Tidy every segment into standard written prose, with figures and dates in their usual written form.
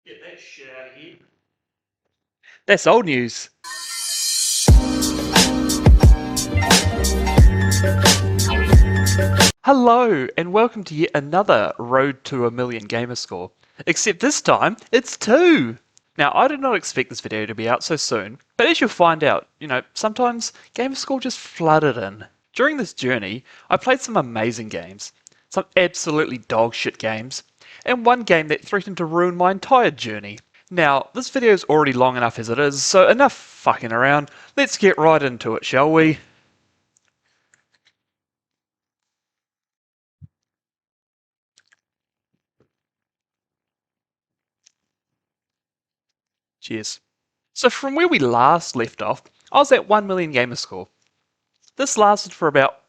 Get that shit out of here. That's old news. Hello, and welcome to yet another Road to a Million Gamerscore. Except this time, it's 2! Now, I did not expect this video to be out so soon, but as you'll find out, sometimes Gamerscore just flooded in. During this journey, I played some amazing games, some absolutely dog shit games, and one game that threatened to ruin my entire journey. Now, this video is already long enough as it is, so enough fucking around. Let's get right into it, shall we? Cheers. So from where we last left off, I was at 1 million gamer score. This lasted for about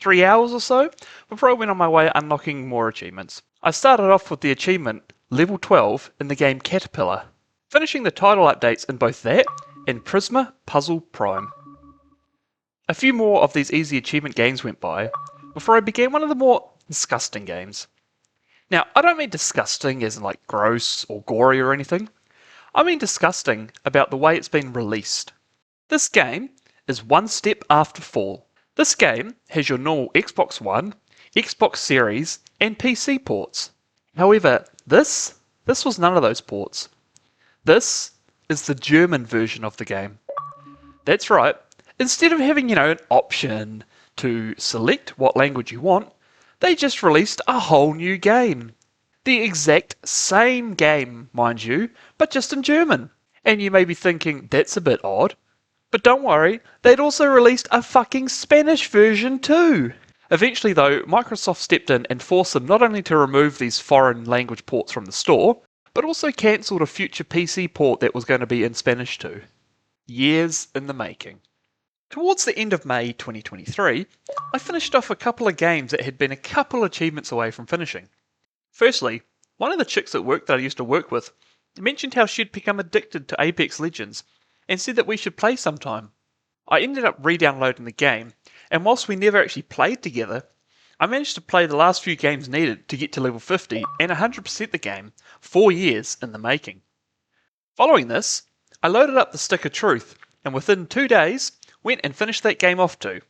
3 hours or so, before I went on my way unlocking more achievements. I started off with the achievement level 12 in the game Caterpillar, finishing the title updates in both that and Prisma Puzzle Prime. A few more of these easy achievement games went by, before I began one of the more disgusting games. Now, I don't mean disgusting as in like gross or gory or anything. I mean disgusting about the way it's been released. This game is One Step After Fall. This game has your normal Xbox One, Xbox Series, and PC ports. However, this was none of those ports. This is the German version of the game. That's right, instead of having, an option to select what language you want, they just released a whole new game. The exact same game, mind you, but just in German. And you may be thinking, that's a bit odd. But don't worry, they'd also released a fucking Spanish version too. Eventually though, Microsoft stepped in and forced them not only to remove these foreign language ports from the store, but also cancelled a future PC port that was going to be in Spanish too. Years in the making. Towards the end of May 2023, I finished off a couple of games that had been a couple achievements away from finishing. Firstly, one of the chicks at work that I used to work with mentioned how she'd become addicted to Apex Legends and said that we should play sometime. I ended up re-downloading the game, and whilst we never actually played together, I managed to play the last few games needed to get to level 50 and 100% the game, 4 years in the making. Following this, I loaded up the Stick of Truth, and within 2 days, went and finished that game off too.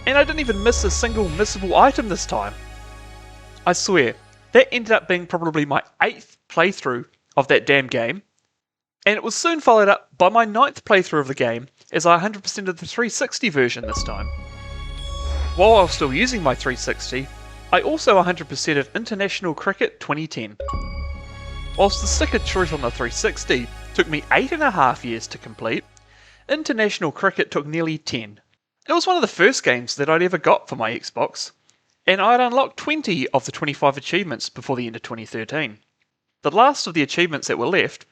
And I didn't even miss a single missable item this time. I swear, that ended up being probably my 8th playthrough of that damn game, and it was soon followed up by my 9th playthrough of the game as I 100%ed the 360 version this time. While I was still using my 360, I also 100%ed International Cricket 2010. Whilst the Stick of Truth on the 360 took me 8.5 years to complete, International Cricket took nearly 10. It was one of the first games that I'd ever got for my Xbox, and I'd unlocked 20 of the 25 achievements before the end of 2013. The last of the achievements that were left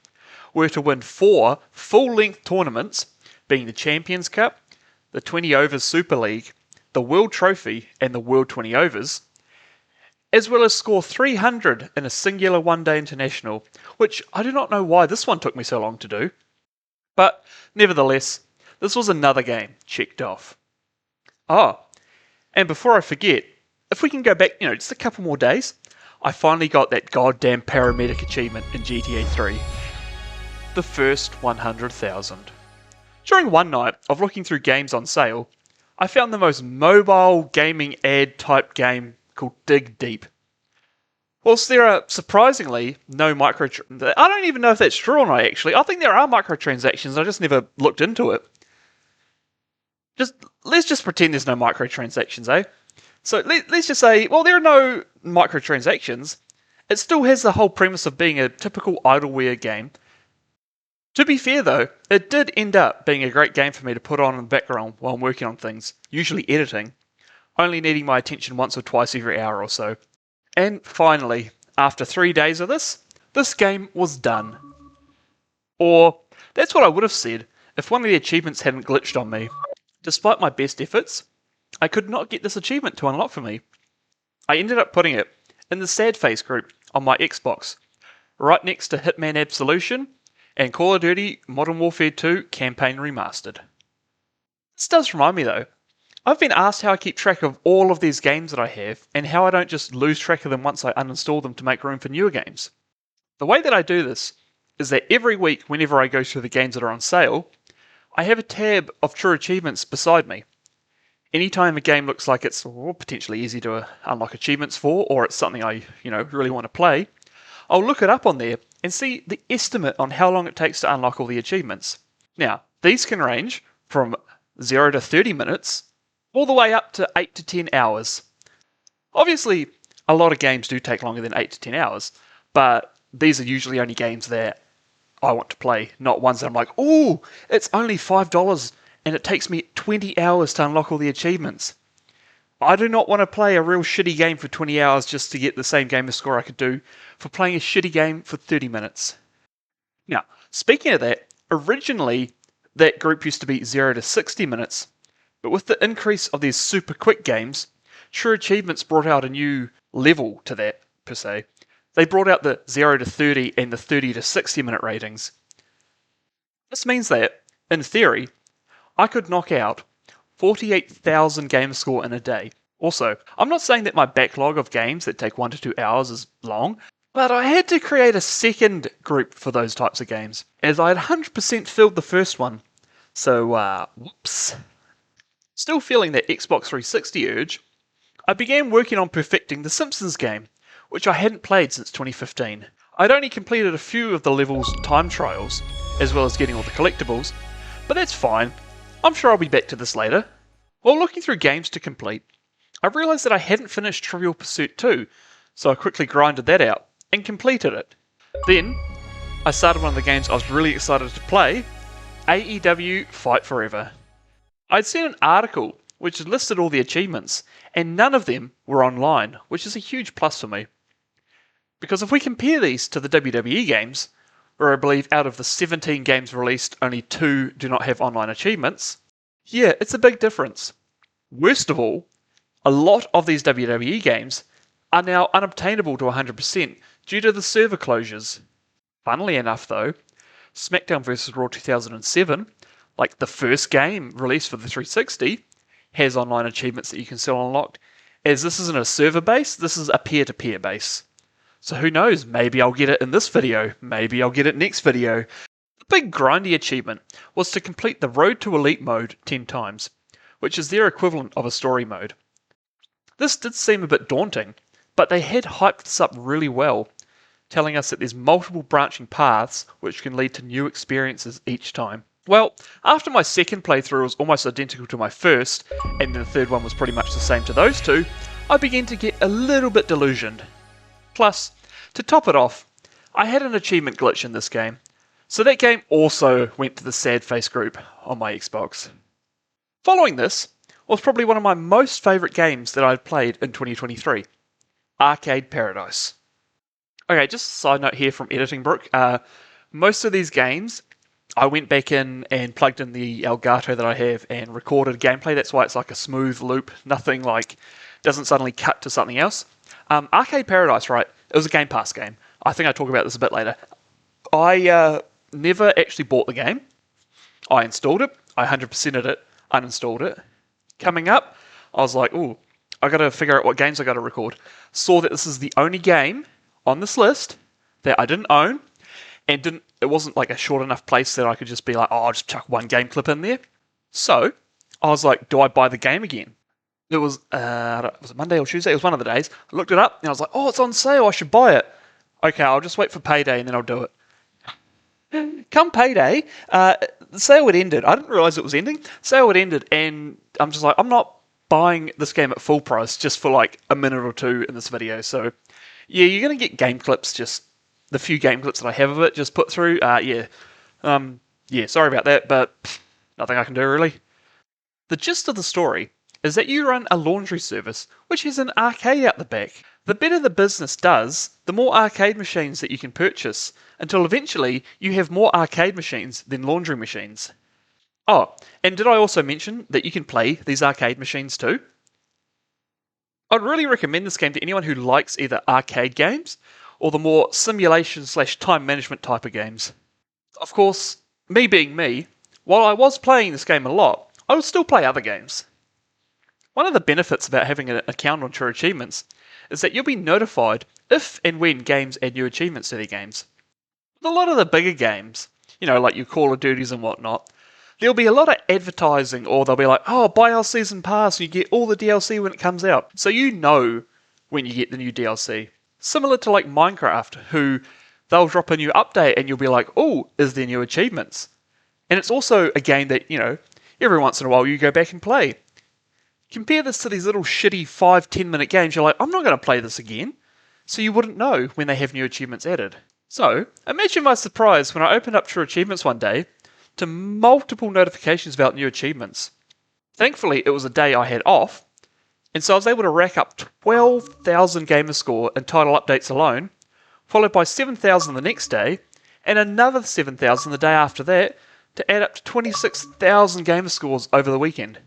were to win 4 full-length tournaments, being the Champions Cup, the 20 Overs Super League, the World Trophy, and the World 20 Overs, as well as score 300 in a singular one-day international, which I do not know why this one took me so long to do. But nevertheless, this was another game checked off. Oh, and before I forget, if we can go back, just a couple more days, I finally got that goddamn paramedic achievement in GTA 3. The first 100,000. During one night of looking through games on sale, I found the most mobile gaming ad type game called Dig Deep. Whilst there are surprisingly no I don't even know if that's true or not actually. I think there are microtransactions, I just never looked into it. Let's just pretend there's no microtransactions, eh? So let's just say, well, there are no microtransactions. It still has the whole premise of being a typical idleware game. To be fair though, it did end up being a great game for me to put on in the background while I'm working on things, usually editing, only needing my attention once or twice every hour or so. And finally, after 3 days of this game was done. Or, that's what I would have said if one of the achievements hadn't glitched on me. Despite my best efforts, I could not get this achievement to unlock for me. I ended up putting it in the sad face group on my Xbox, right next to Hitman Absolution and Call of Duty Modern Warfare 2 Campaign Remastered. This does remind me though, I've been asked how I keep track of all of these games that I have and how I don't just lose track of them once I uninstall them to make room for newer games. The way that I do this is that every week, whenever I go through the games that are on sale, I have a tab of true achievements beside me. Anytime a game looks like it's potentially easy to unlock achievements for, or it's something I, really want to play, I'll look it up on there and see the estimate on how long it takes to unlock all the achievements. Now, these can range from 0 to 30 minutes, all the way up to 8 to 10 hours. Obviously, a lot of games do take longer than 8 to 10 hours, but these are usually only games that I want to play, not ones that I'm like, oh, it's only $5 and it takes me 20 hours to unlock all the achievements. I do not want to play a real shitty game for 20 hours just to get the same gamer score I could do for playing a shitty game for 30 minutes. Now, speaking of that, originally that group used to be 0 to 60 minutes, but with the increase of these super quick games, True Achievements brought out a new level to that, per se. They brought out the 0 to 30 and the 30 to 60 minute ratings. This means that, in theory, I could knock out 48,000 gamer score in a day. Also, I'm not saying that my backlog of games that take 1 to 2 hours is long, but I had to create a second group for those types of games, as I had 100% filled the first one. So, whoops. Still feeling that Xbox 360 urge, I began working on perfecting the Simpsons game, which I hadn't played since 2015. I'd only completed a few of the level's time trials, as well as getting all the collectibles, but that's fine. I'm sure I'll be back to this later. While looking through games to complete, I realised that I hadn't finished Trivial Pursuit 2, so I quickly grinded that out and completed it. Then, I started one of the games I was really excited to play, AEW Fight Forever. I'd seen an article which had listed all the achievements, and none of them were online, which is a huge plus for me. Because if we compare these to the WWE games, where I believe out of the 17 games released, only 2 do not have online achievements, yeah, it's a big difference. Worst of all, a lot of these WWE games are now unobtainable to 100% due to the server closures. Funnily enough though, SmackDown vs. Raw 2007, like the first game released for the 360, has online achievements that you can still unlock. As this isn't a server base, this is a peer-to-peer base. So who knows, maybe I'll get it in this video, maybe I'll get it next video. The big grindy achievement was to complete the Road to Elite mode 10 times, which is their equivalent of a story mode. This did seem a bit daunting, but they had hyped this up really well, telling us that there's multiple branching paths which can lead to new experiences each time. Well, after my second playthrough was almost identical to my first, and the third one was pretty much the same to those two, I began to get a little bit delusioned. Plus, to top it off, I had an achievement glitch in this game, so that game also went to the sad face group on my Xbox. Following this was probably one of my most favourite games that I'd played in 2023, Arcade Paradise. Okay, just a side note here from editing, Brooke. Most of these games, I went back in and plugged in the Elgato that I have and recorded gameplay. That's why it's like a smooth loop, nothing like, doesn't suddenly cut to something else. Arcade Paradise, right, it was a Game Pass game. I think I'll talk about this a bit later. I never actually bought the game. I installed it, I 100%ed it, uninstalled it. Coming up, I was like, ooh, I gotta figure out what games I gotta record. Saw that this is the only game on this list that I didn't own, and it wasn't like a short enough place that I could just be like, oh, I'll just chuck one game clip in there. So, I was like, do I buy the game again? It was, was it Monday or Tuesday? It was one of the days. I looked it up, and I was like, oh, it's on sale, I should buy it. Okay, I'll just wait for payday, and then I'll do it. Come payday, the sale had ended. I didn't realise it was ending. The sale had ended, and I'm just like, I'm not buying this game at full price just for like a minute or two in this video. So, yeah, you're going to get game clips, just the few game clips that I have of it, just put through. Yeah, sorry about that, but nothing I can do really. The gist of the story is that you run a laundry service which has an arcade out the back. The better the business does, the more arcade machines that you can purchase, until eventually you have more arcade machines than laundry machines. Oh, and did I also mention that you can play these arcade machines too? I'd really recommend this game to anyone who likes either arcade games or the more simulation/time management type of games. Of course, me being me, while I was playing this game a lot, I would still play other games. One of the benefits about having an account on True Achievements is that you'll be notified if and when games add new achievements to their games. A lot of the bigger games, like your Call of Duties and whatnot, there'll be a lot of advertising, or they'll be like, oh, buy our season pass, you get all the DLC when it comes out. So you know when you get the new DLC. Similar to like Minecraft, who they'll drop a new update and you'll be like, oh, is there new achievements? And it's also a game that, every once in a while you go back and play. Compare this to these little shitty 5-10 minute games, you're like, I'm not going to play this again. So you wouldn't know when they have new achievements added. So, imagine my surprise when I opened up True Achievements one day to multiple notifications about new achievements. Thankfully, it was a day I had off, and so I was able to rack up 12,000 gamerscore and title updates alone, followed by 7,000 the next day, and another 7,000 the day after that, to add up to 26,000 gamerscores over the weekend.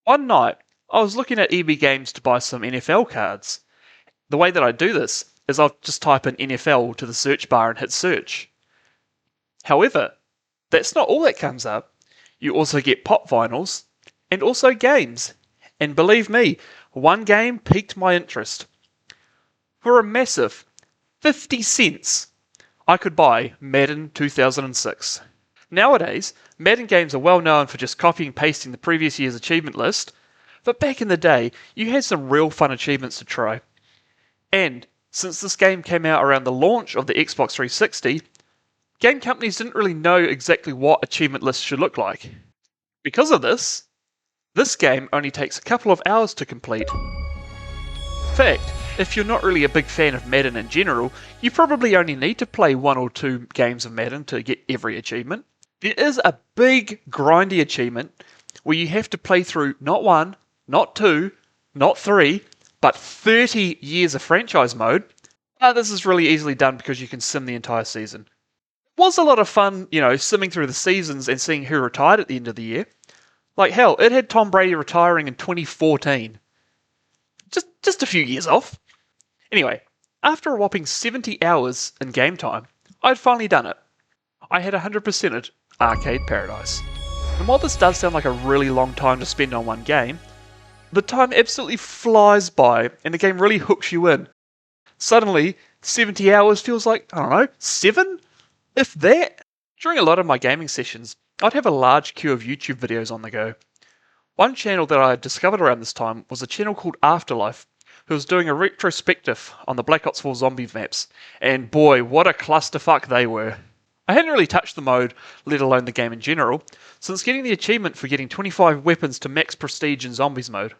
One night, I was looking at EB Games to buy some NFL cards. The way that I do this is I'll just type in NFL to the search bar and hit search. However, that's not all that comes up. You also get pop vinyls and also games. And believe me, one game piqued my interest. For a massive 50 cents, I could buy Madden 2006. Nowadays, Madden games are well known for just copying and pasting the previous year's achievement list, but back in the day, you had some real fun achievements to try. And since this game came out around the launch of the Xbox 360, game companies didn't really know exactly what achievement lists should look like. Because of this game only takes a couple of hours to complete. In fact, if you're not really a big fan of Madden in general, you probably only need to play 1 or 2 games of Madden to get every achievement. There is a big grindy achievement where you have to play through not 1, not 2, not 3, but 30 years of franchise mode. This is really easily done because you can sim the entire season. It was a lot of fun, simming through the seasons and seeing who retired at the end of the year. Like hell, it had Tom Brady retiring in 2014. Just a few years off. Anyway, after a whopping 70 hours in game time, I'd finally done it. I had 100%ed Arcade Paradise. And while this does sound like a really long time to spend on one game, the time absolutely flies by and the game really hooks you in. Suddenly, 70 hours feels like, 7? If that. During a lot of my gaming sessions, I'd have a large queue of YouTube videos on the go. One channel that I discovered around this time was a channel called Afterlife, who was doing a retrospective on the Black Ops 4 zombie maps, and boy, what a clusterfuck they were. I hadn't really touched the mode, let alone the game in general, since getting the achievement for getting 25 weapons to max prestige in zombies mode.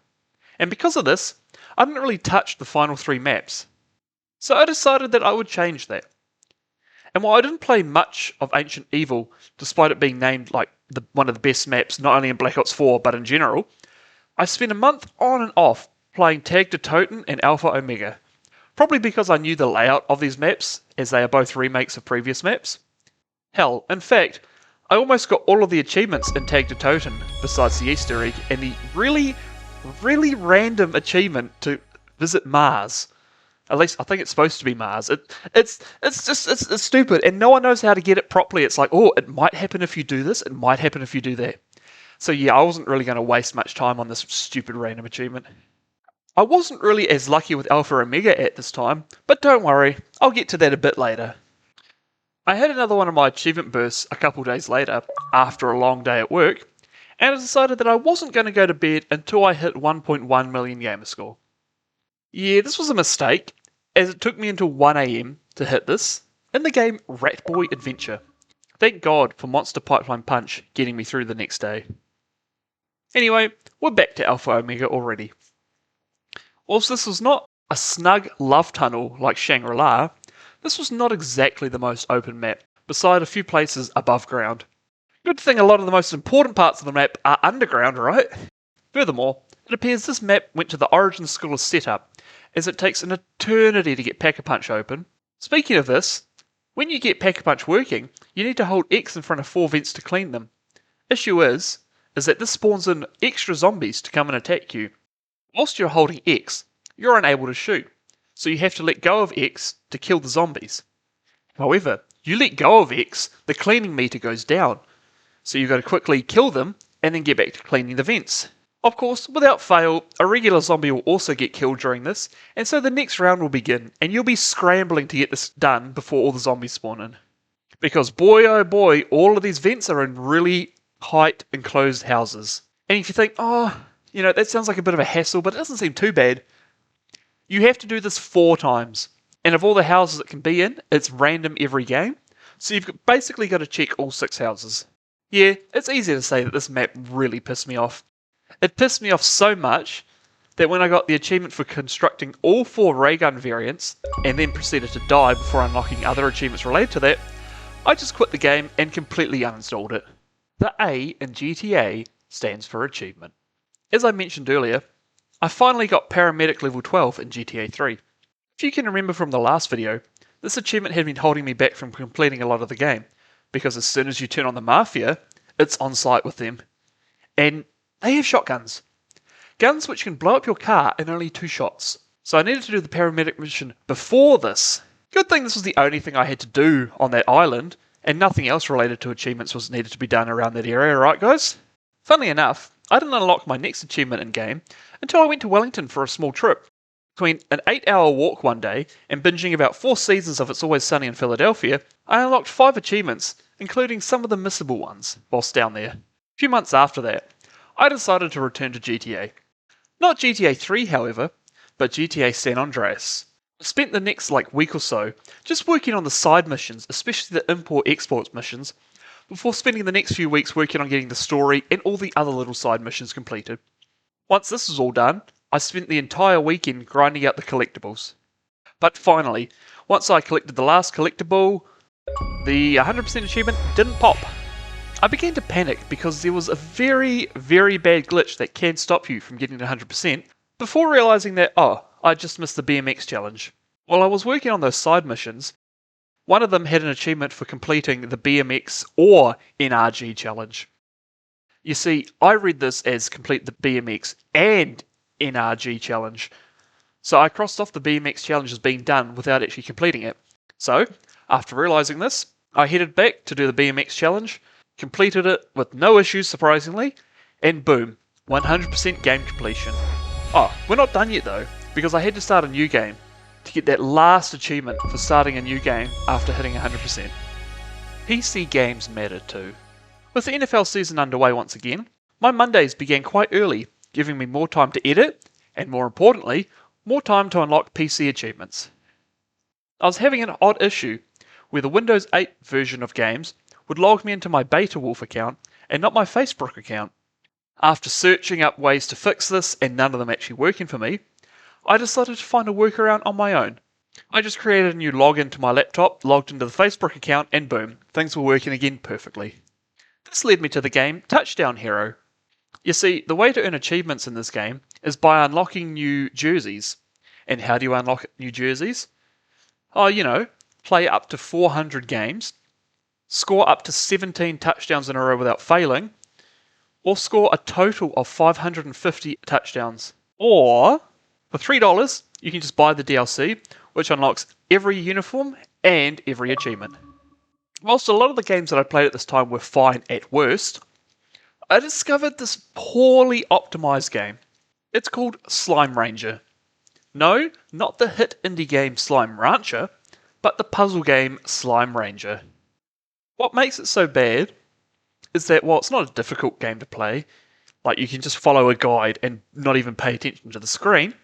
And because of this, I didn't really touch the final 3 maps. So I decided that I would change that. And while I didn't play much of Ancient Evil, despite it being named like one of the best maps not only in Black Ops 4 but in general, I spent a month on and off playing Tag to Toten and Alpha Omega. Probably because I knew the layout of these maps, as they are both remakes of previous maps. Hell, in fact, I almost got all of the achievements in Tag to Toten, besides the Easter egg, and the really random achievement to visit Mars. At least I think it's supposed to be Mars. It's stupid, and no one knows how to get it properly. It's like, oh, it might happen if you do this, it might happen if you do that. So yeah, I wasn't really going to waste much time on this stupid random achievement. I wasn't really as lucky with Alpha Omega at this time, but don't worry, I'll get to that a bit later. I had another one of my achievement bursts a couple days later, after a long day at work, and I decided that I wasn't going to go to bed until I hit 1.1 million gamerscore. Yeah, this was a mistake, as it took me until 1 AM to hit this, in the game Ratboy Adventure. Thank God for Monster Pipeline Punch getting me through the next day. Anyway, we're back to Alpha Omega already. Whilst this was not a snug love tunnel like Shangri-La, this was not exactly the most open map, beside a few places above ground. Good thing a lot of the most important parts of the map are underground, right? Furthermore, it appears this map went to the Origin School of Setup, as it takes an eternity to get Pack-a-Punch open. Speaking of this, when you get Pack-a-Punch working, you need to hold X in front of 4 vents to clean them. Issue is that this spawns in extra zombies to come and attack you. Whilst you're holding X, you're unable to shoot, so you have to let go of X to kill the zombies. However, you let go of X, the cleaning meter goes down, so you've got to quickly kill them and then get back to cleaning the vents. Of course, without fail, a regular zombie will also get killed during this, and so the next round will begin, and you'll be scrambling to get this done before all the zombies spawn in. Because boy oh boy, all of these vents are in really tight enclosed houses. And if you think, oh, that sounds like a bit of a hassle, but it doesn't seem too bad, you have to do this 4 times. And of all the houses it can be in, it's random every game. So you've basically got to check all 6 houses. Yeah, it's easy to say that this map really pissed me off. It pissed me off so much that when I got the achievement for constructing all 4 ray gun variants, and then proceeded to die before unlocking other achievements related to that, I just quit the game and completely uninstalled it. The A in GTA stands for achievement. As I mentioned earlier, I finally got paramedic level 12 in GTA 3. If you can remember from the last video, this achievement had been holding me back from completing a lot of the game, because as soon as you turn on the Mafia, it's on site with them. And they have shotguns. Guns which can blow up your car in only 2 shots. So I needed to do the paramedic mission before this. Good thing this was the only thing I had to do on that island, and nothing else related to achievements was needed to be done around that area, right guys? Funnily enough, I didn't unlock my next achievement in-game until I went to Wellington for a small trip. Between an 8-hour walk one day and binging about 4 seasons of It's Always Sunny in Philadelphia, I unlocked 5 achievements, including some of the missable ones, whilst down there. A few months after that, I decided to return to GTA. Not GTA 3, however, but GTA San Andreas. I spent the next week or so just working on the side missions, especially the import-export missions, before spending the next few weeks working on getting the story and all the other little side missions completed. Once this was all done, I spent the entire weekend grinding out the collectibles. But finally, once I collected the last collectible, the 100% achievement didn't pop. I began to panic because there was a very, very bad glitch that can stop you from getting to 100%, before realising that, I just missed the BMX challenge. While I was working on those side missions, one of them had an achievement for completing the BMX or NRG challenge. You see, I read this as complete the BMX and NRG challenge. So I crossed off the BMX challenge as being done without actually completing it. So, after realising this, I headed back to do the BMX challenge, completed it with no issues surprisingly, and boom, 100% game completion. We're not done yet though, because I had to start a new game to get that last achievement for starting a new game after hitting 100%. PC games matter too. With the NFL season underway once again, my Mondays began quite early, giving me more time to edit, and more importantly, more time to unlock PC achievements. I was having an odd issue where the Windows 8 version of games would log me into my Beta Wolf account and not my Facebook account. After searching up ways to fix this and none of them actually working for me, I decided to find a workaround on my own. I just created a new login to my laptop, logged into the Facebook account, and boom, things were working again perfectly. This led me to the game Touchdown Hero. You see, the way to earn achievements in this game is by unlocking new jerseys. And how do you unlock new jerseys? Play up to 400 games, score up to 17 touchdowns in a row without failing, or score a total of 550 touchdowns. Or, for $3, you can just buy the DLC, which unlocks every uniform and every achievement. Whilst a lot of the games that I played at this time were fine at worst, I discovered this poorly optimized game. It's called Slime Ranger. No, not the hit indie game Slime Rancher, but the puzzle game Slime Ranger. What makes it so bad is that while it's not a difficult game to play, you can just follow a guide and not even pay attention to the screen,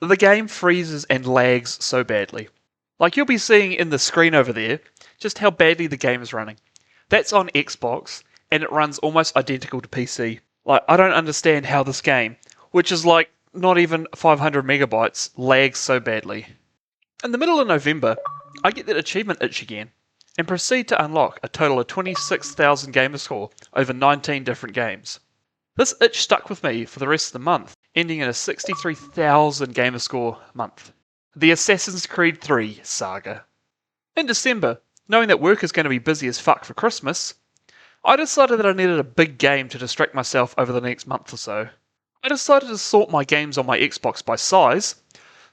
the game freezes and lags so badly. You'll be seeing in the screen over there just how badly the game is running. That's on Xbox, and it runs almost identical to PC. I don't understand how this game, which is not even 500 megabytes, lags so badly. In the middle of November, I get that achievement itch again, and proceed to unlock a total of 26,000 gamerscore over 19 different games. This itch stuck with me for the rest of the month, ending in a 63,000 gamerscore month. The Assassin's Creed 3 saga. In December, knowing that work is going to be busy as fuck for Christmas, I decided that I needed a big game to distract myself over the next month or so. I decided to sort my games on my Xbox by size,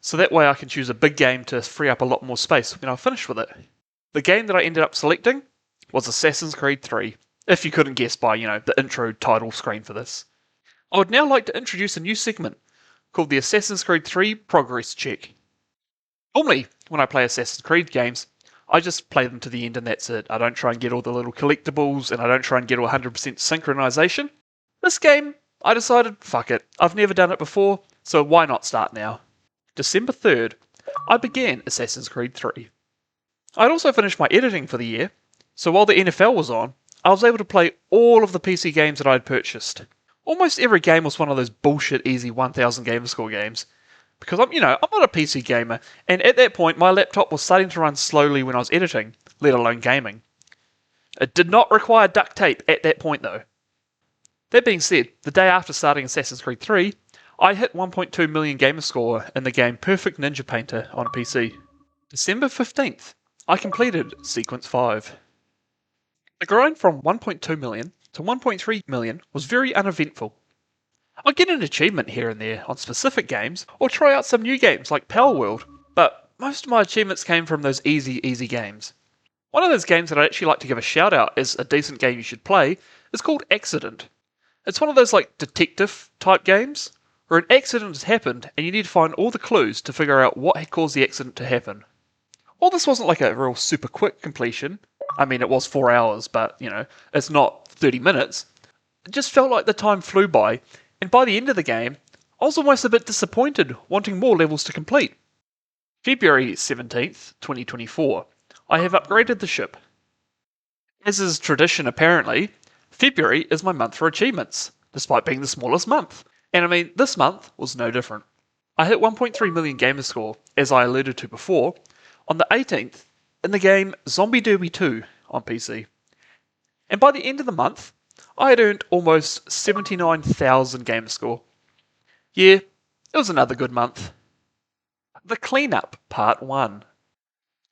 so that way I can choose a big game to free up a lot more space when I finish with it. The game that I ended up selecting was Assassin's Creed 3, if you couldn't guess by, the intro title screen for this. I would now like to introduce a new segment called the Assassin's Creed 3 Progress Check. Normally, when I play Assassin's Creed games, I just play them to the end and that's it. I don't try and get all the little collectibles and I don't try and get 100% synchronization. This game, I decided, fuck it. I've never done it before, so why not start now? December 3rd, I began Assassin's Creed 3. I'd also finished my editing for the year, so while the NFL was on, I was able to play all of the PC games that I'd purchased. Almost every game was one of those bullshit easy 1000 gamerscore games. Because I'm not a PC gamer, and at that point my laptop was starting to run slowly when I was editing, let alone gaming. It did not require duct tape at that point though. That being said, the day after starting Assassin's Creed 3, I hit 1.2 million gamerscore in the game Perfect Ninja Painter on PC. December 15th, I completed Sequence 5. The grind from 1.2 million to 1.3 million was very uneventful. I'd get an achievement here and there on specific games, or try out some new games like Power World, but most of my achievements came from those easy games. One of those games that I'd actually like to give a shout out as a decent game you should play is called Accident. It's one of those like detective type games, where an accident has happened and you need to find all the clues to figure out what had caused the accident to happen. While this wasn't like a real super quick completion, I mean it was 4 hours, but it's not 30 minutes, it just felt like the time flew by. And by the end of the game, I was almost a bit disappointed, wanting more levels to complete. February 17th, 2024, I have upgraded the ship. As is tradition apparently, February is my month for achievements, despite being the smallest month. And I mean, this month was no different. I hit 1.3 million gamerscore, as I alluded to before, on the 18th in the game Zombie Derby 2 on PC. And by the end of the month, I had earned almost 79,000 gamerscore. Yeah, it was another good month. The Cleanup Part 1.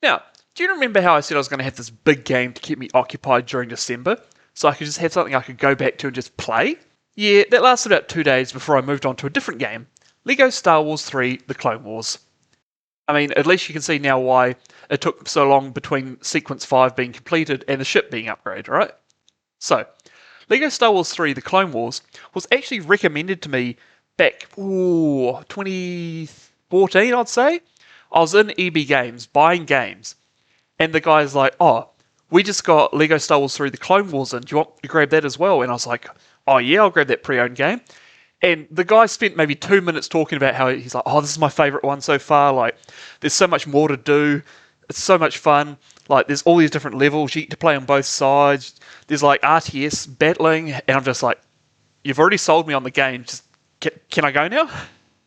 Now, do you remember how I said I was going to have this big game to keep me occupied during December, so I could just have something I could go back to and just play? Yeah, that lasted about 2 days before I moved on to a different game, LEGO Star Wars 3 The Clone Wars. I mean, at least you can see now why it took so long between Sequence 5 being completed and the ship being upgraded, right? So, LEGO Star Wars 3 The Clone Wars was actually recommended to me back 2014, I'd say. I was in EB Games, buying games, and the guy's like, oh, we just got LEGO Star Wars 3 The Clone Wars in, do you want to grab that as well? And I was like, oh yeah, I'll grab that pre-owned game. And the guy spent maybe 2 minutes talking about how he's like, oh, this is my favourite one so far, like, there's so much more to do, it's so much fun. Like, there's all these different levels, you get to play on both sides, there's like RTS battling, and I'm just like, you've already sold me on the game, just, can I go now?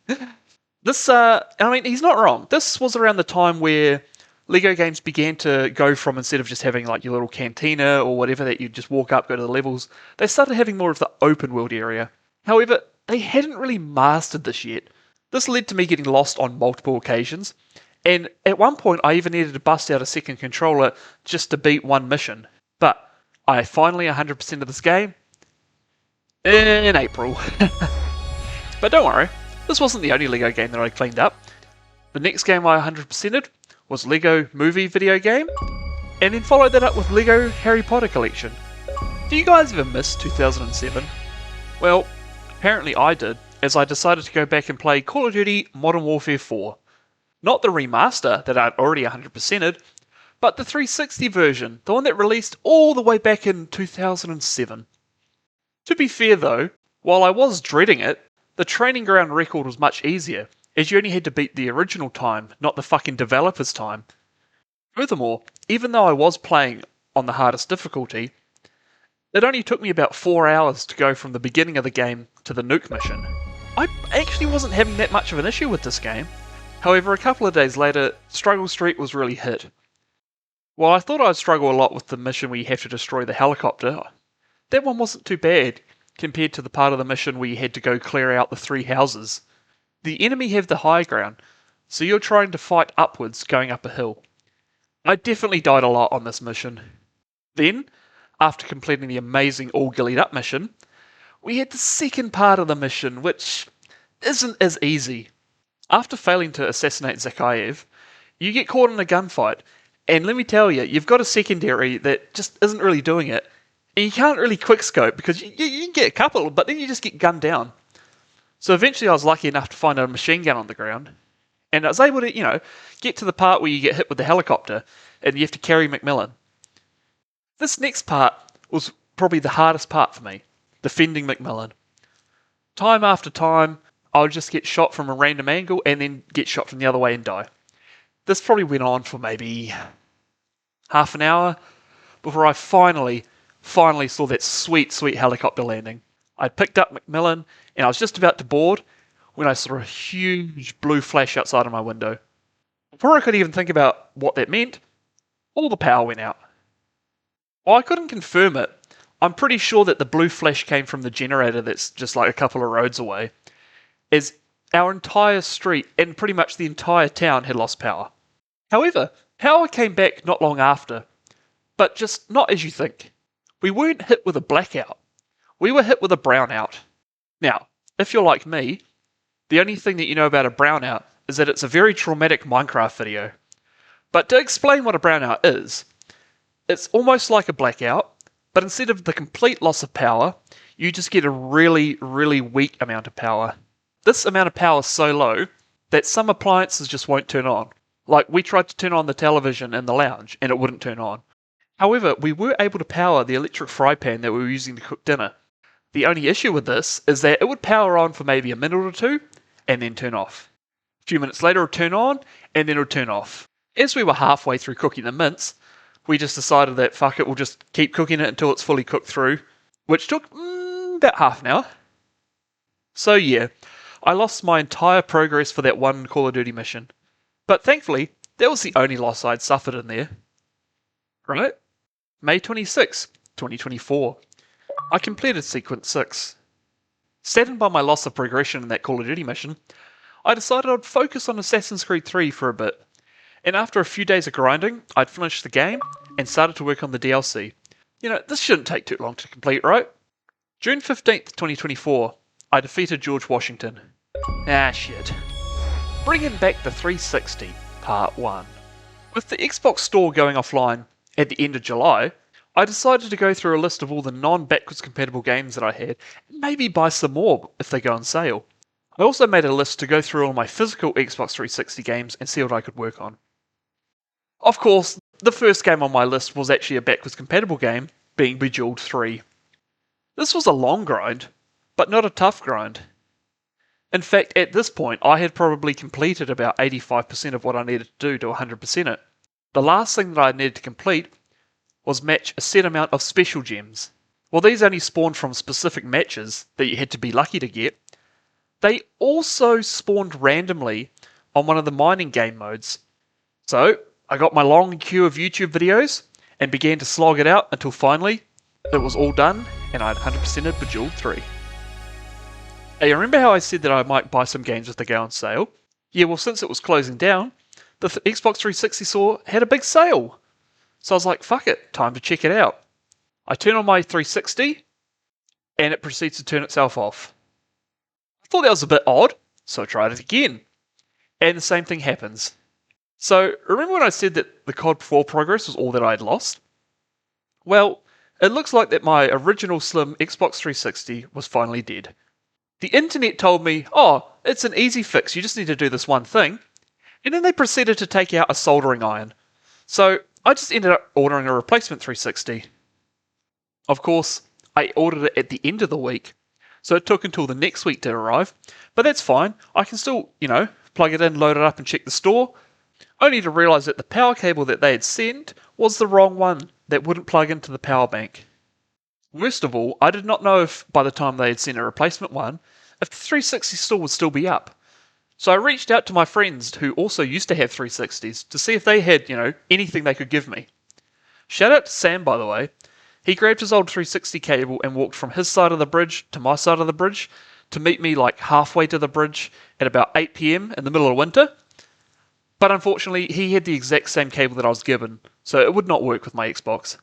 I mean, he's not wrong. This was around the time where LEGO games began to go from, instead of just having like your little cantina or whatever that you just walk up, go to the levels, they started having more of the open world area. However, they hadn't really mastered this yet. This led to me getting lost on multiple occasions, and at one point I even needed to bust out a second controller just to beat one mission. But I finally 100% of this game in April. But don't worry, this wasn't the only LEGO game that I cleaned up. The next game I 100%ed was LEGO Movie video game, and then followed that up with LEGO Harry Potter collection. Do you guys ever miss 2007? Well, apparently I did, as I decided to go back and play Call of Duty Modern Warfare 4. Not the remaster that I'd already 100%ed, but the 360 version, the one that released all the way back in 2007. To be fair though, while I was dreading it, the training ground record was much easier, as you only had to beat the original time, not the fucking developer's time. Furthermore, even though I was playing on the hardest difficulty, it only took me about 4 hours to go from the beginning of the game to the nuke mission. I actually wasn't having that much of an issue with this game. However, a couple of days later, Struggle Street was really hit. While I thought I'd struggle a lot with the mission where you have to destroy the helicopter, that one wasn't too bad compared to the part of the mission where you had to go clear out the 3 houses. The enemy have the high ground, so you're trying to fight upwards going up a hill. I definitely died a lot on this mission. Then, after completing the amazing All Gillied Up mission, we had the second part of the mission, which isn't as easy. After failing to assassinate Zakhaev, you get caught in a gunfight, and let me tell you, you've got a secondary that just isn't really doing it, and you can't really quickscope because you can get a couple, but then you just get gunned down. So eventually I was lucky enough to find a machine gun on the ground, And I was able to, get to the part where you get hit with the helicopter and you have to carry Macmillan. This next part was probably the hardest part for me, defending Macmillan. Time after time, I would just get shot from a random angle and then get shot from the other way and die. This probably went on for maybe half an hour before I finally saw that sweet, sweet helicopter landing. I picked up Macmillan and I was just about to board when I saw a huge blue flash outside of my window. Before I could even think about what that meant, all the power went out. While I couldn't confirm it, I'm pretty sure that the blue flash came from the generator that's just like a couple of roads away, as our entire street and pretty much the entire town had lost power. However, power came back not long after, but just not as you think. We weren't hit with a blackout, we were hit with a brownout. Now, if you're like me, the only thing that you know about a brownout is that it's a very traumatic Minecraft video. But to explain what a brownout is, it's almost like a blackout, but instead of the complete loss of power, you just get a really, really weak amount of power. This amount of power is so low that some appliances just won't turn on. Like, we tried to turn on the television in the lounge and it wouldn't turn on. However, we were able to power the electric fry pan that we were using to cook dinner. The only issue with this is that it would power on for maybe a minute or two and then turn off. A few minutes later it would turn on and then it would turn off. As we were halfway through cooking the mince, we just decided that fuck it, we'll just keep cooking it until it's fully cooked through, which took about half an hour. So yeah, I lost my entire progress for that one Call of Duty mission. But thankfully, that was the only loss I'd suffered in there. Right? May 26, 2024. I completed Sequence 6. Saddened by my loss of progression in that Call of Duty mission, I decided I'd focus on Assassin's Creed 3 for a bit. And after a few days of grinding, I'd finished the game and started to work on the DLC. This shouldn't take too long to complete, right? June 15th, 2024, I defeated George Washington. Ah, shit. Bringing back the 360, Part 1. With the Xbox Store going offline at the end of July, I decided to go through a list of all the non-backwards compatible games that I had, and maybe buy some more if they go on sale. I also made a list to go through all my physical Xbox 360 games and see what I could work on. Of course, the first game on my list was actually a backwards compatible game, being Bejeweled 3. This was a long grind, but not a tough grind. In fact, at this point, I had probably completed about 85% of what I needed to do to 100% it. The last thing that I needed to complete was match a set amount of special gems. While these only spawned from specific matches that you had to be lucky to get, they also spawned randomly on one of the mining game modes. So, I got my long queue of YouTube videos and began to slog it out until finally it was all done and I'd 100%ed Bejeweled 3. Hey, remember how I said that I might buy some games if they go on sale? Yeah, well, since it was closing down, the Xbox 360 store had a big sale. So I was like, fuck it, time to check it out. I turn on my 360 and it proceeds to turn itself off. I thought that was a bit odd, so I tried it again. And the same thing happens. So, remember when I said that the COD 4 progress was all that I had lost? Well, it looks like that my original slim Xbox 360 was finally dead. The internet told me, oh, it's an easy fix, you just need to do this one thing. And then they proceeded to take out a soldering iron. So, I just ended up ordering a replacement 360. Of course, I ordered it at the end of the week, so it took until the next week to arrive. But that's fine, I can still, plug it in, load it up and check the store. Only to realise that the power cable that they had sent was the wrong one that wouldn't plug into the power bank. Worst of all, I did not know if, by the time they had sent a replacement one, if the 360 store would still be up. So I reached out to my friends who also used to have 360s to see if they had, anything they could give me. Shout out to Sam, by the way. He grabbed his old 360 cable and walked from his side of the bridge to my side of the bridge to meet me like halfway to the bridge at about 8 PM in the middle of winter. But unfortunately, he had the exact same cable that I was given, so it would not work with my Xbox.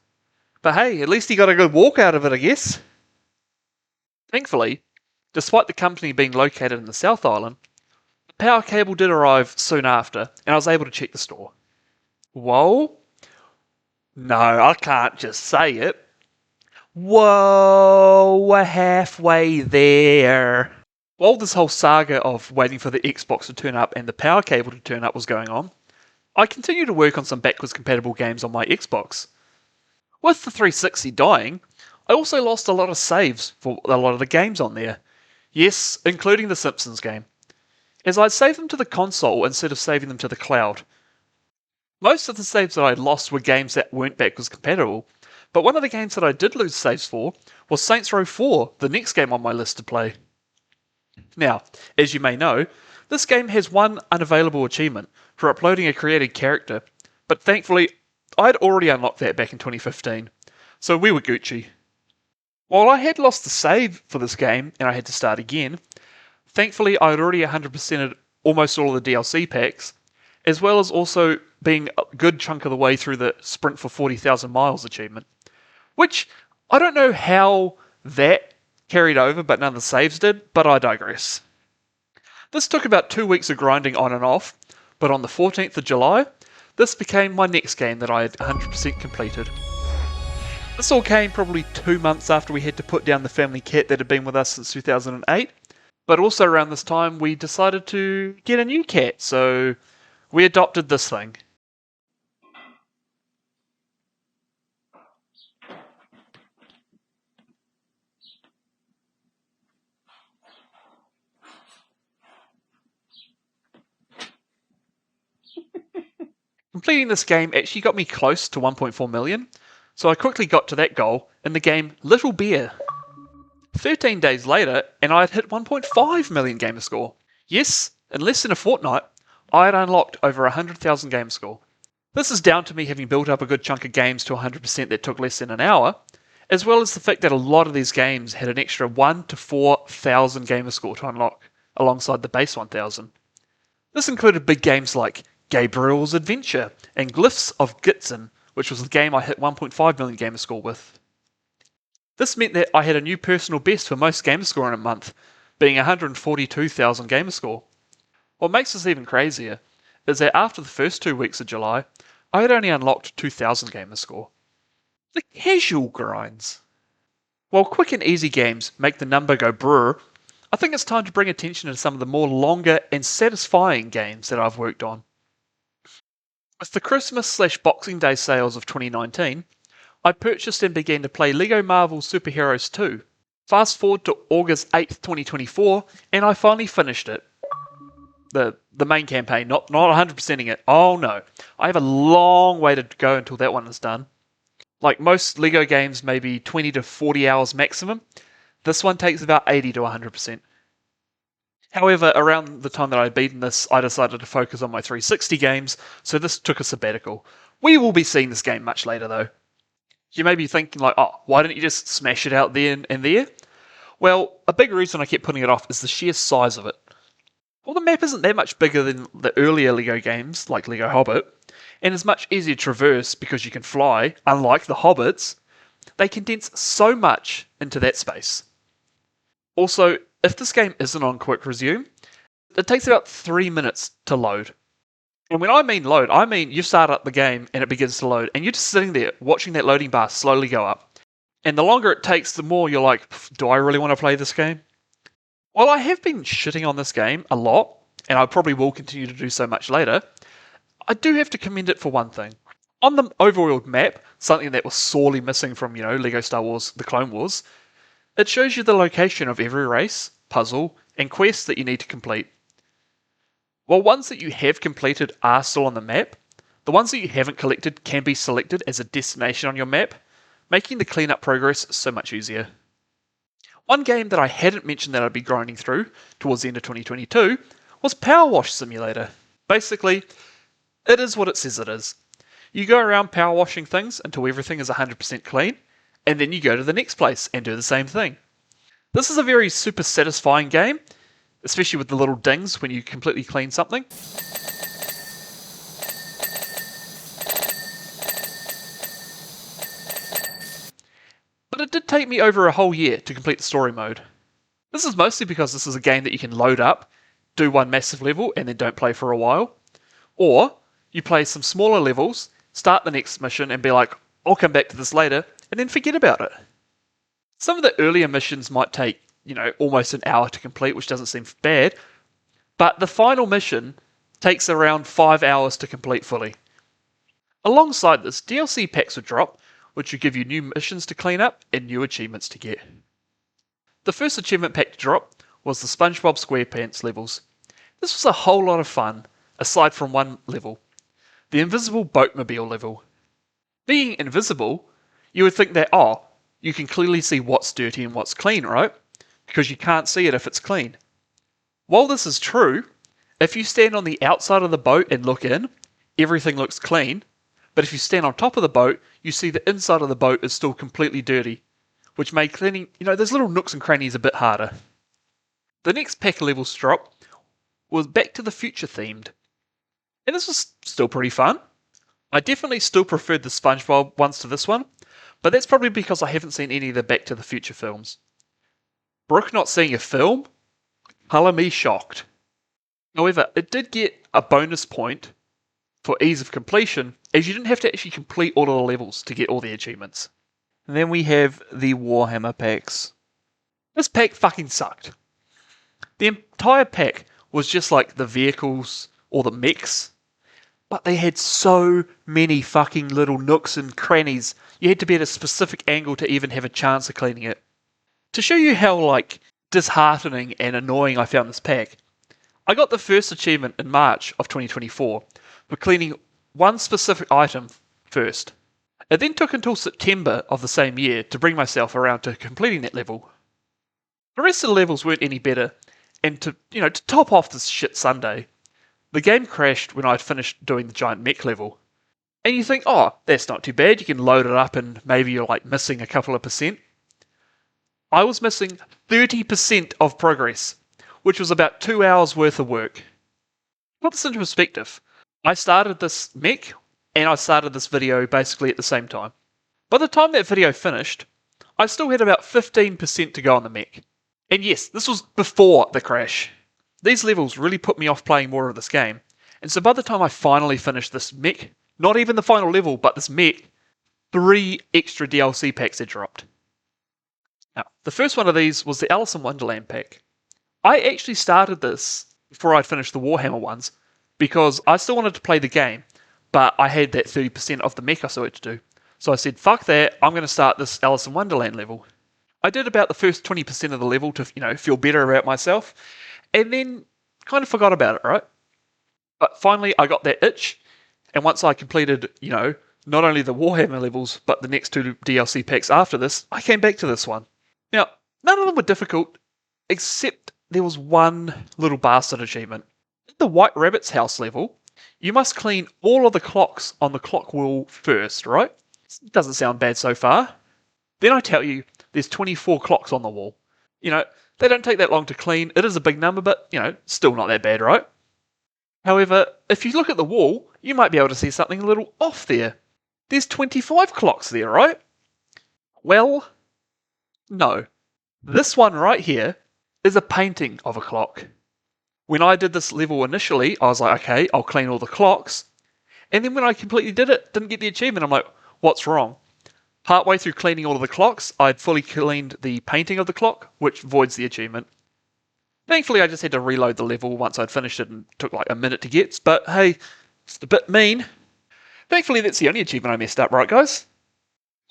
But hey, at least he got a good walk out of it, I guess. Thankfully, despite the company being located in the South Island, the power cable did arrive soon after, and I was able to check the store. Whoa? No, I can't just say it. Whoa, we're halfway there. While this whole saga of waiting for the Xbox to turn up and the power cable to turn up was going on, I continued to work on some backwards compatible games on my Xbox. With the 360 dying, I also lost a lot of saves for a lot of the games on there. Yes, including the Simpsons game, as I'd save them to the console instead of saving them to the cloud. Most of the saves that I lost were games that weren't backwards compatible, but one of the games that I did lose saves for was Saints Row 4, the next game on my list to play. Now, as you may know, this game has one unavailable achievement for uploading a created character, but thankfully I'd already unlocked that back in 2015, so we were Gucci. While I had lost the save for this game and I had to start again, thankfully I had already 100%ed almost all of the DLC packs, as well as also being a good chunk of the way through the Sprint for 40,000 miles achievement. Which, I don't know how that carried over, but none of the saves did, but I digress. This took about 2 weeks of grinding on and off, but on the 14th of July, this became my next game that I had 100% completed. This all came probably 2 months after we had to put down the family cat that had been with us since 2008, but also around this time we decided to get a new cat, so we adopted this thing. Completing this game actually got me close to 1.4 million, so I quickly got to that goal in the game Little Bear. 13 days later, and I had hit 1.5 million gamer score. Yes, in less than a fortnight, I had unlocked over 100,000 gamer score. This is down to me having built up a good chunk of games to 100% that took less than an hour, as well as the fact that a lot of these games had an extra 1 to 4,000 gamer score to unlock, alongside the base 1,000. This included big games like Gabriel's Adventure and Glyphs of Gitsin, which was the game I hit 1.5 million gamer score with. This meant that I had a new personal best for most gamer score in a month, being 142,000 gamer score. What makes this even crazier is that after the first 2 weeks of July, I had only unlocked 2,000 gamer score. The casual grinds. While quick and easy games make the number go brr, I think it's time to bring attention to some of the more longer and satisfying games that I've worked on. With the Christmas/Boxing Day sales of 2019, I purchased and began to play LEGO Marvel Superheroes 2. Fast forward to August 8th, 2024, and I finally finished it. The main campaign, not 100%ing it. Oh no, I have a long way to go until that one is done. Like most LEGO games, maybe 20 to 40 hours maximum. This one takes about 80 to 100%. However, around the time that I'd beaten this, I decided to focus on my 360 games, so this took a sabbatical. We will be seeing this game much later though. You may be thinking like, oh, why didn't you just smash it out there and there? Well, a big reason I kept putting it off is the sheer size of it. Well, the map isn't that much bigger than the earlier LEGO games, like LEGO Hobbit, and is much easier to traverse because you can fly, unlike the Hobbits. They condense so much into that space. Also, if this game isn't on quick resume, it takes about 3 minutes to load. And when I mean load, I mean you start up the game and it begins to load, and you're just sitting there watching that loading bar slowly go up. And the longer it takes, the more you're like, do I really want to play this game? While I have been shitting on this game a lot, and I probably will continue to do so much later, I do have to commend it for one thing. On the overworld map, something that was sorely missing from, LEGO Star Wars The Clone Wars, it shows you the location of every race, puzzle, and quest that you need to complete. While ones that you have completed are still on the map, the ones that you haven't collected can be selected as a destination on your map, making the cleanup progress so much easier. One game that I hadn't mentioned that I'd be grinding through towards the end of 2022 was Power Wash Simulator. Basically, it is what it says it is. You go around power washing things until everything is 100% clean, and then you go to the next place and do the same thing. This is a very super satisfying game, especially with the little dings when you completely clean something. But it did take me over a whole year to complete the story mode. This is mostly because this is a game that you can load up, do one massive level, and then don't play for a while. Or you play some smaller levels, start the next mission, and be like, I'll come back to this later, and then forget about it. Some of the earlier missions might take almost an hour to complete, which doesn't seem bad. But the final mission takes around 5 hours to complete fully. Alongside this, DLC packs would drop, which would give you new missions to clean up and new achievements to get. The first achievement pack to drop was the SpongeBob SquarePants levels. This was a whole lot of fun, aside from one level, the Invisible Boatmobile level. Being invisible, you would think that, you can clearly see what's dirty and what's clean, right? Because you can't see it if it's clean. While this is true, if you stand on the outside of the boat and look in, everything looks clean. But if you stand on top of the boat, you see the inside of the boat is still completely dirty, which made cleaning, those little nooks and crannies a bit harder. The next pack of levels drop was Back to the Future themed. And this was still pretty fun. I definitely still preferred the SpongeBob ones to this one, but that's probably because I haven't seen any of the Back to the Future films. Brooke not seeing a film? Colour me shocked. However, it did get a bonus point for ease of completion, as you didn't have to actually complete all of the levels to get all the achievements. And then we have the Warhammer packs. This pack fucking sucked. The entire pack was just like the vehicles or the mechs, but they had so many fucking little nooks and crannies. You had to be at a specific angle to even have a chance of cleaning it. To show you how disheartening and annoying I found this pack, I got the first achievement in March of 2024 for cleaning one specific item first. It then took until September of the same year to bring myself around to completing that level. The rest of the levels weren't any better, and to top off this shit Sunday, the game crashed when I'd finished doing the giant mech level. And you think, that's not too bad, you can load it up and maybe you're missing a couple of percent. I was missing 30% of progress, which was about 2 hours worth of work. To put this into perspective, I started this mech and I started this video basically at the same time. By the time that video finished, I still had about 15% to go on the mech. And yes, this was before the crash. These levels really put me off playing more of this game, and so by the time I finally finished this mech, not even the final level, but this mech, 3 extra DLC packs had dropped. Now, the first one of these was the Alice in Wonderland pack. I actually started this before I'd finished the Warhammer ones, because I still wanted to play the game, but I had that 30% of the mech I still had to do. So I said, fuck that, I'm going to start this Alice in Wonderland level. I did about the first 20% of the level to, feel better about myself, and then kind of forgot about it, right? But finally, I got that itch, and once I completed, not only the Warhammer levels, but the next 2 DLC packs after this, I came back to this one. Now, none of them were difficult, except there was one little bastard achievement. In the White Rabbit's house level, you must clean all of the clocks on the clock wheel first, right? Doesn't sound bad so far. Then I tell you, there's 24 clocks on the wall. They don't take that long to clean. It is a big number, but, still not that bad, right? However, if you look at the wall, you might be able to see something a little off there. There's 25 clocks there, right? Well, no. This one right here is a painting of a clock. When I did this level initially, I was like, okay, I'll clean all the clocks. And then when I completely did it, didn't get the achievement. I'm like, what's wrong? Partway through cleaning all of the clocks, I'd fully cleaned the painting of the clock, which voids the achievement. Thankfully, I just had to reload the level once I'd finished it and took a minute to get, but hey, it's a bit mean. Thankfully, that's the only achievement I messed up, right guys?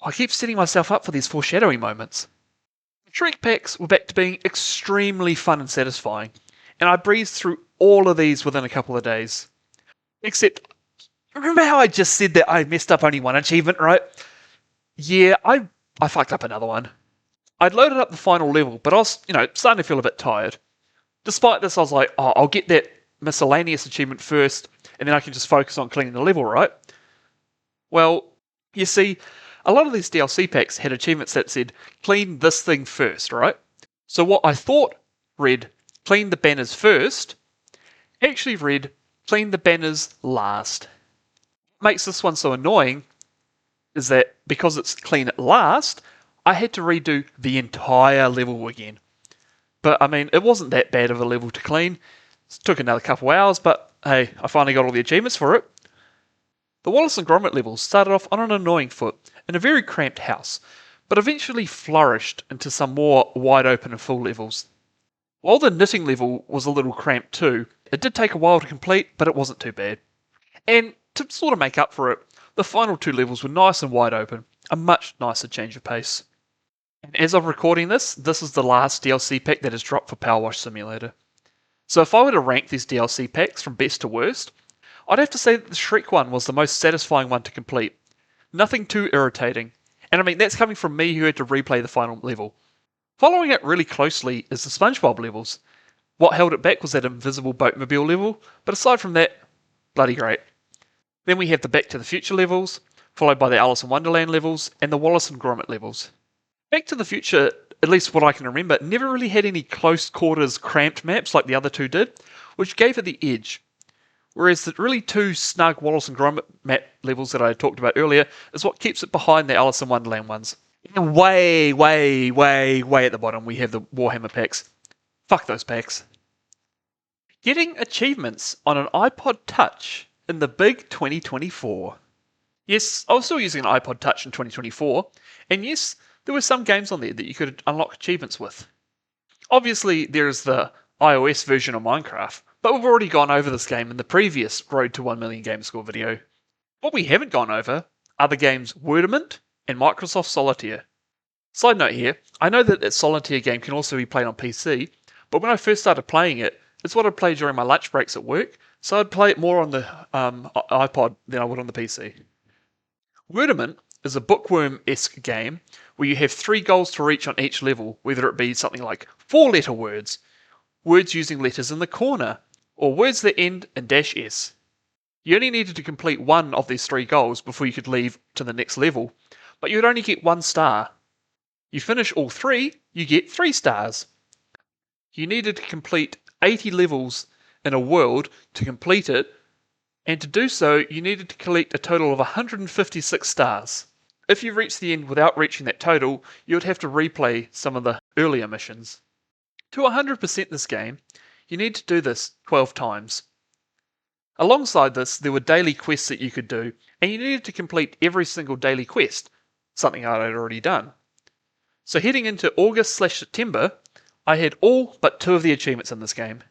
I keep setting myself up for these foreshadowing moments. The Shrek packs were back to being extremely fun and satisfying, and I breezed through all of these within a couple of days. Except, remember how I just said that I messed up only one achievement, right? Yeah, I fucked up another one. I'd loaded up the final level, but I was, starting to feel a bit tired. Despite this, I was like, I'll get that miscellaneous achievement first, and then I can just focus on cleaning the level, right? Well, you see, a lot of these DLC packs had achievements that said, clean this thing first, right? So what I thought read, clean the banners first, actually read, clean the banners last. What makes this one so annoying is that because it's clean at last, I had to redo the entire level again. But I mean, it wasn't that bad of a level to clean. It took another couple hours, but hey, I finally got all the achievements for it. The Wallace and Gromit levels started off on an annoying foot in a very cramped house, but eventually flourished into some more wide open and full levels. While the knitting level was a little cramped too, it did take a while to complete, but it wasn't too bad. And to sort of make up for it, the final 2 levels were nice and wide open, a much nicer change of pace. And as I'm recording this is the last DLC pack that has dropped for Power Wash Simulator. So if I were to rank these DLC packs from best to worst, I'd have to say that the Shrek one was the most satisfying one to complete. Nothing too irritating. And I mean, that's coming from me who had to replay the final level. Following it really closely is the SpongeBob levels. What held it back was that invisible boatmobile level, but aside from that, bloody great. Then we have the Back to the Future levels, followed by the Alice in Wonderland levels, and the Wallace and Gromit levels. Back to the Future, at least what I can remember, never really had any close quarters cramped maps like the other two did, which gave it the edge. Whereas the really 2 snug Wallace and Gromit map levels that I talked about earlier is what keeps it behind the Alice in Wonderland ones. And way at the bottom we have the Warhammer packs. Fuck those packs. Getting achievements on an iPod Touch in the big 2024. Yes, I was still using an iPod Touch in 2024, and yes, there were some games on there that you could unlock achievements with. Obviously, there's the iOS version of Minecraft, but we've already gone over this game in the previous Road to 1 Million Gamerscore video. What we haven't gone over are the games Wordament and Microsoft Solitaire. Side note here, I know that Solitaire game can also be played on PC, but when I first started playing it, it's what I'd play during my lunch breaks at work, so I'd play it more on the iPod than I would on the PC. Wordament is a bookworm-esque game where you have 3 goals to reach on each level, whether it be something like 4-letter words, words using letters in the corner, or words that end in -s. You only needed to complete 1 of these 3 goals before you could leave to the next level, but you would only get 1 star. You finish all 3, you get 3 stars. You needed to complete 80 levels in a world to complete it, and to do so you needed to collect a total of 156 stars. If you reached the end without reaching that total, you would have to replay some of the earlier missions. To 100% this game, you need to do this 12 times. Alongside this, there were daily quests that you could do, and you needed to complete every single daily quest, something I had already done. So heading into August/September, I had all but 2 of the achievements in this game.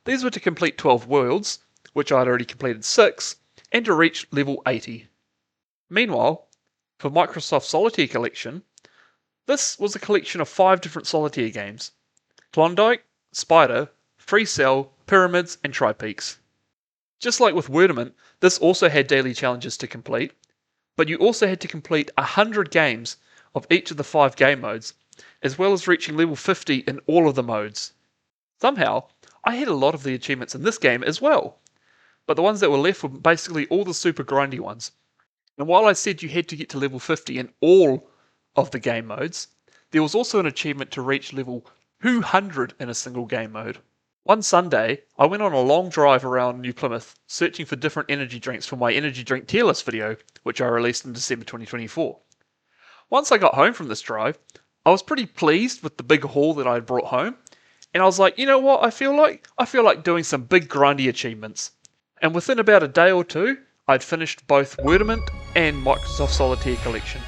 These were to complete 12 worlds, which I had already completed 6, and to reach level 80. Meanwhile, for Microsoft Solitaire Collection, this was a collection of 5 different Solitaire games: Klondike, Spider, Free Cell, Pyramids, and Tri-Peaks. Just like with Wordament, this also had daily challenges to complete, but you also had to complete 100 games of each of the 5 game modes, as well as reaching level 50 in all of the modes. Somehow, I had a lot of the achievements in this game as well, but the ones that were left were basically all the super grindy ones. And while I said you had to get to level 50 in all of the game modes, there was also an achievement to reach level 200 in a single game mode. One Sunday, I went on a long drive around New Plymouth searching for different energy drinks for my energy drink tier list video, which I released in December 2024. Once I got home from this drive, I was pretty pleased with the big haul that I had brought home, and I was like, you know what I feel like? I feel like doing some big grindy achievements. And within about a day or 2, I'd finished both Wordament and Microsoft Solitaire Collection.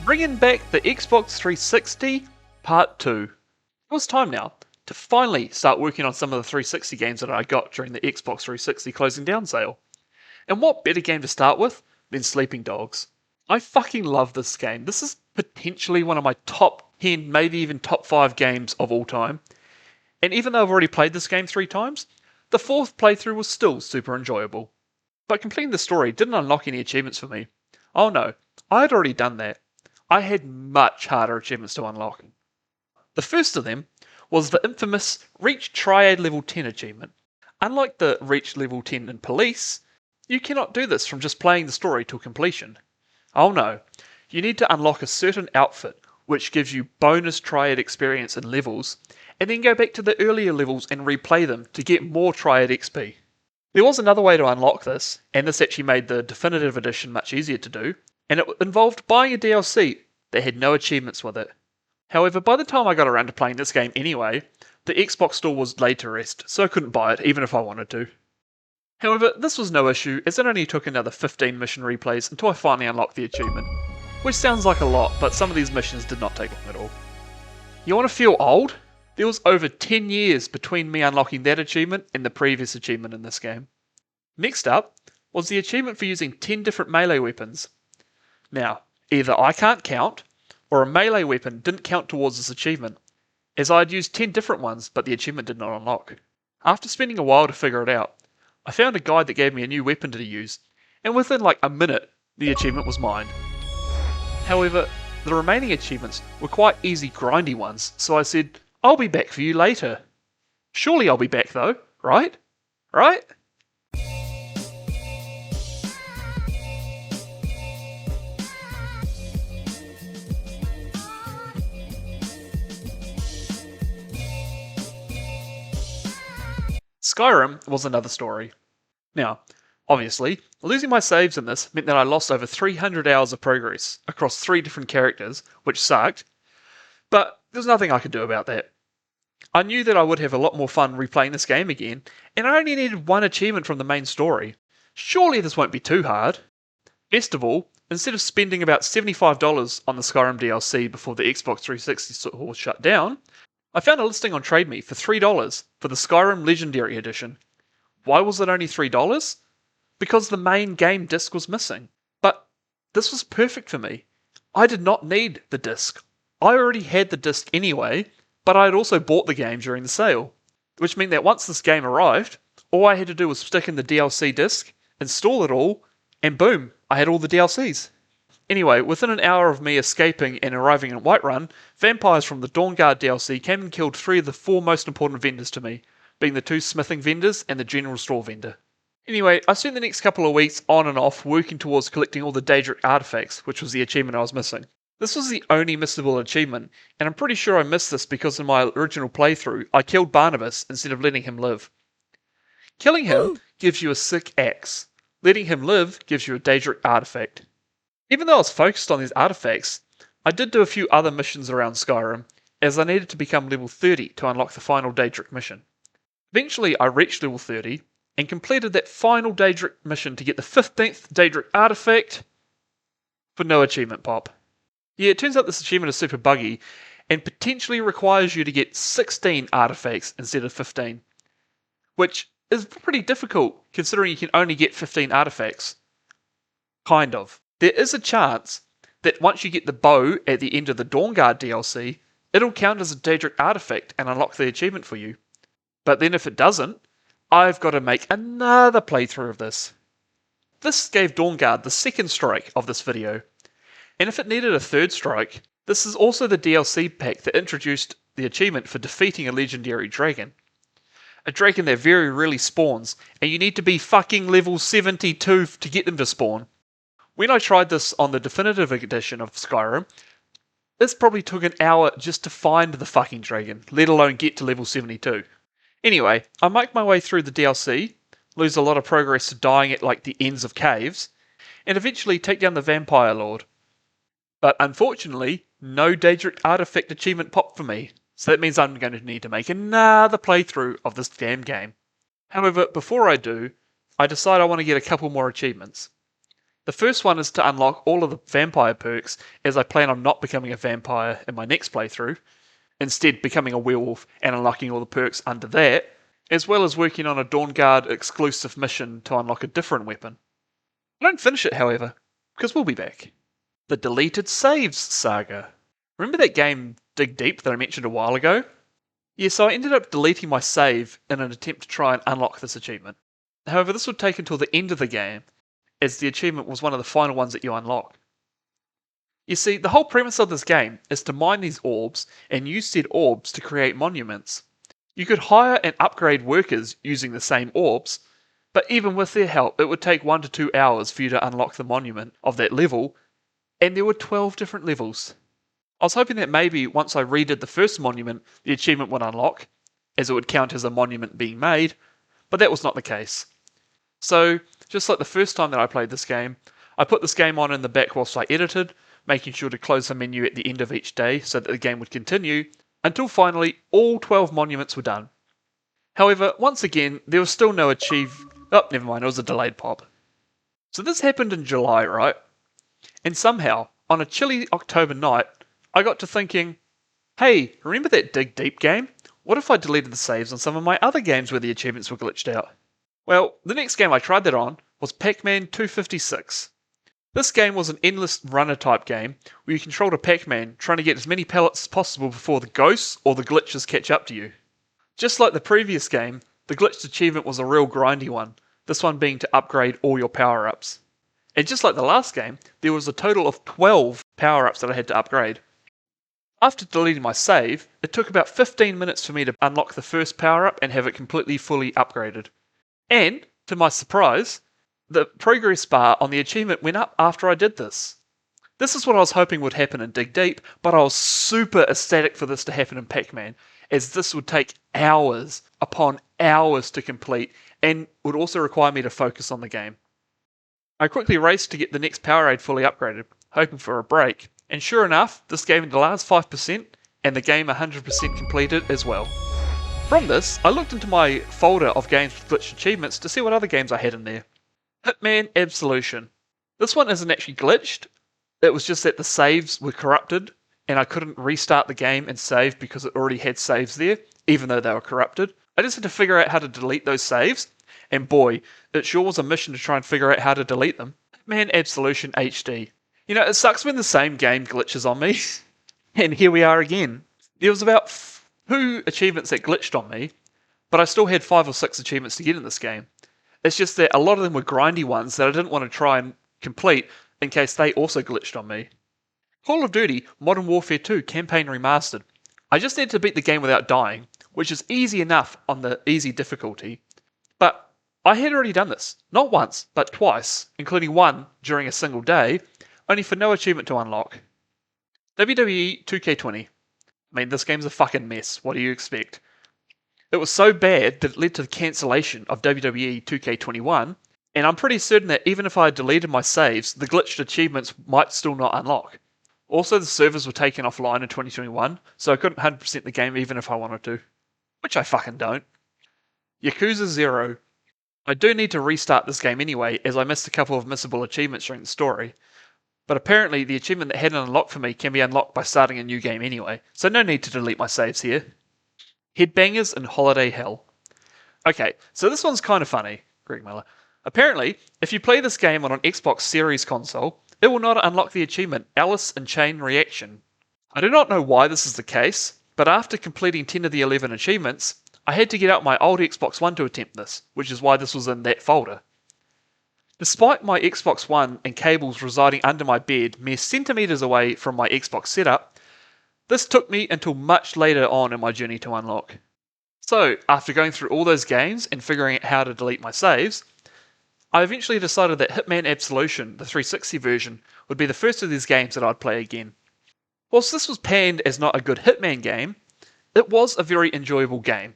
Bringing back the Xbox 360 Part 2. It was time now to finally start working on some of the 360 games that I got during the Xbox 360 closing down sale. And what better game to start with than Sleeping Dogs? I fucking love this game. This is potentially one of my top 10, maybe even top 5 games of all time. And even though I've already played this game 3 times, the 4th playthrough was still super enjoyable. But completing the story didn't unlock any achievements for me. Oh no, I had already done that. I had much harder achievements to unlock. The first of them was the infamous Reach Triad Level 10 achievement. Unlike the Reach Level 10 in Police, you cannot do this from just playing the story till completion. Oh no, you need to unlock a certain outfit which gives you bonus Triad experience in levels, and then go back to the earlier levels and replay them to get more Triad XP. There was another way to unlock this, and this actually made the definitive edition much easier to do, and it involved buying a DLC that had no achievements with it. However, by the time I got around to playing this game anyway, the Xbox store was laid to rest, so I couldn't buy it even if I wanted to. However, this was no issue, as it only took another 15 mission replays until I finally unlocked the achievement. which sounds like a lot, but some of these missions did not take long at all. You want to feel old? There was over 10 years between me unlocking that achievement and the previous achievement in this game. Next up was the achievement for using 10 different melee weapons. Now, either I can't count, or a melee weapon didn't count towards this achievement, as I had used 10 different ones but the achievement did not unlock. After spending a while to figure it out, I found a guide that gave me a new weapon to use, and within like a minute, the achievement was mine. However, the remaining achievements were quite easy grindy ones, so I said, I'll be back for you later. Surely I'll be back though, right? Right? Skyrim was another story. Now, obviously, losing my saves in this meant that I lost over 300 hours of progress across 3 different characters, which sucked, but there's nothing I could do about that. I knew that I would have a lot more fun replaying this game again, and I only needed 1 achievement from the main story. Surely this won't be too hard. Best of all, instead of spending about $75 on the Skyrim DLC before the Xbox 360 store shut down, I found a listing on TradeMe for $3 for the Skyrim Legendary Edition. Why was it only $3? Because the main game disc was missing. But this was perfect for me. I did not need the disc. I already had the disc anyway, but I had also bought the game during the sale, which meant that once this game arrived, all I had to do was stick in the DLC disc, install it all, and boom, I had all the DLCs. Anyway, within an hour of me escaping and arriving in Whiterun, vampires from the Dawnguard DLC came and killed 3 of the 4 most important vendors to me, being the 2 smithing vendors and the general store vendor. Anyway, I spent the next couple of weeks on and off working towards collecting all the Daedric artifacts, which was the achievement I was missing. This was the only missable achievement, and I'm pretty sure I missed this because in my original playthrough, I killed Barnabas instead of letting him live. Killing him gives you a sick axe. Letting him live gives you a Daedric artifact. Even though I was focused on these artifacts, I did do a few other missions around Skyrim, as I needed to become level 30 to unlock the final Daedric mission. Eventually I reached level 30, and completed that final Daedric mission to get the 15th Daedric artifact, for no achievement pop. Yeah, it turns out this achievement is super buggy, and potentially requires you to get 16 artifacts instead of 15, which is pretty difficult considering you can only get 15 artifacts. Kind of. There is a chance that once you get the bow at the end of the Dawnguard DLC, it'll count as a Daedric artifact and unlock the achievement for you. But then if it doesn't, I've got to make another playthrough of this. This gave Dawnguard the 2nd strike of this video, and if it needed a 3rd strike, this is also the DLC pack that introduced the achievement for defeating a legendary dragon. A dragon that very rarely spawns, and you need to be fucking level 72 to get them to spawn. When I tried this on the definitive edition of Skyrim, this probably took an hour just to find the fucking dragon, let alone get to level 72. Anyway, I make my way through the DLC, lose a lot of progress to dying at like the ends of caves, and eventually take down the Vampire Lord. But unfortunately, no Daedric artifact achievement popped for me, so that means I'm going to need to make another playthrough of this damn game. However, before I do, I decide I want to get a couple more achievements. The first one is to unlock all of the vampire perks, as I plan on not becoming a vampire in my next playthrough, instead becoming a werewolf and unlocking all the perks under that, as well as working on a Dawnguard exclusive mission to unlock a different weapon. I don't finish it, however, because we'll be back. The Deleted Saves Saga. Remember that game Dig Deep that I mentioned a while ago? Yeah, so I ended up deleting my save in an attempt to try and unlock this achievement. However, this would take until the end of the game, as the achievement was one of the final ones that you unlock. You see, the whole premise of this game is to mine these orbs and use said orbs to create monuments. You could hire and upgrade workers using the same orbs, but even with their help, it would take 1 to 2 hours for you to unlock the monument of that level, and there were 12 different levels. I was hoping that maybe once I redid the first monument, the achievement would unlock, as it would count as a monument being made, but that was not the case. So, just like the first time that I played this game, I put this game on in the back whilst I edited, making sure to close the menu at the end of each day so that the game would continue, until finally all 12 monuments were done. However, once again, there was still no oh, never mind, it was a delayed pop. So this happened in July, right? And somehow, on a chilly October night, I got to thinking, hey, remember that Dig Deep game? What if I deleted the saves on some of my other games where the achievements were glitched out? Well, the next game I tried that on was Pac-Man 256. This game was an endless runner type game where you controlled a Pac-Man trying to get as many pellets as possible before the ghosts or the glitches catch up to you. Just like the previous game, the glitched achievement was a real grindy one, this one being to upgrade all your power-ups. And just like the last game, there was a total of 12 power-ups that I had to upgrade. After deleting my save, it took about 15 minutes for me to unlock the first power-up and have it completely fully upgraded. And, to my surprise, the progress bar on the achievement went up after I did this. This is what I was hoping would happen in Dig Deep, but I was super ecstatic for this to happen in Pac-Man, as this would take hours upon hours to complete and would also require me to focus on the game. I quickly raced to get the next Powerade fully upgraded, hoping for a break, and sure enough, this gave me the last 5% and the game 100% completed as well. From this, I looked into my folder of games with glitched achievements to see what other games I had in there. Hitman Absolution. This one isn't actually glitched, it was just that the saves were corrupted and I couldn't restart the game and save because it already had saves there, even though they were corrupted. I just had to figure out how to delete those saves, and boy, it sure was a mission to try and figure out how to delete them. Hitman Absolution HD. You know, it sucks when the same game glitches on me, and here we are again. There was about 2 achievements that glitched on me, but I still had 5 or 6 achievements to get in this game. It's just that a lot of them were grindy ones that I didn't want to try and complete in case they also glitched on me. Call of Duty Modern Warfare 2 Campaign Remastered. I just needed to beat the game without dying, which is easy enough on the easy difficulty, but I had already done this, not once, but twice, including one during a single day, only for no achievement to unlock. WWE 2K20. I mean, this game's a fucking mess, what do you expect? It was so bad that it led to the cancellation of WWE 2K21, and I'm pretty certain that even if I had deleted my saves, the glitched achievements might still not unlock. Also, the servers were taken offline in 2021, so I couldn't 100% the game even if I wanted to. Which I fucking don't. Yakuza 0. I do need to restart this game anyway, as I missed a couple of missable achievements during the story. But apparently the achievement that hadn't unlocked for me can be unlocked by starting a new game anyway, so no need to delete my saves here. Headbangers in Holiday Hell. Okay, so this one's kind of funny, Greg Miller. Apparently, if you play this game on an Xbox Series console, it will not unlock the achievement Alice in Chain Reaction. I do not know why this is the case, but after completing 10 of the 11 achievements, I had to get out my old Xbox One to attempt this, which is why this was in that folder. Despite my Xbox One and cables residing under my bed mere centimetres away from my Xbox setup, this took me until much later on in my journey to unlock. So, after going through all those games and figuring out how to delete my saves, I eventually decided that Hitman Absolution, the 360 version, would be the first of these games that I'd play again. Whilst this was panned as not a good Hitman game, it was a very enjoyable game.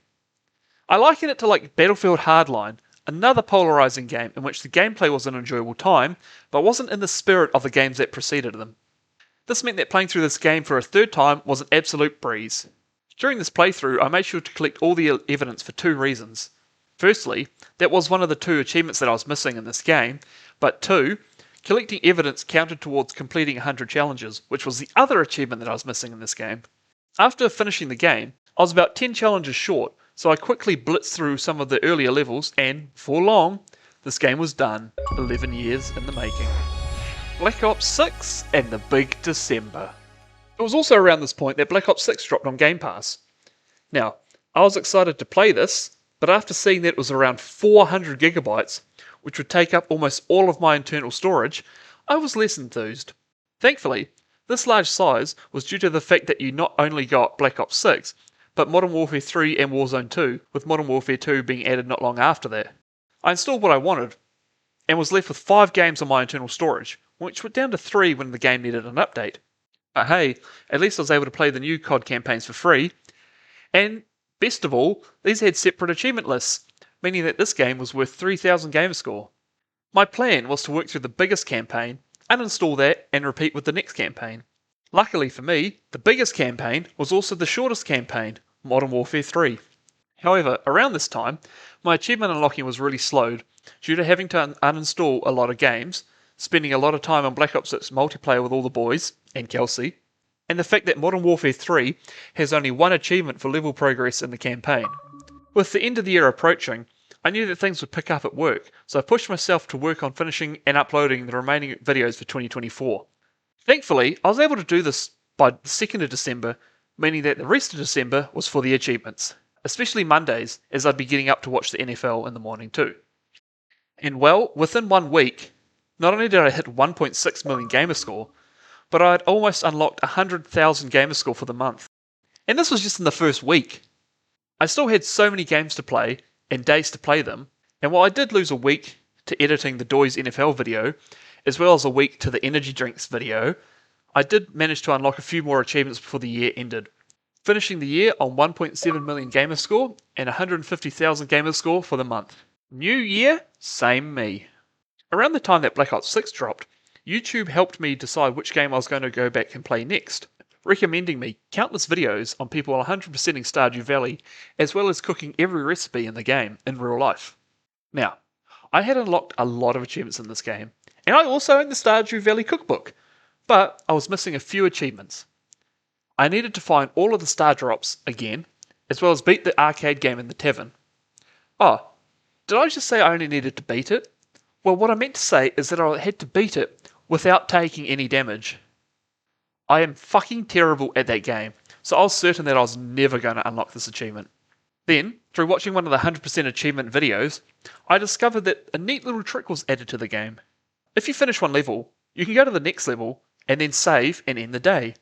I liken it to like Battlefield Hardline, another polarizing game in which the gameplay was an enjoyable time, but wasn't in the spirit of the games that preceded them. This meant that playing through this game for a third time was an absolute breeze. During this playthrough, I made sure to collect all the evidence for 2 reasons. Firstly, that was one of the 2 achievements that I was missing in this game, but 2, collecting evidence counted towards completing 100 challenges, which was the other achievement that I was missing in this game. After finishing the game, I was about 10 challenges short, so I quickly blitzed through some of the earlier levels, and, before long, this game was done, 11 years in the making. Black Ops 6 and the Big December. It was also around this point that Black Ops 6 dropped on Game Pass. Now, I was excited to play this, but after seeing that it was around 400 gigabytes, which would take up almost all of my internal storage, I was less enthused. Thankfully, this large size was due to the fact that you not only got Black Ops 6, but Modern Warfare 3 and Warzone 2, with Modern Warfare 2 being added not long after that. I installed what I wanted, and was left with 5 games on my internal storage, which went down to 3 when the game needed an update. But hey, at least I was able to play the new COD campaigns for free, and best of all, these had separate achievement lists, meaning that this game was worth 3,000 gamerscore. My plan was to work through the biggest campaign, uninstall that, and repeat with the next campaign. Luckily for me, the biggest campaign was also the shortest campaign, Modern Warfare 3. However, around this time, my achievement unlocking was really slowed due to having to uninstall a lot of games, spending a lot of time on Black Ops 6 multiplayer with all the boys, and Kelsey, and the fact that Modern Warfare 3 has only one achievement for level progress in the campaign. With the end of the year approaching, I knew that things would pick up at work, so I pushed myself to work on finishing and uploading the remaining videos for 2024. Thankfully, I was able to do this by the 2nd of December, meaning that the rest of December was for the achievements, especially Mondays, as I'd be getting up to watch the NFL in the morning too. And well, within 1 week, not only did I hit 1.6 million gamerscore, but I had almost unlocked 100,000 gamerscore for the month. And this was just in the first week. I still had so many games to play, and days to play them, and while I did lose a week to editing the Doys NFL video, as well as a week to the energy drinks video, I did manage to unlock a few more achievements before the year ended, finishing the year on 1.7 million gamerscore and 150,000 gamerscore for the month. New year, same me. Around the time that Black Ops 6 dropped, YouTube helped me decide which game I was going to go back and play next, recommending me countless videos on people 100%ing Stardew Valley, as well as cooking every recipe in the game in real life. Now, I had unlocked a lot of achievements in this game, and I also owned the Stardew Valley cookbook, but I was missing a few achievements. I needed to find all of the star drops again, as well as beat the arcade game in the tavern. Oh, did I just say I only needed to beat it? Well, what I meant to say is that I had to beat it without taking any damage. I am fucking terrible at that game, so I was certain that I was never going to unlock this achievement. Then, through watching one of the 100% achievement videos, I discovered that a neat little trick was added to the game. If you finish one level, you can go to the next level, and then save and end the day.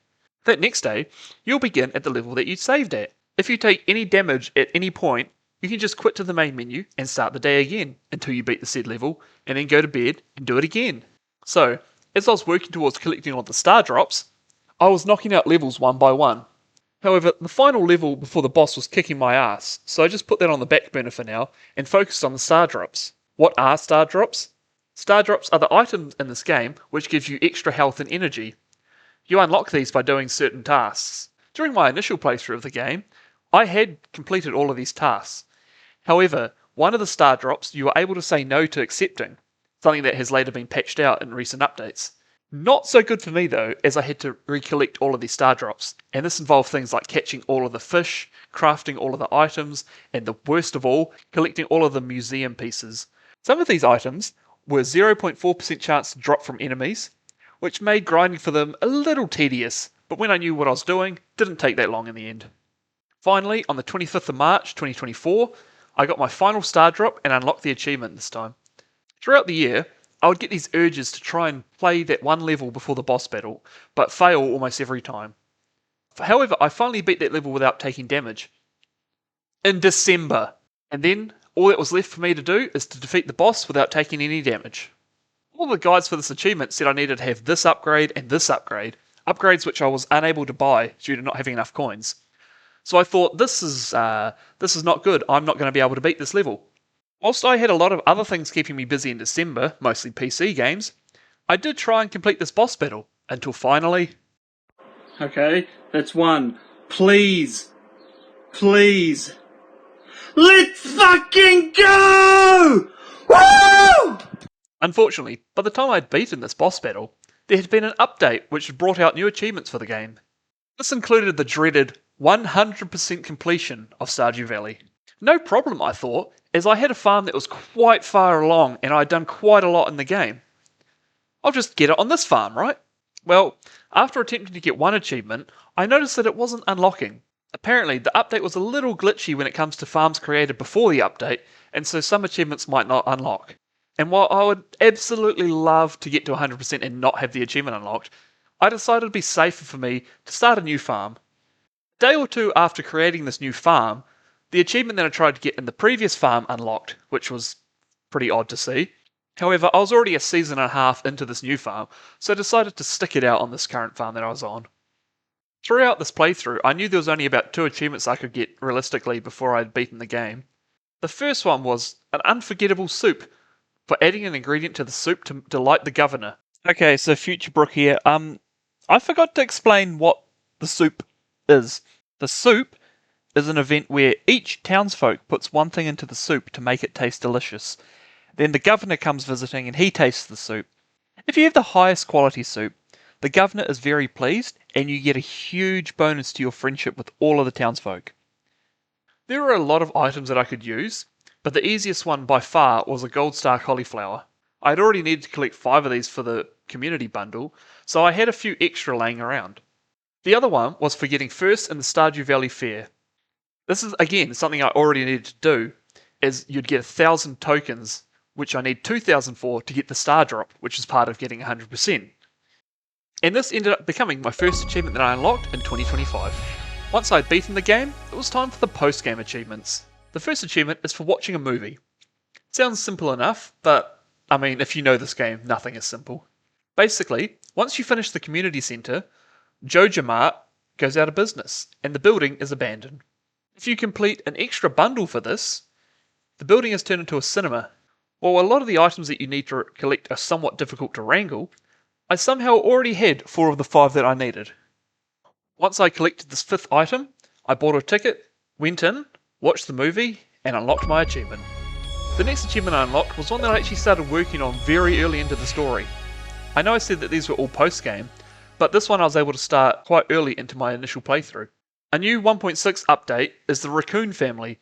That next day, you'll begin at the level that you saved at. If you take any damage at any point, you can just quit to the main menu and start the day again until you beat the said level, and then go to bed and do it again. So, as I was working towards collecting all the star drops, I was knocking out levels one by one. However, the final level before the boss was kicking my ass, so I just put that on the back burner for now and focused on the star drops. What are star drops? Star drops are the items in this game which gives you extra health and energy. You unlock these by doing certain tasks. During my initial playthrough of the game, I had completed all of these tasks. However, one of the star drops you were able to say no to accepting, something that has later been patched out in recent updates. Not so good for me though, as I had to recollect all of these star drops, and this involved things like catching all of the fish, crafting all of the items, and the worst of all, collecting all of the museum pieces. Some of these items were 0.4% chance to drop from enemies, which made grinding for them a little tedious, but when I knew what I was doing, didn't take that long in the end. Finally, on the 25th of March 2024, I got my final star drop and unlocked the achievement this time. Throughout the year, I would get these urges to try and play that one level before the boss battle, but fail almost every time. However, I finally beat that level without taking damage. In December. And then, all that was left for me to do is to defeat the boss without taking any damage. All the guides for this achievement said I needed to have this upgrade and this upgrade, upgrades which I was unable to buy due to not having enough coins. So I thought, this is not good, I'm not going to be able to beat this level. Whilst I had a lot of other things keeping me busy in December, mostly PC games, I did try and complete this boss battle, until finally... Okay, that's one. Please. Please. Let's fucking go! Woo! Unfortunately, by the time I'd beaten this boss battle, there had been an update which had brought out new achievements for the game. This included the dreaded 100% completion of Stardew Valley. No problem, I thought, as I had a farm that was quite far along and I'd done quite a lot in the game. I'll just get it on this farm, right? Well, after attempting to get one achievement, I noticed that it wasn't unlocking. Apparently, the update was a little glitchy when it comes to farms created before the update, and so some achievements might not unlock. And while I would absolutely love to get to 100% and not have the achievement unlocked, I decided it'd be safer for me to start a new farm. A day or two after creating this new farm, the achievement that I tried to get in the previous farm unlocked, which was pretty odd to see. However, I was already a season and a half into this new farm, so I decided to stick it out on this current farm that I was on. Throughout this playthrough, I knew there was only about 2 achievements I could get realistically before I had beaten the game. The first one was an unforgettable soup, for adding an ingredient to the soup to delight the governor. Okay, so future Brooke here. I forgot to explain what the soup is. The soup is an event where each townsfolk puts one thing into the soup to make it taste delicious. Then the governor comes visiting and he tastes the soup. If you have the highest quality soup, the governor is very pleased and you get a huge bonus to your friendship with all of the townsfolk. There are a lot of items that I could use, but the easiest one by far was a gold star cauliflower. I had already needed to collect 5 of these for the community bundle, so I had a few extra laying around. The other one was for getting first in the Stardew Valley Fair. This is again something I already needed to do, is you'd get 1,000 tokens, which I need 2,000 for to get the star drop, which is part of getting 100%. And this ended up becoming my first achievement that I unlocked in 2025. Once I'd beaten the game, it was time for the post-game achievements. The first achievement is for watching a movie. Sounds simple enough, but I mean, if you know this game, nothing is simple. Basically, once you finish the community centre, Joja Mart goes out of business, and the building is abandoned. If you complete an extra bundle for this, the building is turned into a cinema. While a lot of the items that you need to collect are somewhat difficult to wrangle, I somehow already had 4 of the 5 that I needed. Once I collected this 5th item, I bought a ticket, went in, watched the movie, and unlocked my achievement. The next achievement I unlocked was one that I actually started working on very early into the story. I know I said that these were all post-game, but this one I was able to start quite early into my initial playthrough. A new 1.6 update is the raccoon family.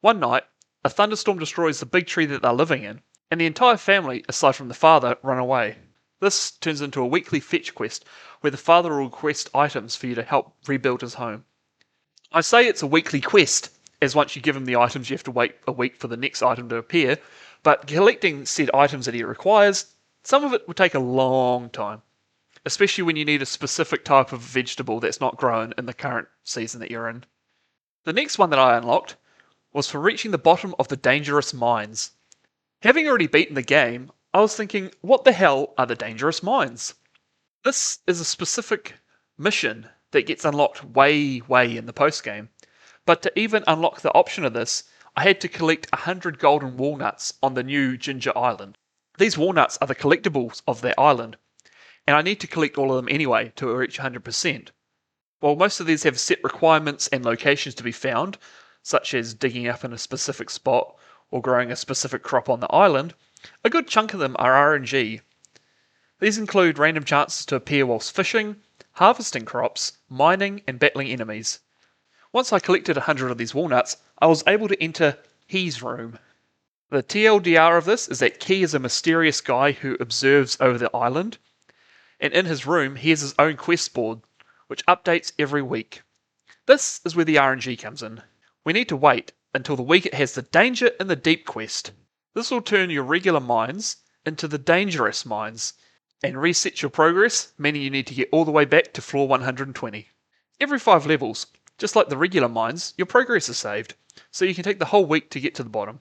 One night, a thunderstorm destroys the big tree that they're living in, and the entire family, aside from the father, run away. This turns into a weekly fetch quest, where the father will request items for you to help rebuild his home. I say it's a weekly quest, as once you give him the items you have to wait a week for the next item to appear, but collecting said items that he requires, some of it will take a long time, especially when you need a specific type of vegetable that's not grown in the current season that you're in. The next one that I unlocked was for reaching the bottom of the dangerous mines. Having already beaten the game, I was thinking, what the hell are the dangerous mines? This is a specific mission that gets unlocked way in the post-game, but to even unlock the option of this, I had to collect 100 golden walnuts on the new Ginger Island. These walnuts are the collectibles of that island, and I need to collect all of them anyway to reach 100%. While most of these have set requirements and locations to be found, such as digging up in a specific spot or growing a specific crop on the island, a good chunk of them are RNG. These include random chances to appear whilst fishing, harvesting crops, mining, and battling enemies. Once I collected 100 of these walnuts, I was able to enter Key's room. The TLDR of this is that Key is a mysterious guy who observes over the island, and in his room he has his own quest board, which updates every week. This is where the RNG comes in. We need to wait until the week it has the Danger in the Deep quest. This will turn your regular mines into the dangerous mines, and reset your progress, meaning you need to get all the way back to floor 120. Every 5 levels, just like the regular mines, your progress is saved, so you can take the whole week to get to the bottom.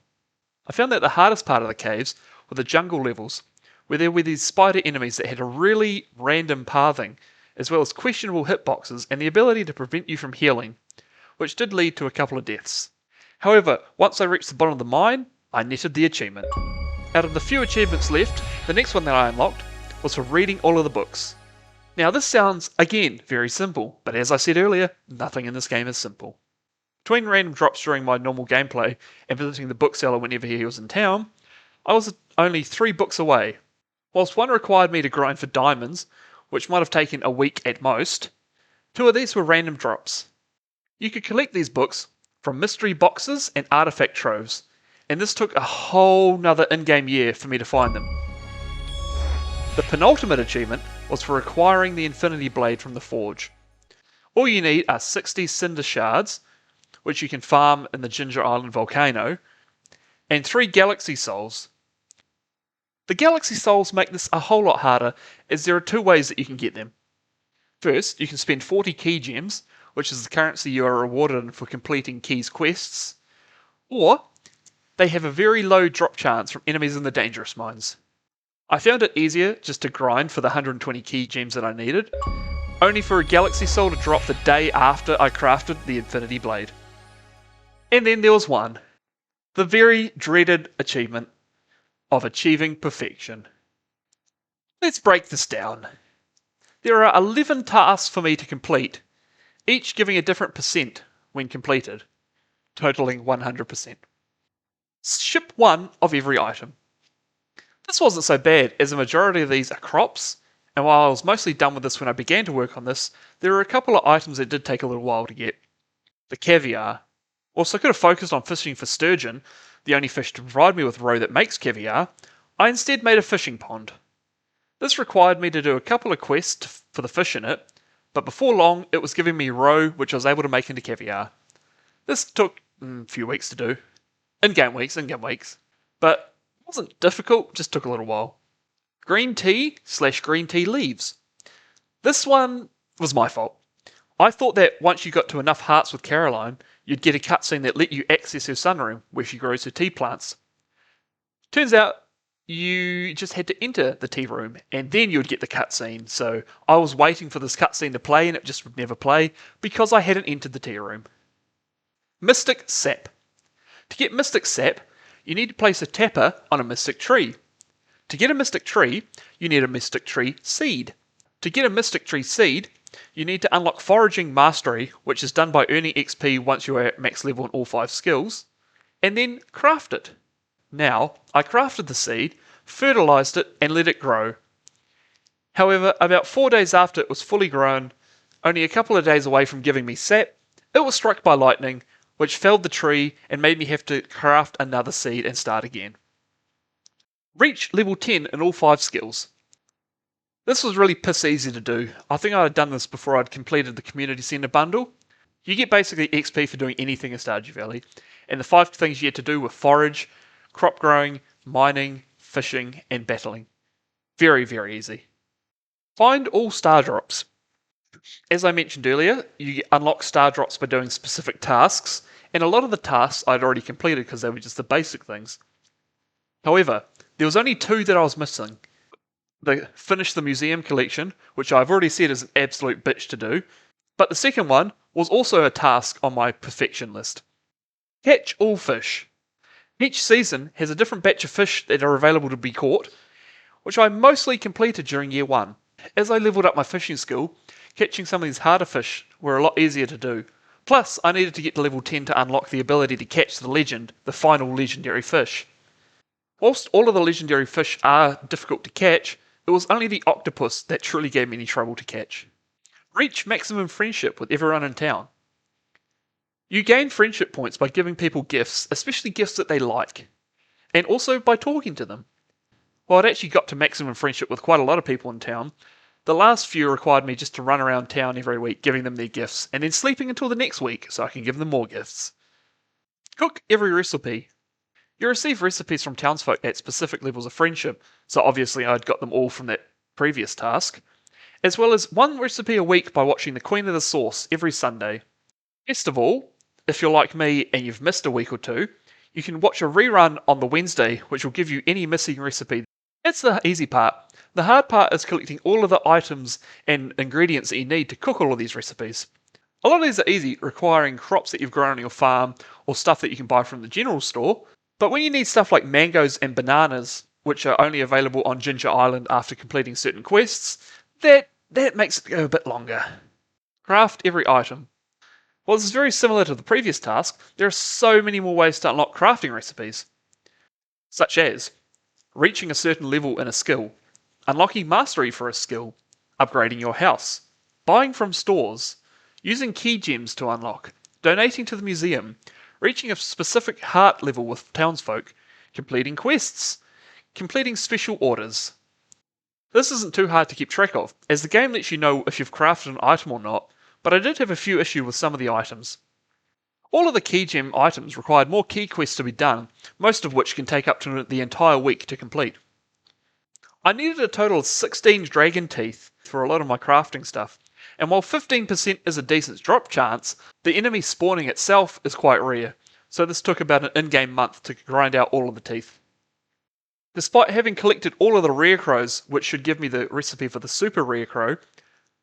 I found that the hardest part of the caves were the jungle levels, where there were these spider enemies that had a really random pathing, as well as questionable hitboxes and the ability to prevent you from healing, which did lead to a couple of deaths. However, once I reached the bottom of the mine, I netted the achievement. Out of the few achievements left, the next one that I unlocked was for reading all of the books. Now this sounds, again, very simple, but as I said earlier, nothing in this game is simple. Between random drops during my normal gameplay and visiting the bookseller whenever he was in town, I was only 3 books away. Whilst one required me to grind for diamonds, which might have taken a week at most, 2 of these were random drops. You could collect these books from mystery boxes and artifact troves, and this took a whole nother in-game year for me to find them. The penultimate achievement was for acquiring the Infinity Blade from the Forge. All you need are 60 Cinder Shards, which you can farm in the Ginger Island volcano, and 3 Galaxy Souls. The Galaxy Souls make this a whole lot harder, as there are 2 ways that you can get them. First, you can spend 40 Key Gems, which is the currency you are rewarded for completing Key's quests, or they have a very low drop chance from enemies in the dangerous mines. I found it easier just to grind for the 120 Key Gems that I needed, only for a Galaxy Soul to drop the day after I crafted the Infinity Blade. And then there was one. The very dreaded achievement of achieving perfection. Let's break this down. There are 11 tasks for me to complete, each giving a different percent when completed, totaling 100%. Ship 1 of every item. This wasn't so bad, as a majority of these are crops, and while I was mostly done with this when I began to work on this, there were a couple of items that did take a little while to get. The caviar. Whilst I could have focused on fishing for sturgeon, the only fish to provide me with roe that makes caviar, I instead made a fishing pond. This required me to do a couple of quests for the fish in it, but before long it was giving me roe which I was able to make into caviar. This took a few weeks to do. In-game weeks, but it wasn't difficult, just took a little while. Green tea/green tea leaves. This one was my fault. I thought that once you got to enough hearts with Caroline, you'd get a cutscene that let you access her sunroom, where she grows her tea plants. Turns out, you just had to enter the tea room, and then you would get the cutscene, so I was waiting for this cutscene to play, and it just would never play, because I hadn't entered the tea room. Mystic Sap. To get Mystic Sap, you need to place a tapper on a Mystic Tree. To get a Mystic Tree, you need a Mystic Tree Seed. To get a Mystic Tree Seed, you need to unlock Foraging Mastery, which is done by earning XP once you are at max level in all 5 skills, and then craft it. Now, I crafted the seed, fertilised it, and let it grow. However, about 4 days after it was fully grown, only a couple of days away from giving me sap, it was struck by lightning, which felled the tree and made me have to craft another seed and start again. Reach level 10 in all 5 skills. This was really piss easy to do. I think I had done this before I'd completed the Community Centre bundle. You get basically XP for doing anything in Stardew Valley, and the 5 things you had to do were forage, crop growing, mining, fishing, and battling. Very, very easy. Find all star drops. As I mentioned earlier, you unlock star drops by doing specific tasks, and a lot of the tasks I'd already completed because they were just the basic things. However, there was only 2 that I was missing. Finish the museum collection, which I've already said is an absolute bitch to do, but the second one was also a task on my perfection list. Catch all fish. Each season has a different batch of fish that are available to be caught, which I mostly completed during year 1. As I leveled up my fishing skill, catching some of these harder fish were a lot easier to do. Plus, I needed to get to level 10 to unlock the ability to catch the final legendary fish. Whilst all of the legendary fish are difficult to catch, it was only the octopus that truly gave me any trouble to catch. Reach maximum friendship with everyone in town. You gain friendship points by giving people gifts, especially gifts that they like, and also by talking to them. While I'd actually got to maximum friendship with quite a lot of people in town, the last few required me just to run around town every week giving them their gifts, and then sleeping until the next week so I can give them more gifts. Cook every recipe. You receive recipes from townsfolk at specific levels of friendship, so obviously I'd got them all from that previous task, as well as 1 recipe a week by watching the Queen of the Sauce every Sunday. Best of all, if you're like me and you've missed a week or 2, you can watch a rerun on the Wednesday, which will give you any missing recipe. That's the easy part. The hard part is collecting all of the items and ingredients that you need to cook all of these recipes. A lot of these are easy, requiring crops that you've grown on your farm or stuff that you can buy from the general store, but when you need stuff like mangoes and bananas, which are only available on Ginger Island after completing certain quests, that makes it go a bit longer. Craft every item. While this is very similar to the previous task, there are so many more ways to unlock crafting recipes, such as reaching a certain level in a skill, unlocking mastery for a skill, upgrading your house, buying from stores, using key gems to unlock, donating to the museum, reaching a specific heart level with townsfolk, completing quests, completing special orders. This isn't too hard to keep track of, as the game lets you know if you've crafted an item or not, but I did have a few issues with some of the items. All of the key gem items required more key quests to be done, most of which can take up to the entire week to complete. I needed a total of 16 dragon teeth for a lot of my crafting stuff, and while 15% is a decent drop chance, the enemy spawning itself is quite rare, so this took about an in-game month to grind out all of the teeth. Despite having collected all of the rare crows, which should give me the recipe for the super rare crow,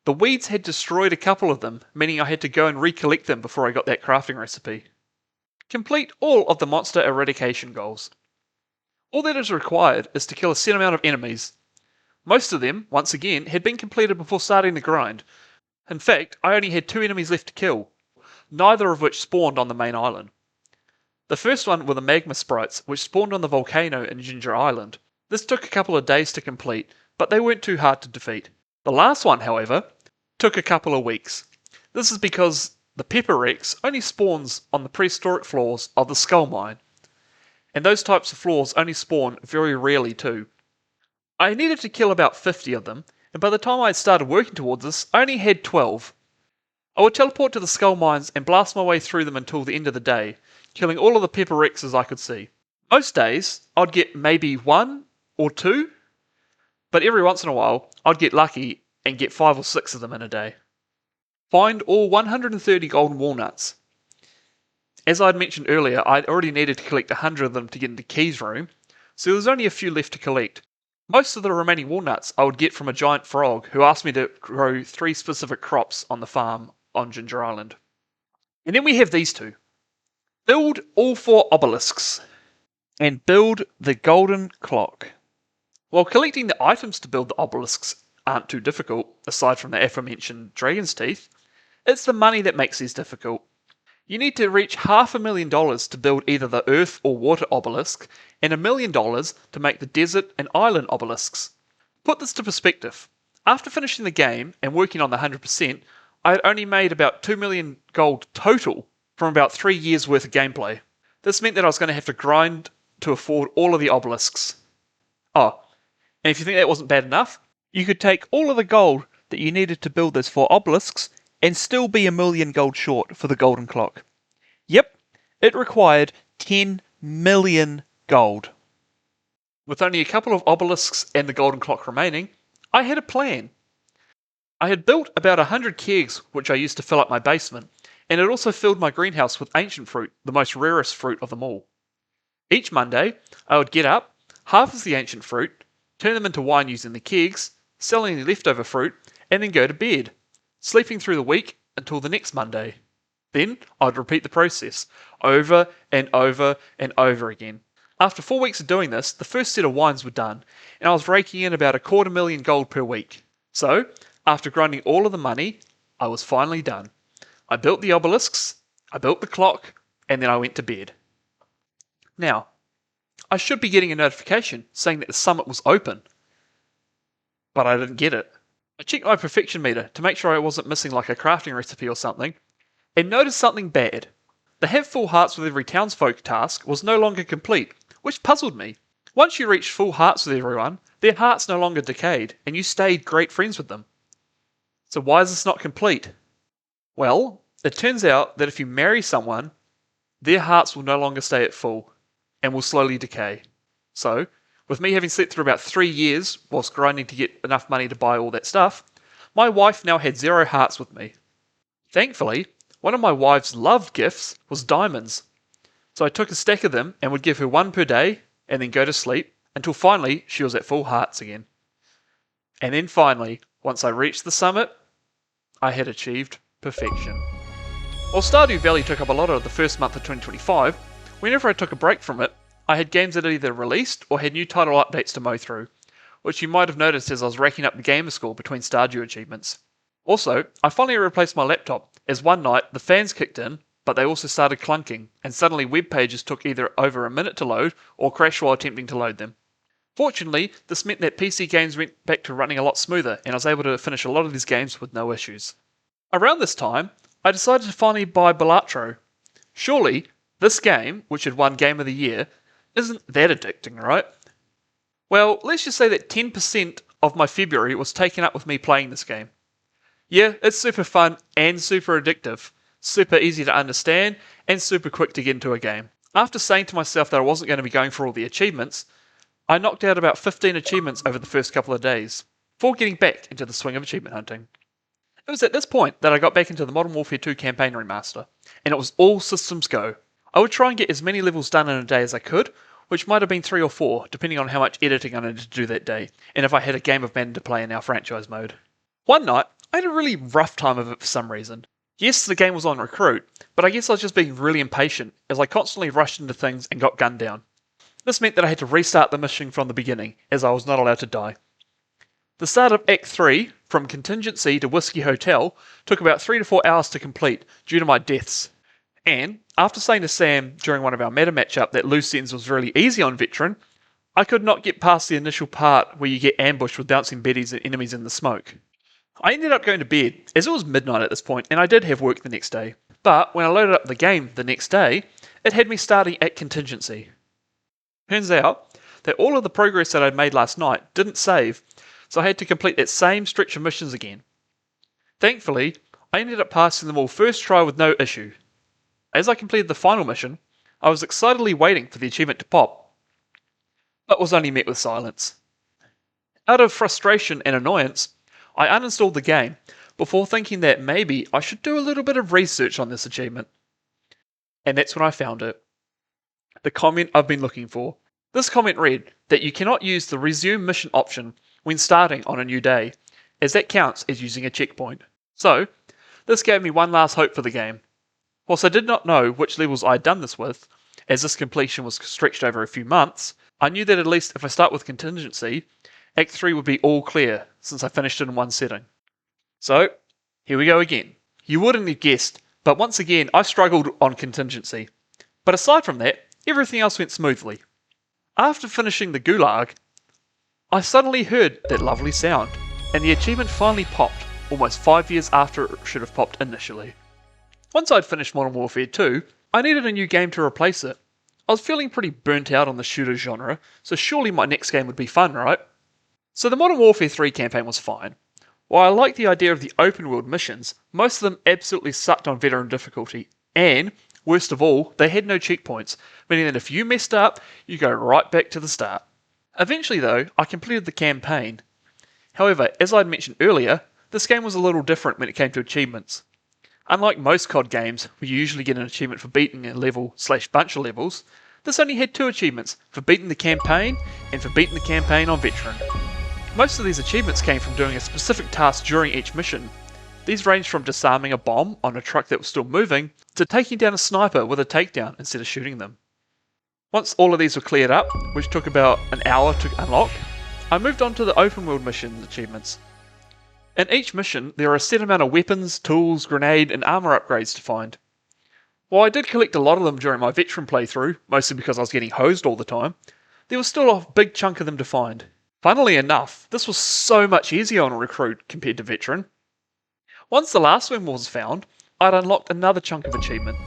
the weeds had destroyed a couple of them, meaning I had to go and recollect them before I got that crafting recipe. Complete all of the monster eradication goals. All that is required is to kill a set amount of enemies. Most of them, once again, had been completed before starting the grind. In fact, I only had 2 enemies left to kill, neither of which spawned on the main island. The first one were the magma sprites, which spawned on the volcano in Ginger Island. This took a couple of days to complete, but they weren't too hard to defeat. The last one, however, took a couple of weeks. This is because the Pepper Rex only spawns on the prehistoric floors of the Skull Mine, and those types of floors only spawn very rarely too. I needed to kill about 50 of them, and by the time I had started working towards this, I only had 12. I would teleport to the Skull Mines and blast my way through them until the end of the day, killing all of the Pepper Rexes I could see. Most days, I'd get maybe 1 or 2, but every once in a while, I'd get lucky and get 5 or 6 of them in a day. Find all 130 golden walnuts. As I had mentioned earlier, I'd already needed to collect 100 of them to get into Key's room, so there was only a few left to collect. Most of the remaining walnuts I would get from a giant frog who asked me to grow 3 specific crops on the farm on Ginger Island. And then we have these two. Build all 4 obelisks. And build the golden clock. While collecting the items to build the obelisks aren't too difficult, aside from the aforementioned dragon's teeth, it's the money that makes these difficult. You need to reach $500,000 to build either the earth or water obelisk, and $1 million to make the desert and island obelisks. Put this to perspective. After finishing the game and working on the 100%, I had only made about 2 million gold total from about 3 years worth of gameplay. This meant that I was going to have to grind to afford all of the obelisks. Oh, and if you think that wasn't bad enough, You could take all of the gold that you needed to build those 4 obelisks and still be 1 million gold short for the golden clock. Yep, it required 10 million gold. with only a couple of obelisks and the golden clock remaining, I had a plan. I had built about 100 kegs which I used to fill up my basement, and it also filled my greenhouse with ancient fruit, the most rarest fruit of them all. Each Monday, I would get up, harvest the ancient fruit, turn them into wine using the kegs, selling the leftover fruit, and then go to bed, sleeping through the week until the next Monday. Then I'd repeat the process, over and over and over again. After 4 weeks of doing this, the first set of wines were done, and I was raking in about $250,000 gold per week. So, after grinding all of the money, I was finally done. I built the obelisks, I built the clock, and then I went to bed. Now, I should be getting a notification saying that the summit was open, but I didn't get it. I checked my perfection meter to make sure I wasn't missing like a crafting recipe or something, and noticed something bad. The have full hearts with every townsfolk task was no longer complete, which puzzled me. Once you reached full hearts with everyone, their hearts no longer decayed, and you stayed great friends with them. So why is this not complete? Well, it turns out that if you marry someone, their hearts will no longer stay at full, and will slowly decay. So, with me having slept through about 3 years whilst grinding to get enough money to buy all that stuff, my wife now had 0 hearts with me. Thankfully, one of my wife's loved gifts was diamonds. So I took a stack of them and would give her 1 per day and then go to sleep until finally she was at full hearts again. And then finally, once I reached the summit, I had achieved perfection. While Stardew Valley took up a lot of the first month of 2025, whenever I took a break from it, I had games that had either released or had new title updates to mow through, which you might have noticed as I was racking up the gamerscore between Stardew achievements. Also, I finally replaced my laptop, as one night the fans kicked in, but they also started clunking, and suddenly web pages took either over a minute to load or crashed while attempting to load them. Fortunately, this meant that PC games went back to running a lot smoother, and I was able to finish a lot of these games with no issues. Around this time, I decided to finally buy Balatro. Surely, this game, which had won Game of the Year, isn't that addicting, right? Well, let's just say that 10% of my February was taken up with me playing this game. Yeah, it's super fun and super addictive, super easy to understand, and super quick to get into a game. After saying to myself that I wasn't going to be going for all the achievements, I knocked out about 15 achievements over the first couple of days, before getting back into the swing of achievement hunting. It was at this point that I got back into the Modern Warfare 2 campaign remaster, and it was all systems go. I would try and get as many levels done in a day as I could, which might have been 3 or 4, depending on how much editing I needed to do that day, and if I had a game of Madden to play in our franchise mode. One night, I had a really rough time of it for some reason. Yes, the game was on Recruit, but I guess I was just being really impatient, as I constantly rushed into things and got gunned down. This meant that I had to restart the mission from the beginning, as I was not allowed to die. The start of Act 3, from Contingency to Whiskey Hotel, took about 3 to 4 hours to complete, due to my deaths. And, after saying to Sam during one of our meta matchup that loose ends was really easy on Veteran, I could not get past the initial part where you get ambushed with bouncing betties and enemies in the smoke. I ended up going to bed, as it was midnight at this point, and I did have work the next day. But when I loaded up the game the next day, it had me starting at contingency. Turns out that all of the progress that I'd made last night didn't save, so I had to complete that same stretch of missions again. Thankfully, I ended up passing them all first try with no issue. As I completed the final mission, I was excitedly waiting for the achievement to pop, but was only met with silence. Out of frustration and annoyance, I uninstalled the game before thinking that maybe I should do a little bit of research on this achievement. And that's when I found it. The comment I've been looking for. This comment read that you cannot use the resume mission option when starting on a new day, as that counts as using a checkpoint. So, this gave me one last hope for the game. Whilst I did not know which levels I had done this with, as this completion was stretched over a few months, I knew that at least if I start with contingency, Act 3 would be all clear, since I finished it in one setting. So, here we go again. You wouldn't have guessed, but once again I struggled on contingency. But aside from that, everything else went smoothly. After finishing the gulag, I suddenly heard that lovely sound, and the achievement finally popped, almost 5 years after it should have popped initially. Once I'd finished Modern Warfare 2, I needed a new game to replace it. I was feeling pretty burnt out on the shooter genre, so surely my next game would be fun, right? So the Modern Warfare 3 campaign was fine. While I liked the idea of the open world missions, most of them absolutely sucked on veteran difficulty, and, worst of all, they had no checkpoints, meaning that if you messed up, you go right back to the start. Eventually though, I completed the campaign. However, as I'd mentioned earlier, this game was a little different when it came to achievements. Unlike most COD games, where you usually get an achievement for beating a level/bunch of levels, this only had 2 achievements, for beating the campaign and for beating the campaign on veteran. Most of these achievements came from doing a specific task during each mission. These ranged from disarming a bomb on a truck that was still moving, to taking down a sniper with a takedown instead of shooting them. Once all of these were cleared up, which took about an hour to unlock, I moved on to the open world mission achievements. In each mission, there are a set amount of weapons, tools, grenade, and armor upgrades to find. While I did collect a lot of them during my veteran playthrough, mostly because I was getting hosed all the time, there was still a big chunk of them to find. Funnily enough, this was so much easier on a recruit compared to veteran. Once the last one was found, I'd unlocked another chunk of achievement,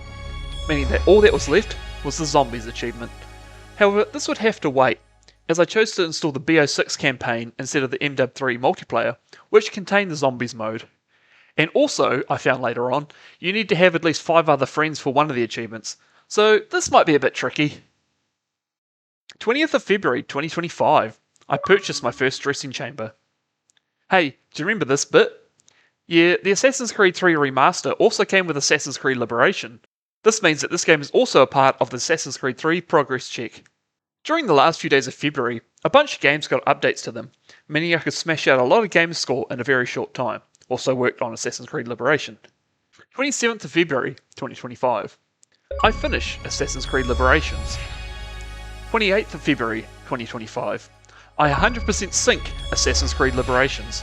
meaning that all that was left was the zombies achievement. However, this would have to wait, as I chose to install the BO6 campaign instead of the MW3 multiplayer, which contained the zombies mode. And also, I found later on, you need to have at least 5 other friends for one of the achievements, so this might be a bit tricky. 20th of February 2025, I purchased my first dressing chamber. Hey, do you remember this bit? Yeah, the Assassin's Creed 3 remaster also came with Assassin's Creed Liberation. This means that this game is also a part of the Assassin's Creed 3 progress check. During the last few days of February, a bunch of games got updates to them, meaning I could smash out a lot of gamerscore in a very short time. Also worked on Assassin's Creed Liberation. 27th of February 2025. I finished Assassin's Creed Liberations. 28th of February 2025. I 100% sync Assassin's Creed Liberations.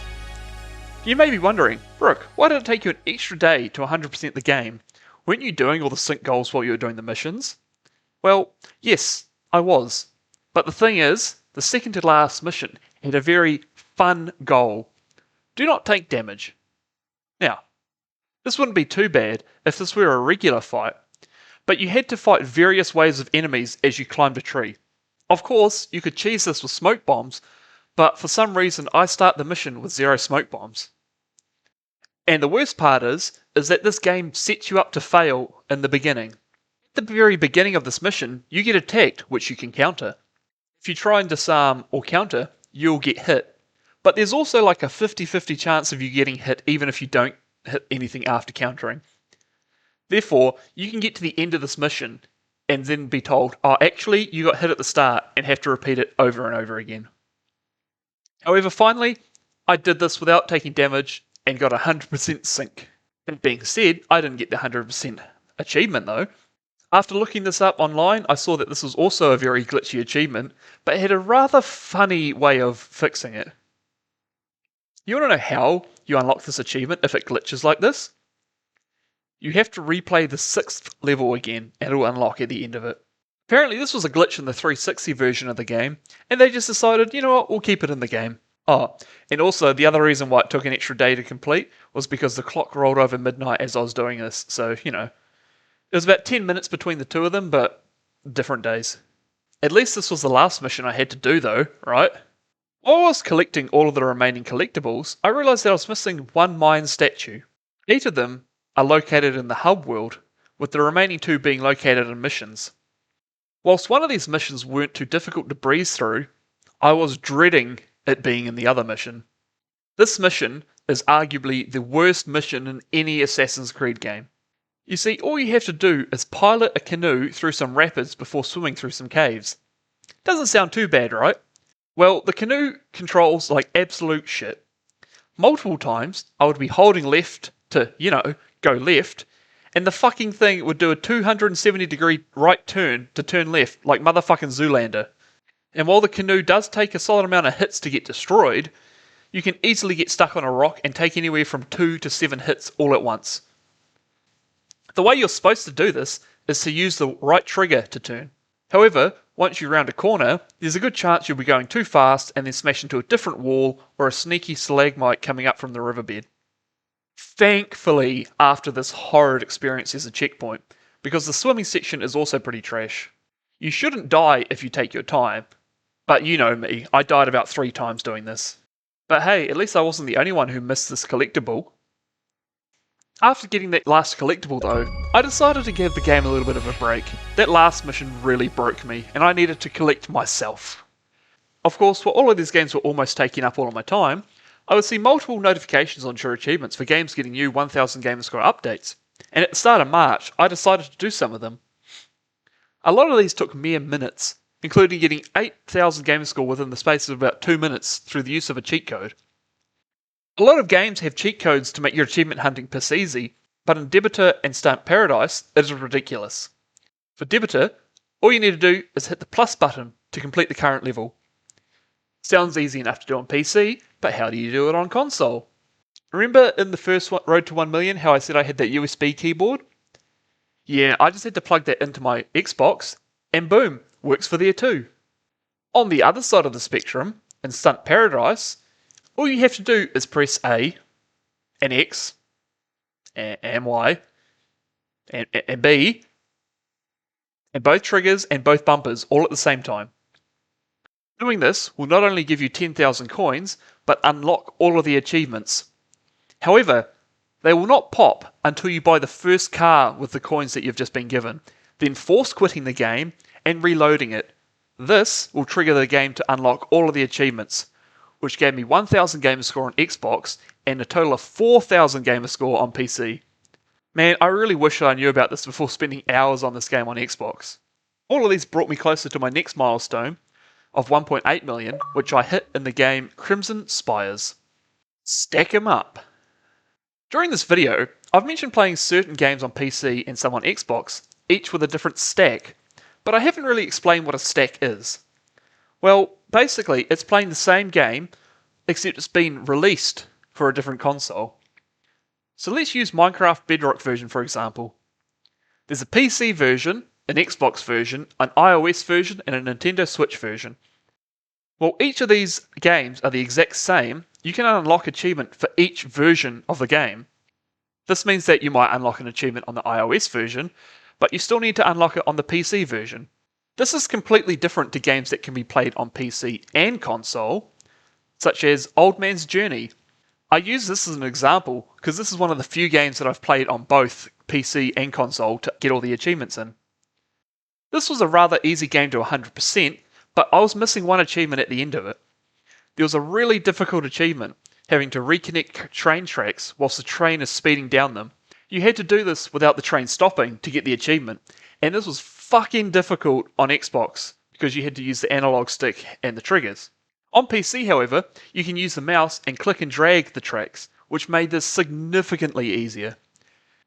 You may be wondering, Brooke, why did it take you an extra day to 100% the game? Weren't you doing all the sync goals while you were doing the missions? Well, yes, I was. But the thing is, the second to last mission had a very fun goal. Do not take damage. Now, this wouldn't be too bad if this were a regular fight, but you had to fight various waves of enemies as you climbed a tree. Of course, you could cheese this with smoke bombs, but for some reason I start the mission with 0 smoke bombs. And the worst part is that this game sets you up to fail in the beginning. At the very beginning of this mission, you get attacked, which you can counter. If you try and disarm or counter, you'll get hit. But there's also like a 50-50 chance of you getting hit even if you don't hit anything after countering. Therefore, you can get to the end of this mission and then be told, oh, actually, you got hit at the start, and have to repeat it over and over again. However, finally, I did this without taking damage and got 100% sync. That being said, I didn't get the 100% achievement though. After looking this up online, I saw that this was also a very glitchy achievement, but it had a rather funny way of fixing it. You want to know how you unlock this achievement if it glitches like this? You have to replay the 6th level again, and it will unlock at the end of it. Apparently this was a glitch in the 360 version of the game, and they just decided, you know what, we'll keep it in the game. Oh, and also the other reason why it took an extra day to complete was because the clock rolled over midnight as I was doing this, so, you know, it was about 10 minutes between the two of them, but different days. At least this was the last mission I had to do though, right? While I was collecting all of the remaining collectibles, I realised that I was missing one Mayan statue. 8 of them are located in the hub world, with the remaining 2 being located in missions. Whilst one of these missions weren't too difficult to breeze through, I was dreading it being in the other mission. This mission is arguably the worst mission in any Assassin's Creed game. You see, all you have to do is pilot a canoe through some rapids before swimming through some caves. Doesn't sound too bad, right? Well, the canoe controls like absolute shit. Multiple times, I would be holding left to, you know, go left, and the fucking thing would do a 270-degree right turn to turn left, like motherfucking Zoolander. And while the canoe does take a solid amount of hits to get destroyed, you can easily get stuck on a rock and take anywhere from 2 to 7 hits all at once. The way you're supposed to do this is to use the right trigger to turn. However, once you round a corner, there's a good chance you'll be going too fast and then smash into a different wall or a sneaky stalagmite coming up from the riverbed. Thankfully, after this horrid experience, there's a checkpoint, because the swimming section is also pretty trash. You shouldn't die if you take your time, but you know me, I died about 3 times doing this. But hey, at least I wasn't the only one who missed this collectible. After getting that last collectible though, I decided to give the game a little bit of a break. That last mission really broke me, and I needed to collect myself. Of course, while all of these games were almost taking up all of my time, I would see multiple notifications on Sure Achievements for games getting new 1000 gamerscore updates, and at the start of March, I decided to do some of them. A lot of these took mere minutes, including getting 8000 gamerscore within the space of about 2 minutes through the use of a cheat code. A lot of games have cheat codes to make your achievement hunting piss easy, but in Debitor and Stunt Paradise, it is ridiculous. For Debitor, all you need to do is hit the plus button to complete the current level. Sounds easy enough to do on PC, but how do you do it on console? Remember in the first Road to 1 million how I said I had that USB keyboard? Yeah, I just had to plug that into my Xbox, and boom, works for there too. On the other side of the spectrum, in Stunt Paradise, all you have to do is press A, and X, and Y, and B, and both triggers and both bumpers all at the same time. Doing this will not only give you 10,000 coins, but unlock all of the achievements. However, they will not pop until you buy the first car with the coins that you've just been given, then force quitting the game and reloading it. This will trigger the game to unlock all of the achievements, which gave me 1000 gamerscore on Xbox and a total of 4000 gamerscore on PC. Man, I really wish I knew about this before spending hours on this game on Xbox. All of these brought me closer to my next milestone of 1.8 million, which I hit in the game Crimson Spires. Stack 'em up. During this video, I've mentioned playing certain games on PC and some on Xbox, each with a different stack, but I haven't really explained what a stack is. Well, basically, it's playing the same game, except it's been released for a different console. So let's use Minecraft Bedrock version for example. There's a PC version, an Xbox version, an iOS version, and a Nintendo Switch version. While each of these games are the exact same, you can unlock achievement for each version of the game. This means that you might unlock an achievement on the iOS version, but you still need to unlock it on the PC version. This is completely different to games that can be played on PC and console, such as Old Man's Journey. I use this as an example because this is one of the few games that I've played on both PC and console to get all the achievements in. This was a rather easy game to 100%, but I was missing one achievement at the end of it. There was a really difficult achievement, having to reconnect train tracks whilst the train is speeding down them. You had to do this without the train stopping to get the achievement, and this was fucking difficult on Xbox because you had to use the analog stick and the triggers. On PC, however, you can use the mouse and click and drag the tracks, which made this significantly easier.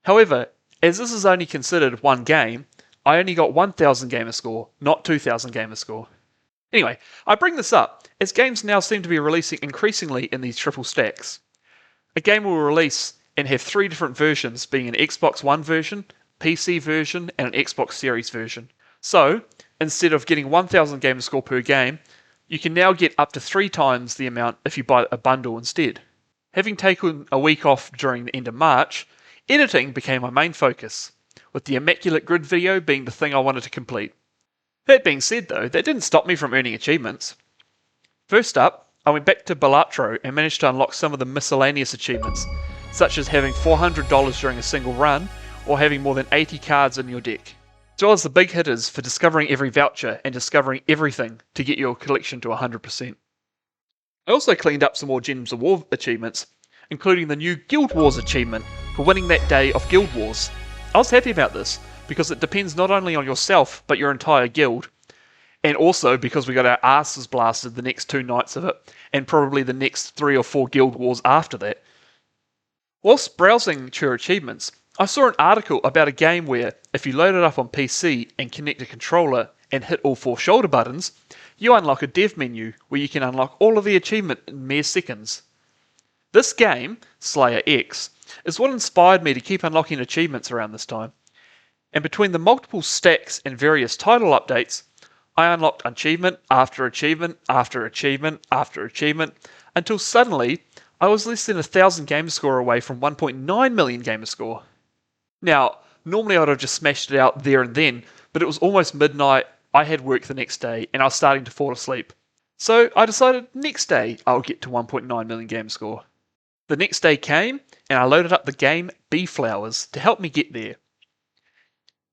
However, as this is only considered one game, I only got 1000 gamerscore, not 2000 gamerscore. Anyway, I bring this up as games now seem to be releasing increasingly in these triple stacks. A game will release and have 3 different versions, being an Xbox One version, PC version, and an Xbox Series version. So, Instead of getting 1000 gamer score per game, you can now get up to 3 times the amount if you buy a bundle instead. Having taken a week off during the end of March, editing became my main focus, with the Immaculate Grid video being the thing I wanted to complete. That being said though, that didn't stop me from earning achievements. First up, I went back to Balatro and managed to unlock some of the miscellaneous achievements, such as having $400 during a single run, or having more than 80 cards in your deck, as well as the big hitters for discovering every voucher and discovering everything to get your collection to 100%. I also cleaned up some more Gems of War achievements, including the new Guild Wars achievement for winning that day of Guild Wars. I was happy about this, because it depends not only on yourself, but your entire guild, and also because we got our asses blasted the next 2 nights of it, and probably the next 3 or 4 Guild Wars after that. Whilst browsing your achievements, I saw an article about a game where, if you load it up on PC and connect a controller and hit all 4 shoulder buttons, you unlock a dev menu where you can unlock all of the achievement in mere seconds. This game, Slayer X, is what inspired me to keep unlocking achievements around this time. And between the multiple stacks and various title updates, I unlocked achievement after achievement after achievement after achievement, until suddenly I was less than 1000 gamerscore away from 1.9 million gamerscore. Now, normally I would have just smashed it out there and then, but it was almost midnight, I had work the next day, and I was starting to fall asleep. So I decided next day I'll get to 1.9 million gamerscore. The next day came, and I loaded up the game Bee Flowers to help me get there.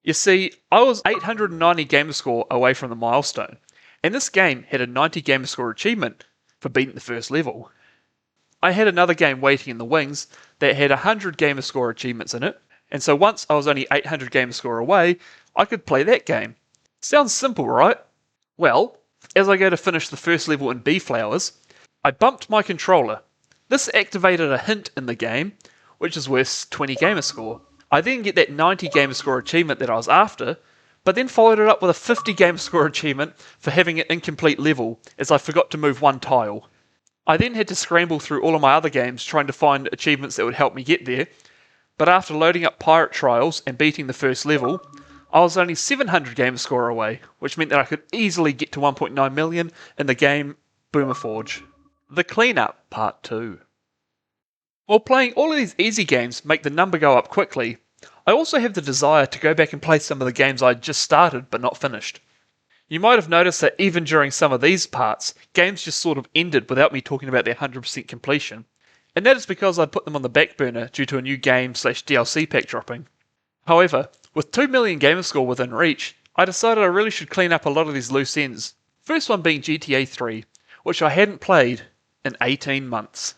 You see, I was 890 gamerscore away from the milestone, and this game had a 90 gamerscore achievement for beating the first level. I had another game waiting in the wings that had 100 gamerscore achievements in it, and so once I was only 800 gamerscore away, I could play that game. Sounds simple, right? Well, as I go to finish the first level in Bee Flowers, I bumped my controller. This activated a hint in the game, which is worth 20 gamerscore. I then get that 90 gamerscore achievement that I was after, but then followed it up with a 50 gamerscore achievement for having an incomplete level, as I forgot to move 1 tile. I then had to scramble through all of my other games trying to find achievements that would help me get there, but after loading up Pirate Trials and beating the first level, I was only 700 gamerscore away, which meant that I could easily get to 1.9 million in the game Boomerforge. The Cleanup Part 2. While playing all of these easy games make the number go up quickly, I also have the desire to go back and play some of the games I just started but not finished. You might have noticed that even during some of these parts, games just sort of ended without me talking about their 100% completion, and that is because I'd put them on the back burner due to a new game/DLC pack dropping. However, with 2 million gamerscore within reach, I decided I really should clean up a lot of these loose ends. First one being GTA 3, which I hadn't played in 18 months.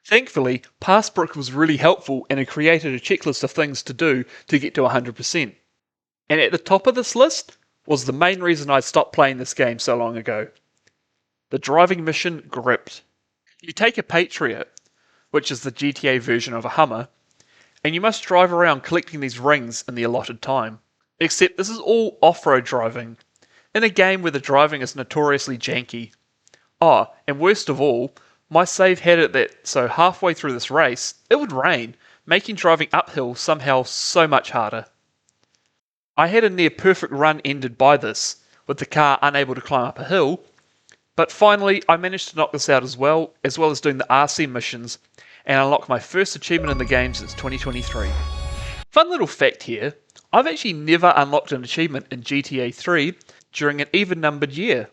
Thankfully, past Brooke was really helpful and had created a checklist of things to do to get to 100%. And at the top of this list was the main reason I stopped playing this game so long ago. The driving mission Gripped. You take a Patriot, which is the GTA version of a Hummer, and you must drive around collecting these rings in the allotted time. Except this is all off-road driving, in a game where the driving is notoriously janky. Oh, and worst of all, my save had it that so halfway through this race, it would rain, making driving uphill somehow so much harder. I had a near perfect run ended by this, with the car unable to climb up a hill, but finally I managed to knock this out as well as doing the RC missions, and unlock my first achievement in the game since 2023. Fun little fact here, I've actually never unlocked an achievement in GTA 3 during an even-numbered year.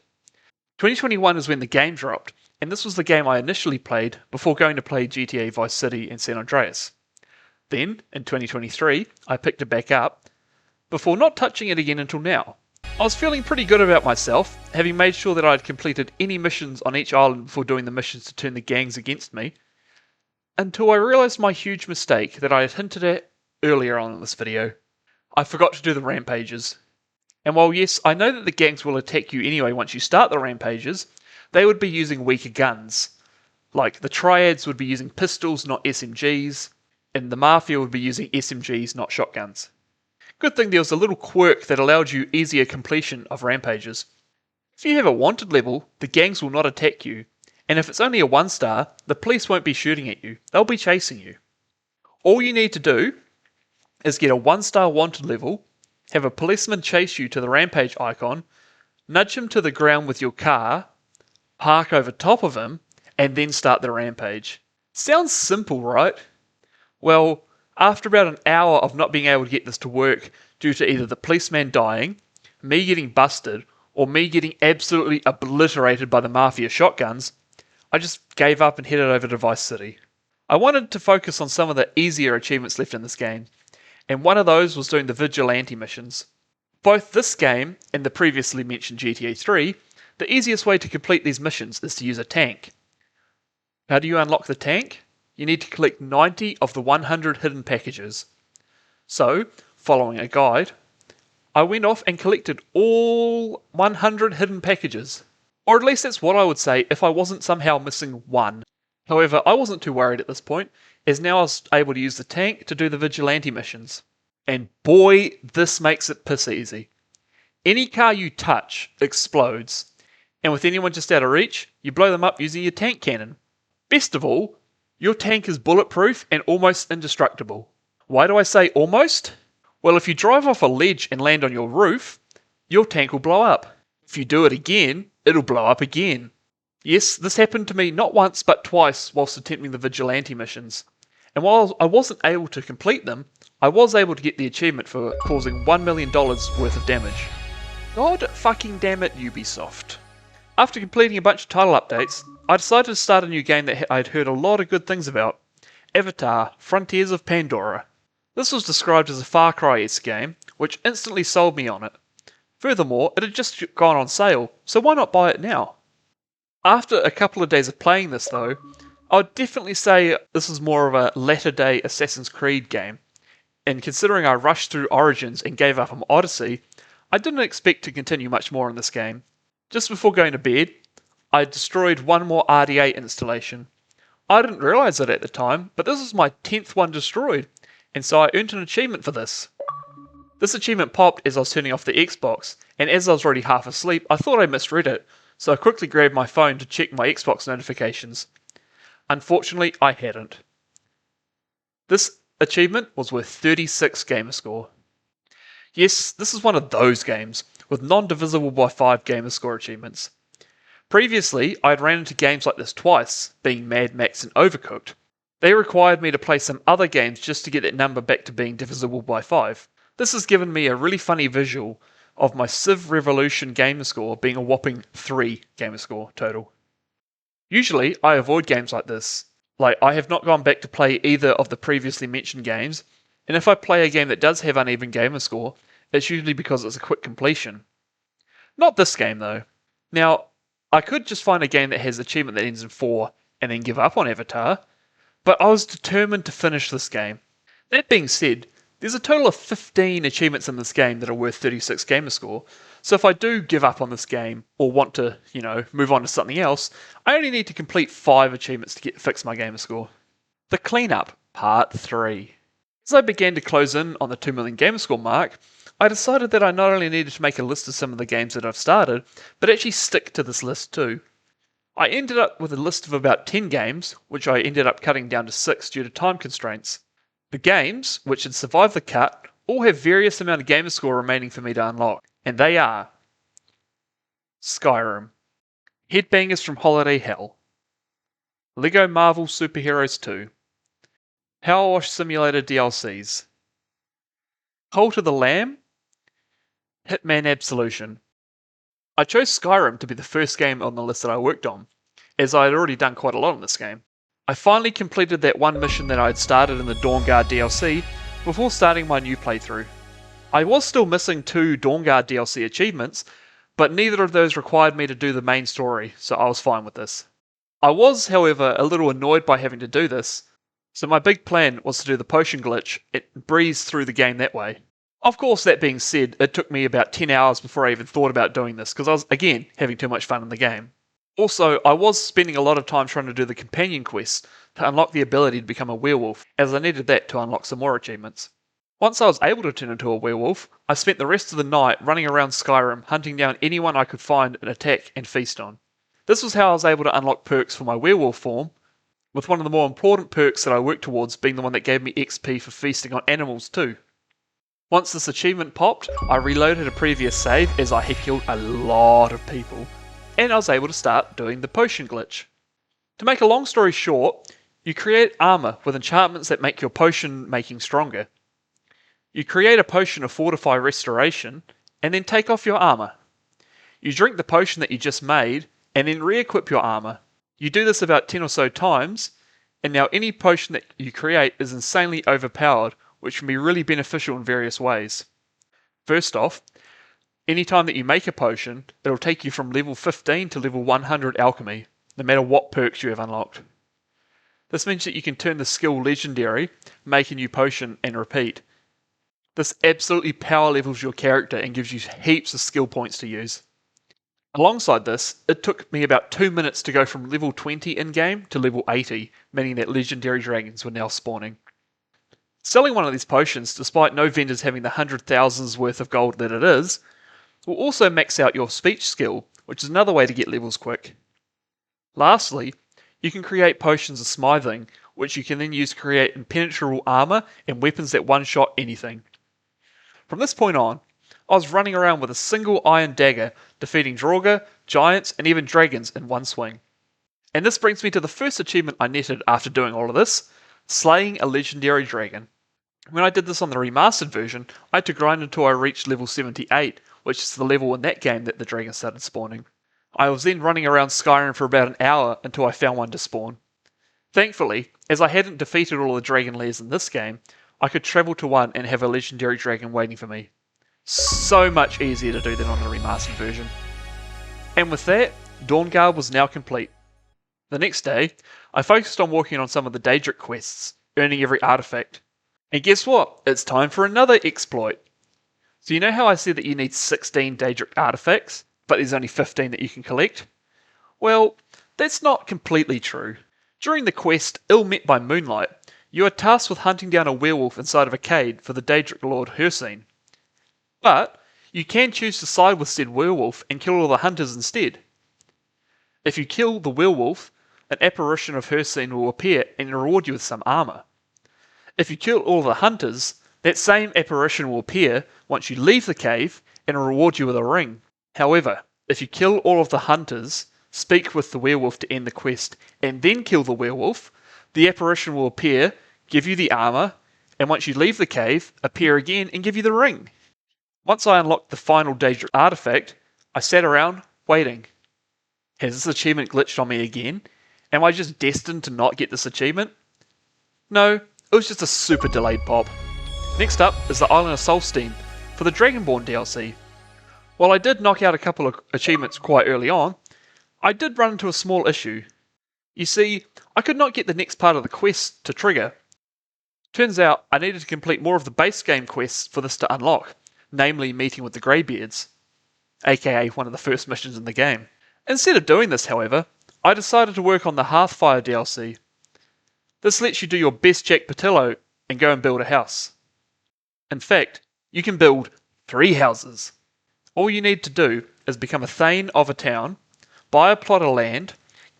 2021 is when the game dropped, and this was the game I initially played before going to play GTA Vice City and San Andreas. Then, in 2023, I picked it back up, before not touching it again until now. I was feeling pretty good about myself, having made sure that I had completed any missions on each island before doing the missions to turn the gangs against me, until I realised my huge mistake that I had hinted at earlier on in this video. I forgot to do the rampages. And while yes, I know that the gangs will attack you anyway once you start the rampages, they would be using weaker guns. Like the Triads would be using pistols, not SMGs, and the Mafia would be using SMGs, not shotguns. Good thing there was a little quirk that allowed you easier completion of rampages. If you have a wanted level, the gangs will not attack you, and if it's only a 1-star, the police won't be shooting at you, they'll be chasing you. All you need to do is get a 1-star wanted level, have a policeman chase you to the rampage icon, nudge him to the ground with your car, park over top of him, and then start the rampage. Sounds simple, right? Well, after about an hour of not being able to get this to work due to either the policeman dying, me getting busted, or me getting absolutely obliterated by the Mafia shotguns, I just gave up and headed over to Vice City. I wanted to focus on some of the easier achievements left in this game, and one of those was doing the vigilante missions. Both this game and the previously mentioned GTA 3, the easiest way to complete these missions is to use a tank. How do you unlock the tank? You need to collect 90 of the 100 hidden packages. So, following a guide, I went off and collected all 100 hidden packages. Or at least that's what I would say if I wasn't somehow missing one. However, I wasn't too worried at this point, as now I was able to use the tank to do the vigilante missions. And boy, this makes it piss easy. Any car you touch explodes, and with anyone just out of reach, you blow them up using your tank cannon. Best of all, your tank is bulletproof and almost indestructible. Why do I say almost? Well, if you drive off a ledge and land on your roof, your tank will blow up. If you do it again, it'll blow up again. Yes, this happened to me not once but twice whilst attempting the vigilante missions. And while I wasn't able to complete them, I was able to get the achievement for causing $1 million worth of damage. God fucking damn it, Ubisoft. After completing a bunch of title updates, I decided to start a new game that I'd heard a lot of good things about. Avatar: Frontiers of Pandora. This was described as a Far Cry-esque game, which instantly sold me on it. Furthermore, it had just gone on sale, so why not buy it now? After a couple of days of playing this though, I would definitely say this is more of a latter-day Assassin's Creed game. And considering I rushed through Origins and gave up on Odyssey, I didn't expect to continue much more in this game. Just before going to bed, I destroyed one more RDA installation. I didn't realise it at the time, but this was my 10th one destroyed, and so I earned an achievement for this. This achievement popped as I was turning off the Xbox, and as I was already half asleep, I thought I misread it, so I quickly grabbed my phone to check my Xbox notifications. Unfortunately, I hadn't. This achievement was worth 36 gamerscore. Yes, this is one of those games, with non-divisible by 5 gamerscore achievements. Previously, I had ran into games like this twice, being Mad Max and Overcooked. They required me to play some other games just to get that number back to being divisible by 5. This has given me a really funny visual of my Civ Revolution gamerscore being a whopping 3 gamerscore total. Usually, I avoid games like this. Like, I have not gone back to play either of the previously mentioned games, and if I play a game that does have uneven gamerscore, it's usually because it's a quick completion. Not this game though. Now, I could just find a game that has achievement that ends in 4 and then give up on Avatar, but I was determined to finish this game. That being said, there's a total of 15 achievements in this game that are worth 36 gamerscore, so if I do give up on this game or want to, move on to something else, I only need to complete 5 achievements to fix my gamerscore. The Cleanup, Part 3. As I began to close in on the 2 million gamerscore mark, I decided that I not only needed to make a list of some of the games that I've started, but actually stick to this list too. I ended up with a list of about 10 games, which I ended up cutting down to 6 due to time constraints. The games, which had survived the cut, all have various amount of gamerscore remaining for me to unlock, and they are Skyrim, Headbangers from Holiday Hell, Lego Marvel Superheroes 2, Power Wash Simulator DLCs, Cult of the Lamb, Hitman Absolution. I chose Skyrim to be the first game on the list that I worked on, as I had already done quite a lot in this game. I finally completed that one mission that I had started in the Dawnguard DLC before starting my new playthrough. I was still missing 2 Dawnguard DLC achievements, but neither of those required me to do the main story, so I was fine with this. I was, however, a little annoyed by having to do this, so my big plan was to do the potion glitch and breeze through the game that way. Of course, that being said, it took me about 10 hours before I even thought about doing this, because I was, again, having too much fun in the game. Also, I was spending a lot of time trying to do the companion quest to unlock the ability to become a werewolf, as I needed that to unlock some more achievements. Once I was able to turn into a werewolf, I spent the rest of the night running around Skyrim hunting down anyone I could find and attack and feast on. This was how I was able to unlock perks for my werewolf form, with one of the more important perks that I worked towards being the one that gave me XP for feasting on animals too. Once this achievement popped, I reloaded a previous save as I had killed a lot of people, and I was able to start doing the potion glitch. To make a long story short, you create armor with enchantments that make your potion making stronger. You create a potion of Fortify Restoration, and then take off your armor. You drink the potion that you just made, and then re-equip your armor. You do this about 10 or so times, and now any potion that you create is insanely overpowered, which can be really beneficial in various ways. First off, anytime that you make a potion, it'll take you from level 15 to level 100 alchemy, no matter what perks you have unlocked. This means that you can turn the skill legendary, make a new potion, and repeat. This absolutely power levels your character and gives you heaps of skill points to use. Alongside this, it took me about 2 minutes to go from level 20 in-game to level 80, meaning that legendary dragons were now spawning. Selling one of these potions, despite no vendors having the 100,000s worth of gold that it is, will also max out your speech skill, which is another way to get levels quick. Lastly, you can create potions of smithing, which you can then use to create impenetrable armor and weapons that one-shot anything. From this point on, I was running around with a single iron dagger, defeating Draugr, giants, and even dragons in one swing. And this brings me to the first achievement I netted after doing all of this, slaying a legendary dragon. When I did this on the remastered version, I had to grind until I reached level 78, which is the level in that game that the dragon started spawning. I was then running around Skyrim for about an hour until I found one to spawn. Thankfully, as I hadn't defeated all the dragon lairs in this game, I could travel to one and have a legendary dragon waiting for me. So much easier to do than on the remastered version. And with that, Dawnguard was now complete. The next day, I focused on working on some of the Daedric quests, earning every artifact. And guess what? It's time for another exploit. So you know how I said that you need 16 Daedric artifacts, but there's only 15 that you can collect? Well, that's not completely true. During the quest, Ill Met by Moonlight, you are tasked with hunting down a werewolf inside of a cave for the Daedric Lord Hircine. But you can choose to side with said werewolf and kill all the hunters instead. If you kill the werewolf, an apparition of Hircine will appear and reward you with some armor. If you kill all the hunters, that same apparition will appear once you leave the cave and reward you with a ring. However, if you kill all of the hunters, speak with the werewolf to end the quest, and then kill the werewolf, the apparition will appear, give you the armor, and once you leave the cave, appear again and give you the ring. Once I unlocked the final Daedric artifact, I sat around, waiting. Has this achievement glitched on me again? Am I just destined to not get this achievement? No, it was just a super delayed pop. Next up is the Island of Solstein for the Dragonborn DLC. While I did knock out a couple of achievements quite early on, I did run into a small issue. You see, I could not get the next part of the quest to trigger. Turns out I needed to complete more of the base game quests for this to unlock, namely meeting with the Greybeards, aka one of the first missions in the game. Instead of doing this, however, I decided to work on the Hearthfire DLC. This lets you do your best Jack Patillo and go and build a house. In fact, you can build 3 houses. All you need to do is become a Thane of a town, buy a plot of land,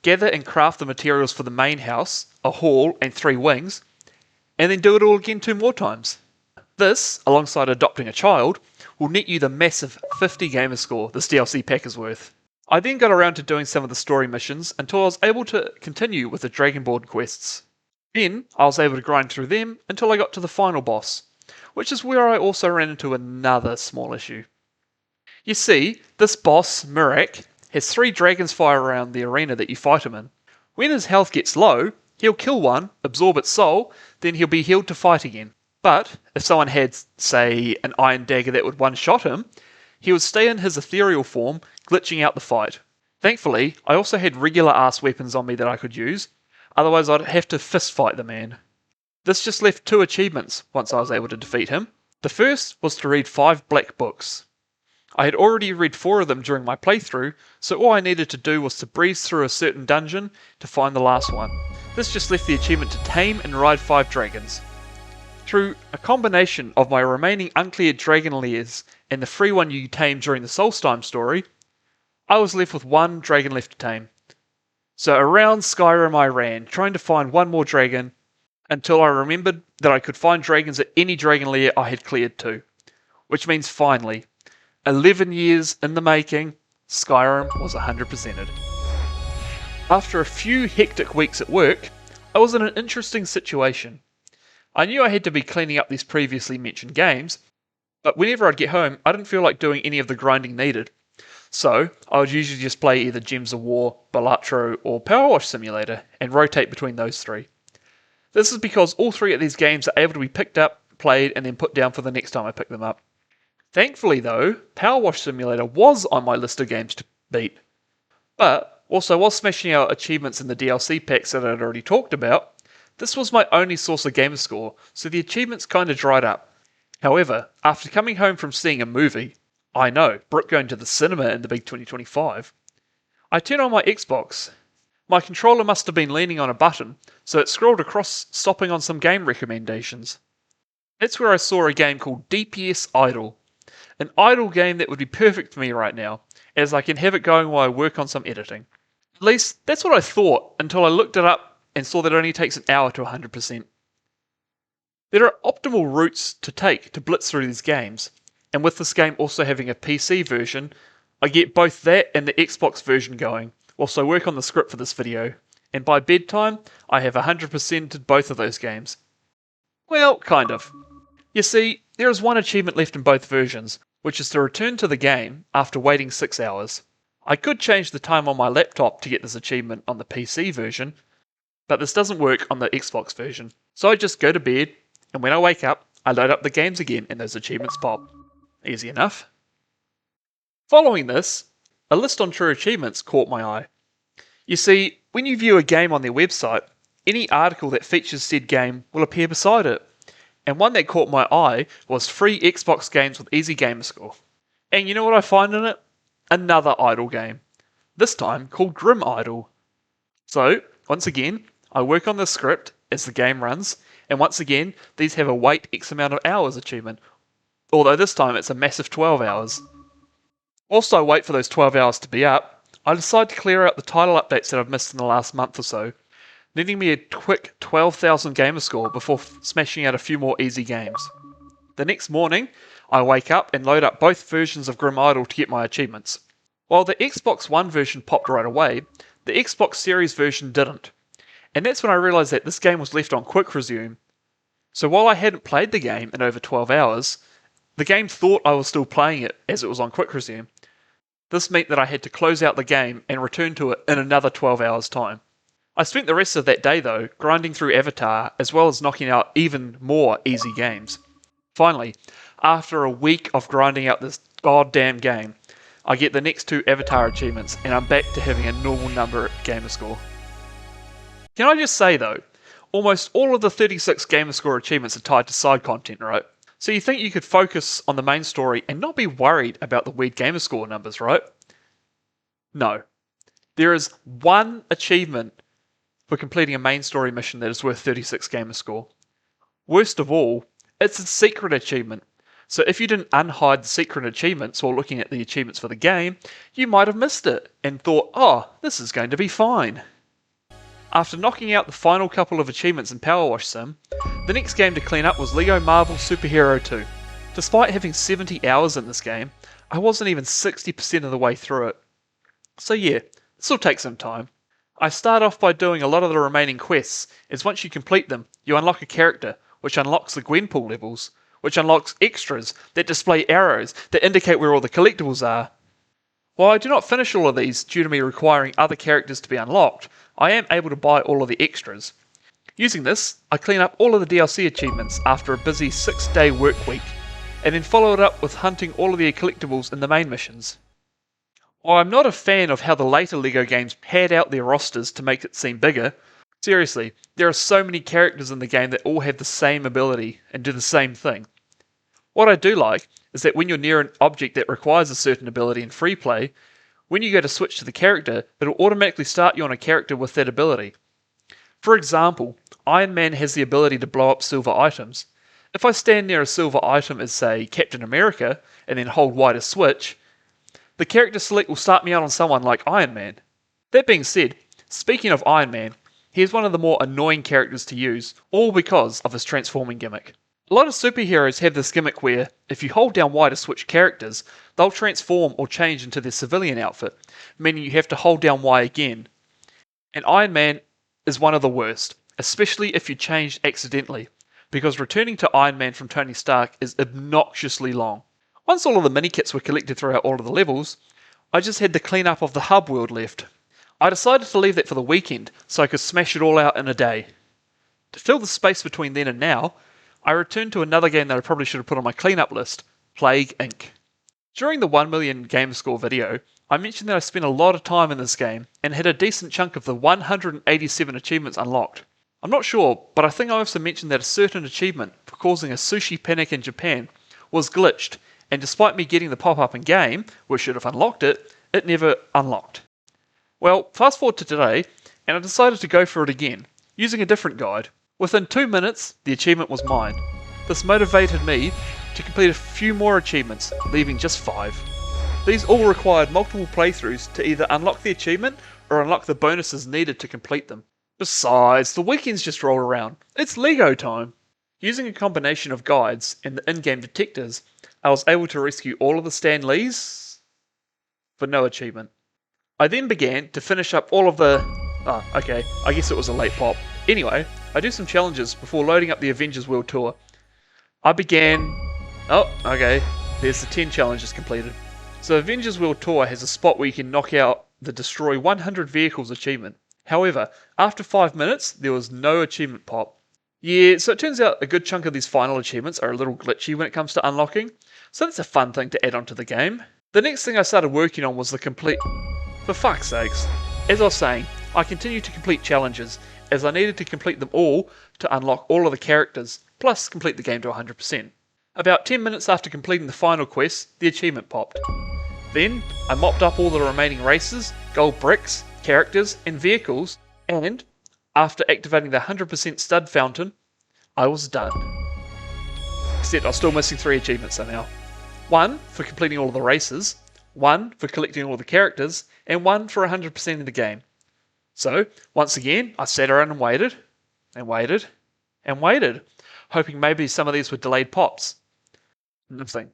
gather and craft the materials for the main house, a hall and 3 wings, and then do it all again 2 more times. This, alongside adopting a child, will net you the massive 50 gamerscore this DLC pack is worth. I then got around to doing some of the story missions until I was able to continue with the Dragonborn quests. Then I was able to grind through them until I got to the final boss, which is where I also ran into another small issue. You see, this boss, Mirak, has 3 dragons fire around the arena that you fight him in. When his health gets low, he'll kill one, absorb its soul, then he'll be healed to fight again. But if someone had, say, an iron dagger that would one-shot him, he would stay in his ethereal form, glitching out the fight. Thankfully, I also had regular-ass weapons on me that I could use, otherwise I'd have to fist-fight the man. This just left 2 achievements once I was able to defeat him. The first was to read 5 black books. I had already read 4 of them during my playthrough, so all I needed to do was to breeze through a certain dungeon to find the last one. This just left the achievement to tame and ride 5 dragons. Through a combination of my remaining uncleared dragon lairs and the free one you tame during the Solstheim story, I was left with 1 dragon left to tame. So around Skyrim I ran, trying to find 1 more dragon, until I remembered that I could find dragons at any dragon lair I had cleared too. which means finally, 11 years in the making, Skyrim was 100%ed. After a few hectic weeks at work, I was in an interesting situation. I knew I had to be cleaning up these previously mentioned games, but whenever I'd get home, I didn't feel like doing any of the grinding needed. So, I would usually just play either Gems of War, Balatro, or Power Wash Simulator, and rotate between those three. This is because all three of these games are able to be picked up, played, and then put down for the next time I pick them up. Thankfully though, Power Wash Simulator was on my list of games to beat. But, whilst I was smashing out achievements in the DLC packs that I'd already talked about, this was my only source of gamerscore, so the achievements kinda dried up. However, after coming home from seeing a movie, I know, Brooke going to the cinema in the big 2025, I turn on my Xbox. My controller must have been leaning on a button, so it scrolled across, stopping on some game recommendations. That's where I saw a game called DPS Idle. An idle game that would be perfect for me right now, as I can have it going while I work on some editing. At least, that's what I thought, until I looked it up and saw that it only takes an hour to 100%. There are optimal routes to take to blitz through these games, and with this game also having a PC version, I get both that and the Xbox version going, whilst I work on the script for this video, and by bedtime, I have 100%ed both of those games. Well, kind of. You see, there is one achievement left in both versions, which is to return to the game after waiting 6 hours. I could change the time on my laptop to get this achievement on the PC version, but this doesn't work on the Xbox version. So I just go to bed, and when I wake up, I load up the games again and those achievements pop. Easy enough. Following this, a list on true achievements caught my eye. You see, when you view a game on their website, any article that features said game will appear beside it. And one that caught my eye was free Xbox games with easy gamerscore. And you know what I find in it? Another idle game. This time called Grim Idle. So, once again, I work on the script as the game runs, and once again, these have a wait X amount of hours achievement. Although this time it's a massive 12 hours. Whilst I wait for those 12 hours to be up, I decide to clear out the title updates that I've missed in the last month or so, needing me a quick 12,000 gamerscore before smashing out a few more easy games. The next morning, I wake up and load up both versions of Grim Idle to get my achievements. While the Xbox One version popped right away, the Xbox Series version didn't. And that's when I realised that this game was left on quick resume. So while I hadn't played the game in over 12 hours, the game thought I was still playing it as it was on quick resume. This meant that I had to close out the game and return to it in another 12 hours time. I spent the rest of that day though, grinding through Avatar as well as knocking out even more easy games. Finally, after a week of grinding out this goddamn game, I get the next two Avatar achievements and I'm back to having a normal number gamerscore. Can I just say though, almost all of the 36 gamerscore achievements are tied to side content, right? So you think you could focus on the main story and not be worried about the weird gamerscore numbers, right? No. There is one achievement for completing a main story mission that is worth 36 gamerscore. Worst of all, it's a secret achievement. So if you didn't unhide the secret achievements while looking at the achievements for the game, you might have missed it and thought, oh, this is going to be fine. After knocking out the final couple of achievements in Power Wash Sim, the next game to clean up was LEGO Marvel Super Hero 2. Despite having 70 hours in this game, I wasn't even 60% of the way through it. So yeah, this will take some time. I start off by doing a lot of the remaining quests, as once you complete them, you unlock a character, which unlocks the Gwenpool levels, which unlocks extras that display arrows that indicate where all the collectibles are. While I do not finish all of these due to me requiring other characters to be unlocked, I am able to buy all of the extras. Using this, I clean up all of the DLC achievements after a busy 6-day work week, and then follow it up with hunting all of the collectibles in the main missions. While I'm not a fan of how the later LEGO games pad out their rosters to make it seem bigger, seriously, there are so many characters in the game that all have the same ability and do the same thing. What I do like is that when you're near an object that requires a certain ability in free play, when you go to switch to the character, it'll automatically start you on a character with that ability. For example, Iron Man has the ability to blow up silver items. If I stand near a silver item as, say, Captain America, and then hold Y to switch, the character select will start me out on someone like Iron Man. That being said, speaking of Iron Man, he is one of the more annoying characters to use, all because of his transforming gimmick. A lot of superheroes have this gimmick where, if you hold down Y to switch characters, they'll transform or change into their civilian outfit, meaning you have to hold down Y again. And Iron Man is one of the worst, especially if you changed accidentally, because returning to Iron Man from Tony Stark is obnoxiously long. Once all of the mini-kits were collected throughout all of the levels, I just had the cleanup of the hub world left. I decided to leave that for the weekend so I could smash it all out in a day. To fill the space between then and now, I returned to another game that I probably should have put on my cleanup list, Plague Inc. During the 1 million game score video, I mentioned that I spent a lot of time in this game and had a decent chunk of the 187 achievements unlocked. I'm not sure, but I think I also mentioned that a certain achievement for causing a sushi panic in Japan was glitched, and despite me getting the pop-up in game, which should have unlocked it, it never unlocked. Well, fast forward to today, and I decided to go for it again, using a different guide. Within 2 minutes, the achievement was mine. This motivated me to complete a few more achievements, leaving just 5. These all required multiple playthroughs to either unlock the achievement or unlock the bonuses needed to complete them. Besides, the weekends just rolled around. It's Lego time! Using a combination of guides and the in-game detectors, I was able to rescue all of the Stan Lees for no achievement. I then began to finish up all of the... okay, I guess it was a late pop. Anyway, I do some challenges before loading up the Avengers World Tour. I began... Oh, okay, there's the 10 challenges completed. So Avengers World Tour has a spot where you can knock out the Destroy 100 Vehicles achievement. However, after 5 minutes, there was no achievement pop. Yeah, so it turns out a good chunk of these final achievements are a little glitchy when it comes to unlocking, so that's a fun thing to add onto the game. The next thing I started working on was the complete... For fuck's sakes. As I was saying, I continued to complete challenges, as I needed to complete them all to unlock all of the characters, plus complete the game to 100%. About 10 minutes after completing the final quest, the achievement popped. Then, I mopped up all the remaining races, gold bricks, characters, and vehicles, and, after activating the 100% stud fountain, I was done. Except I was still missing 3 achievements somehow. 1 for completing all of the races, 1 for collecting all of the characters, and 1 for 100% of the game. So, once again, I sat around and waited, and waited, and waited, hoping maybe some of these were delayed pops. Nothing.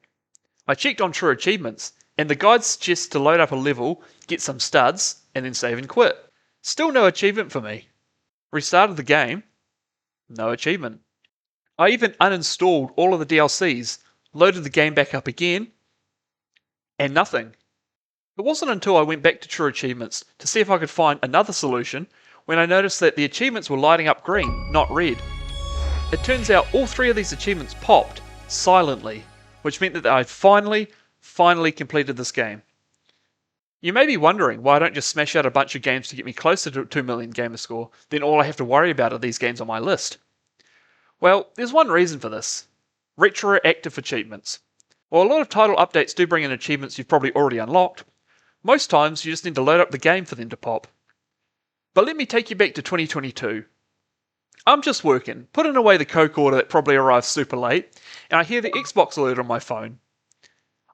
I checked on true achievements, and the guide suggests to load up a level, get some studs, and then save and quit. Still no achievement for me. Restarted the game, no achievement. I even uninstalled all of the DLCs, loaded the game back up again, and nothing. It wasn't until I went back to True Achievements to see if I could find another solution when I noticed that the achievements were lighting up green, not red. It turns out all 3 of these achievements popped silently, which meant that I'd finally completed this game. You may be wondering why I don't just smash out a bunch of games to get me closer to 2 million gamer score, then all I have to worry about are these games on my list. Well, there's one reason for this. Retroactive achievements. While a lot of title updates do bring in achievements you've probably already unlocked, most times you just need to load up the game for them to pop. But let me take you back to 2022. I'm just working, putting away the Coke order that probably arrived super late, and I hear the Xbox alert on my phone.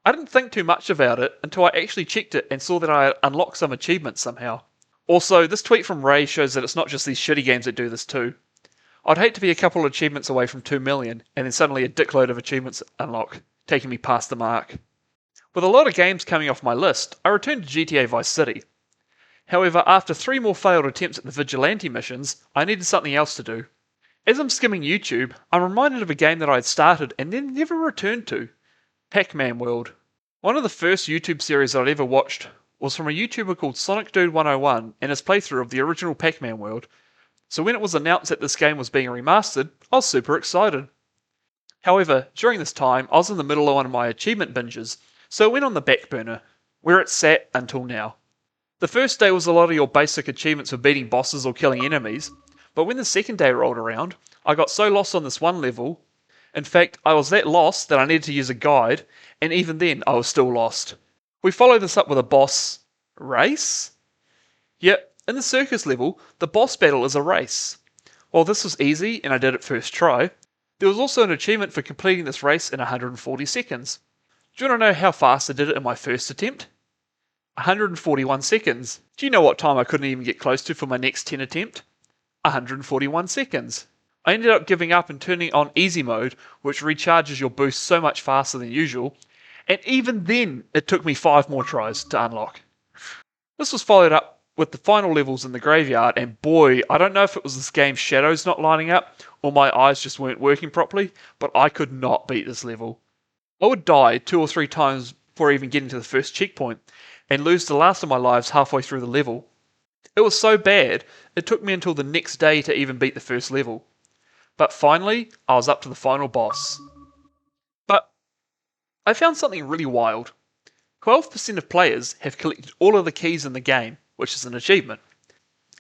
I didn't think too much about it until I actually checked it and saw that I had unlocked some achievements somehow. Also, this tweet from Ray shows that it's not just these shitty games that do this too. I'd hate to be a couple of achievements away from 2 million, and then suddenly a dickload of achievements unlock, taking me past the mark. With a lot of games coming off my list, I returned to GTA Vice City. However, after 3 more failed attempts at the vigilante missions, I needed something else to do. As I'm skimming YouTube, I'm reminded of a game that I had started and then never returned to. Pac-Man World. One of the first YouTube series that I'd ever watched was from a YouTuber called Sonic Dude 101 and his playthrough of the original Pac-Man World. So when it was announced that this game was being remastered, I was super excited. However, during this time, I was in the middle of one of my achievement binges, so it went on the back burner, where it sat until now. The first day was a lot of your basic achievements for beating bosses or killing enemies, but when the second day rolled around, I got so lost on this one level. In fact, I was that lost that I needed to use a guide, and even then I was still lost. We followed this up with a boss race? Yep, in the circus level, the boss battle is a race. While this was easy and I did it first try, there was also an achievement for completing this race in 140 seconds. Do you want to know how fast I did it in my first attempt? 141 seconds. Do you know what time I couldn't even get close to for my next 10 attempt? 141 seconds. I ended up giving up and turning on easy mode, which recharges your boost so much faster than usual, and even then it took me 5 more tries to unlock. This was followed up with the final levels in the graveyard, and boy, I don't know if it was this game's shadows not lining up or my eyes just weren't working properly, but I could not beat this level. I would die 2 or 3 times before even getting to the first checkpoint, and lose the last of my lives halfway through the level. It was so bad, it took me until the next day to even beat the first level. But finally, I was up to the final boss. But I found something really wild. 12% of players have collected all of the keys in the game, which is an achievement.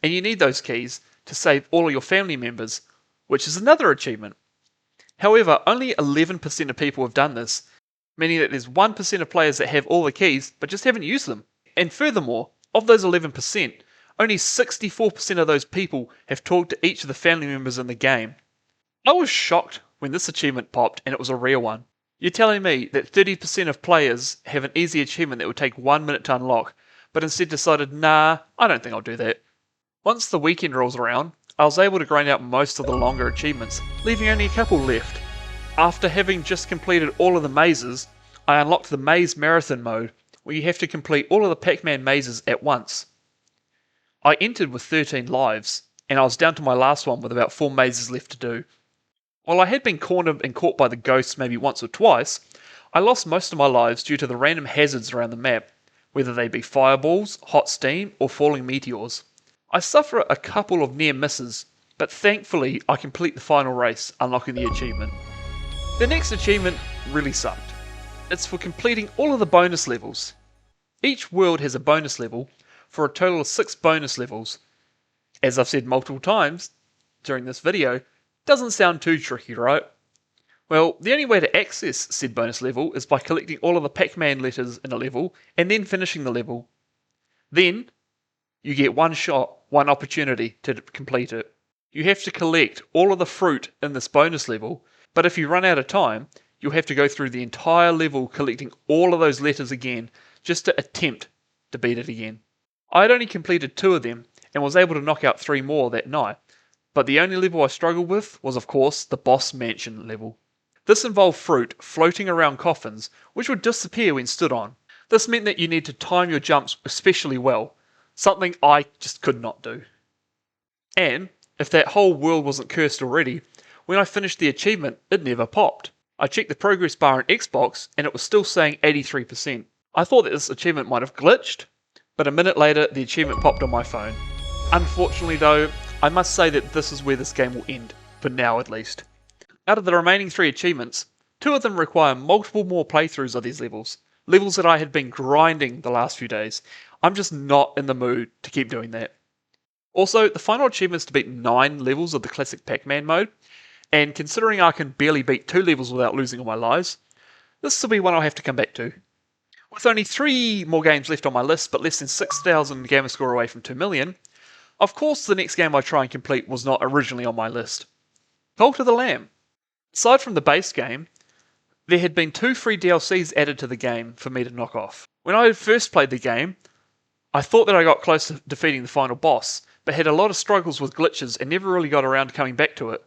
And you need those keys to save all of your family members, which is another achievement. However, only 11% of people have done this, meaning that there's 1% of players that have all the keys but just haven't used them. And furthermore, of those 11%, only 64% of those people have talked to each of the family members in the game. I was shocked when this achievement popped and it was a rare one. You're telling me that 30% of players have an easy achievement that would take 1 minute to unlock, but instead decided, nah, I don't think I'll do that. Once the weekend rolls around, I was able to grind out most of the longer achievements, leaving only a couple left. After having just completed all of the mazes, I unlocked the Maze Marathon mode, where you have to complete all of the Pac-Man mazes at once. I entered with 13 lives, and I was down to my last one with about 4 mazes left to do. While I had been cornered and caught by the ghosts maybe once or twice, I lost most of my lives due to the random hazards around the map, whether they be fireballs, hot steam, or falling meteors. I suffer a couple of near misses, but thankfully I complete the final race, unlocking the achievement. The next achievement really sucked. It's for completing all of the bonus levels. Each world has a bonus level, for a total of 6 bonus levels. As I've said multiple times during this video, doesn't sound too tricky, right? Well, the only way to access said bonus level is by collecting all of the Pac-Man letters in a level and then finishing the level. Then, you get one shot, one opportunity to complete it. You have to collect all of the fruit in this bonus level, but if you run out of time, you'll have to go through the entire level collecting all of those letters again, just to attempt to beat it again. I had only completed 2 of them, and was able to knock out 3 more that night, but the only level I struggled with was of course the boss mansion level. This involved fruit floating around coffins, which would disappear when stood on. This meant that you need to time your jumps especially well, something I just could not do. And, if that whole world wasn't cursed already, when I finished the achievement, it never popped. I checked the progress bar on Xbox, and it was still saying 83%. I thought that this achievement might have glitched, but a minute later the achievement popped on my phone. Unfortunately though, I must say that this is where this game will end, for now at least. Out of the remaining 3 achievements, 2 of them require multiple more playthroughs of these levels that I had been grinding the last few days. I'm just not in the mood to keep doing that. Also, the final achievement is to beat 9 levels of the classic Pac-Man mode, and considering I can barely beat 2 levels without losing all my lives, this will be one I'll have to come back to. With only 3 more games left on my list, but less than 6,000 gamerscore away from 2 million, of course the next game I try and complete was not originally on my list. Cult of the Lamb. Aside from the base game, there had been 2 free DLCs added to the game for me to knock off. When I first played the game, I thought that I got close to defeating the final boss, but had a lot of struggles with glitches and never really got around to coming back to it.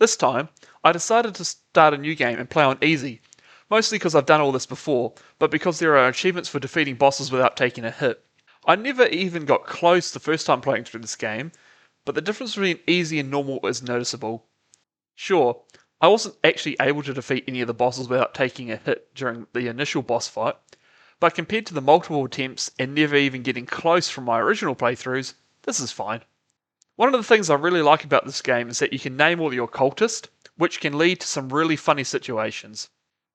This time, I decided to start a new game and play on easy, mostly because I've done all this before, but because there are achievements for defeating bosses without taking a hit. I never even got close the first time playing through this game, but the difference between easy and normal is noticeable. Sure, I wasn't actually able to defeat any of the bosses without taking a hit during the initial boss fight, but compared to the multiple attempts and never even getting close from my original playthroughs, this is fine. One of the things I really like about this game is that you can name all your cultists, which can lead to some really funny situations.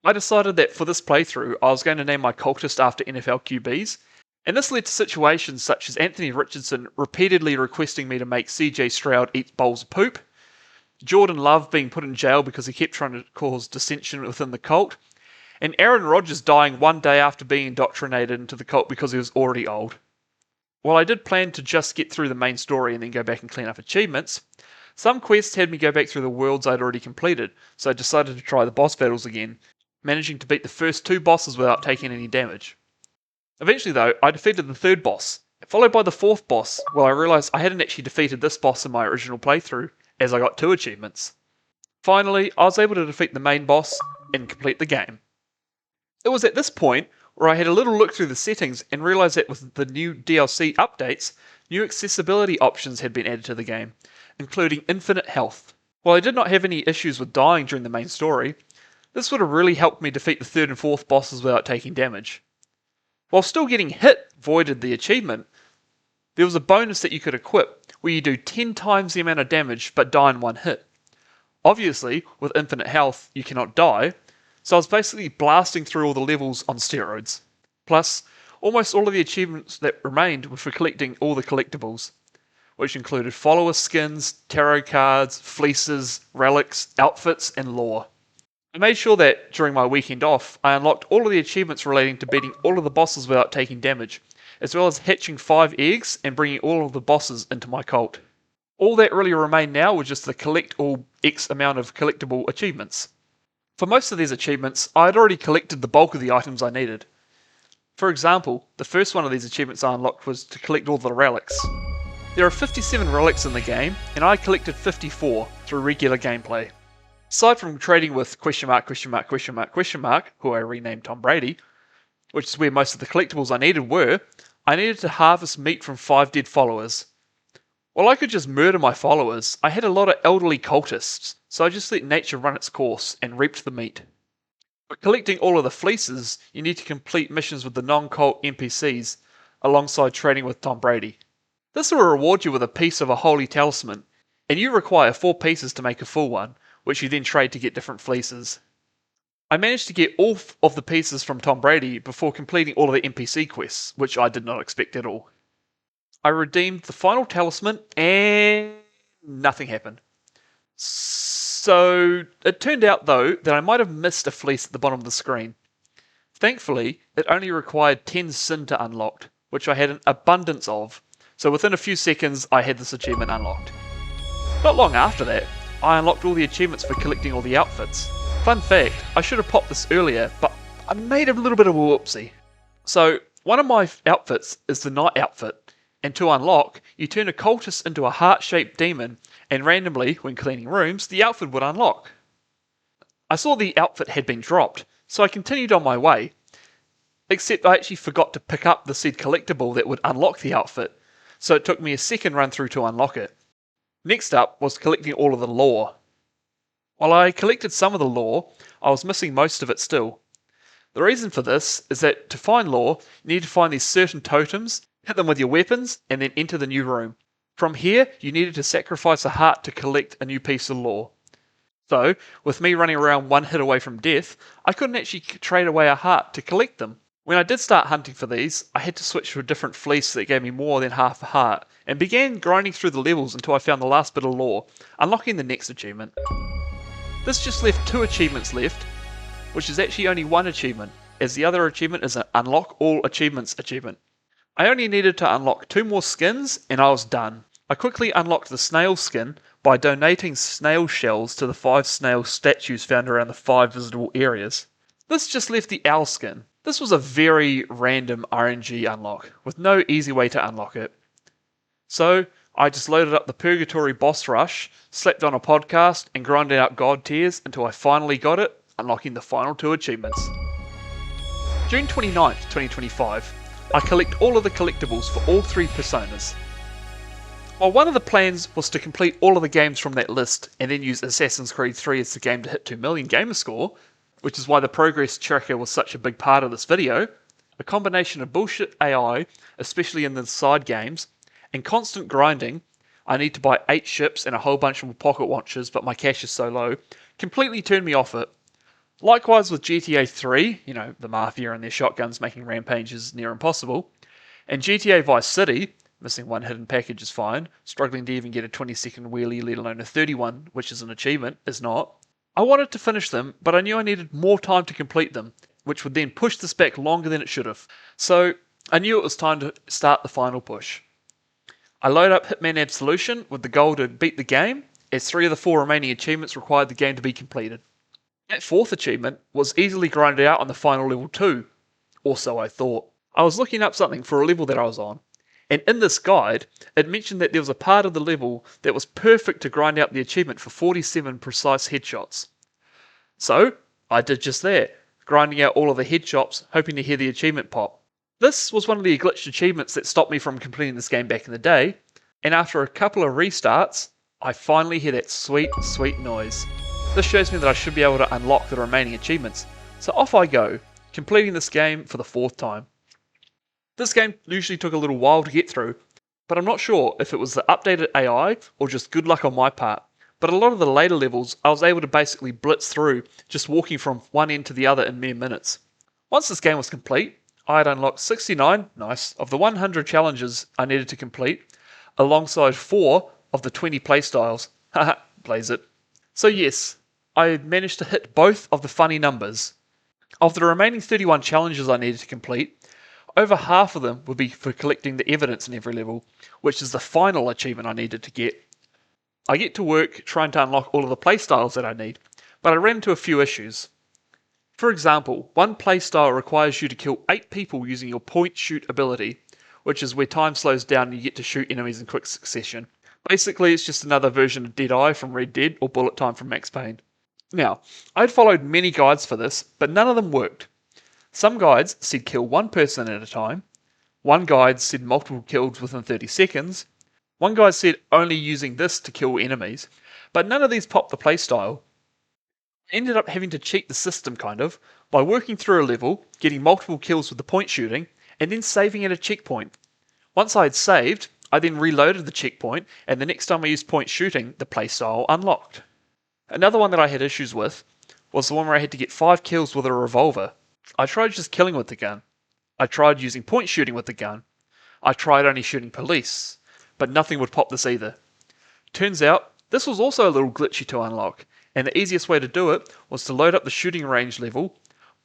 I decided that for this playthrough I was going to name my cultist after NFL QBs, and this led to situations such as Anthony Richardson repeatedly requesting me to make CJ Stroud eat bowls of poop, Jordan Love being put in jail because he kept trying to cause dissension within the cult, and Aaron Rodgers dying one day after being indoctrinated into the cult because he was already old. While I did plan to just get through the main story and then go back and clean up achievements, some quests had me go back through the worlds I'd already completed, so I decided to try the boss battles again, managing to beat the first 2 bosses without taking any damage. Eventually though, I defeated the 3rd boss, followed by the 4th boss, while I realised I hadn't actually defeated this boss in my original playthrough, as I got 2 achievements. Finally, I was able to defeat the main boss and complete the game. It was at this point where I had a little look through the settings and realised that with the new DLC updates, new accessibility options had been added to the game, including infinite health. While I did not have any issues with dying during the main story, this would have really helped me defeat the 3rd and 4th bosses without taking damage. While still getting hit voided the achievement, there was a bonus that you could equip where you do 10 times the amount of damage but die in one hit. Obviously, with infinite health, you cannot die, so I was basically blasting through all the levels on steroids. Plus, almost all of the achievements that remained were for collecting all the collectibles, which included follower skins, tarot cards, fleeces, relics, outfits, and lore. I made sure that during my weekend off, I unlocked all of the achievements relating to beating all of the bosses without taking damage, as well as hatching 5 eggs and bringing all of the bosses into my cult. All that really remained now was just to collect all X amount of collectible achievements. For most of these achievements, I had already collected the bulk of the items I needed. For example, the first one of these achievements I unlocked was to collect all the relics. There are 57 relics in the game, and I collected 54 through regular gameplay. Aside from trading with who I renamed Tom Brady, which is where most of the collectibles I needed were, I needed to harvest meat from 5 dead followers. While I could just murder my followers, I had a lot of elderly cultists, so I just let nature run its course and reaped the meat. For collecting all of the fleeces, you need to complete missions with the non-cult NPCs, alongside trading with Tom Brady. This will reward you with a piece of a holy talisman, and you require 4 pieces to make a full one, which you then trade to get different fleeces. I managed to get all of the pieces from Tom Brady before completing all of the NPC quests, which I did not expect at all. I redeemed the final talisman and nothing happened. So it turned out though that I might have missed a fleece at the bottom of the screen. Thankfully, it only required 10 sin to unlock, which I had an abundance of, so within a few seconds I had this achievement unlocked. Not long after that, I unlocked all the achievements for collecting all the outfits. Fun fact, I should have popped this earlier, but I made a little bit of a whoopsie. So, one of my outfits is the Knight outfit, and to unlock, you turn a cultist into a heart-shaped demon, and randomly, when cleaning rooms, the outfit would unlock. I saw the outfit had been dropped, so I continued on my way, except I actually forgot to pick up the said collectible that would unlock the outfit, so it took me a second run through to unlock it. Next up was collecting all of the lore. While I collected some of the lore, I was missing most of it still. The reason for this is that to find lore, you need to find these certain totems, hit them with your weapons, and then enter the new room. From here, you needed to sacrifice a heart to collect a new piece of lore. So, with me running around one hit away from death, I couldn't actually trade away a heart to collect them. When I did start hunting for these, I had to switch to a different fleece that gave me more than half a heart, and began grinding through the levels until I found the last bit of lore, unlocking the next achievement. This just left 2 achievements left, which is actually only 1 achievement, as the other achievement is an Unlock All Achievements achievement. I only needed to unlock 2 more skins, and I was done. I quickly unlocked the snail skin by donating snail shells to the 5 snail statues found around the 5 visitable areas. This just left the owl skin. This was a very random RNG unlock, with no easy way to unlock it. So, I just loaded up the Purgatory Boss Rush, slept on a podcast, and grinded out God Tiers until I finally got it, unlocking the final 2 achievements. June 29th, 2025, I collect all of the collectibles for all 3 personas. While one of the plans was to complete all of the games from that list and then use Assassin's Creed 3 as the game to hit 2 million gamerscore, which is why the progress tracker was such a big part of this video, a combination of bullshit AI, especially in the side games, and constant grinding, I need to buy 8 ships and a whole bunch of pocket watches, but my cash is so low, completely turned me off it. Likewise with GTA 3, the Mafia and their shotguns making rampages near impossible, and GTA Vice City, missing 1 hidden package is fine, struggling to even get a 20-second wheelie, let alone a 31, which is an achievement, is not. I wanted to finish them, but I knew I needed more time to complete them, which would then push this back longer than it should have. So, I knew it was time to start the final push. I load up Hitman Absolution with the goal to beat the game, as 3 of the 4 remaining achievements required the game to be completed. That 4th achievement was easily grinded out on the final level too, or so I thought. I was looking up something for a level that I was on, And in this guide, it mentioned that there was a part of the level that was perfect to grind out the achievement for 47 precise headshots. So, I did just that, grinding out all of the headshots, hoping to hear the achievement pop. This was one of the glitched achievements that stopped me from completing this game back in the day, and after a couple of restarts, I finally hear that sweet, sweet noise. This shows me that I should be able to unlock the remaining achievements, so off I go, completing this game for the 4th time. This game usually took a little while to get through, but I'm not sure if it was the updated AI or just good luck on my part. But a lot of the later levels, I was able to basically blitz through, just walking from one end to the other in mere minutes. Once this game was complete, I had unlocked 69, nice, of the 100 challenges I needed to complete, alongside 4 of the 20 playstyles. Haha, blaze it. So yes, I managed to hit both of the funny numbers. Of the remaining 31 challenges I needed to complete, over half of them would be for collecting the evidence in every level, which is the final achievement I needed to get. I get to work trying to unlock all of the playstyles that I need, but I ran into a few issues. For example, one playstyle requires you to kill 8 people using your point shoot ability, which is where time slows down and you get to shoot enemies in quick succession. Basically, it's just another version of Deadeye from Red Dead or Bullet Time from Max Payne. Now, I'd followed many guides for this, but none of them worked. Some guides said kill one person at a time, one guide said multiple kills within 30 seconds, one guide said only using this to kill enemies, but none of these popped the playstyle. I ended up having to cheat the system kind of, by working through a level, getting multiple kills with the point shooting, and then saving at a checkpoint. Once I had saved, I then reloaded the checkpoint, and the next time I used point shooting, the playstyle unlocked. Another one that I had issues with was the one where I had to get 5 kills with a revolver. I tried just killing with the gun. I tried using point shooting with the gun. I tried only shooting police, but nothing would pop this either. Turns out, this was also a little glitchy to unlock, and the easiest way to do it was to load up the shooting range level,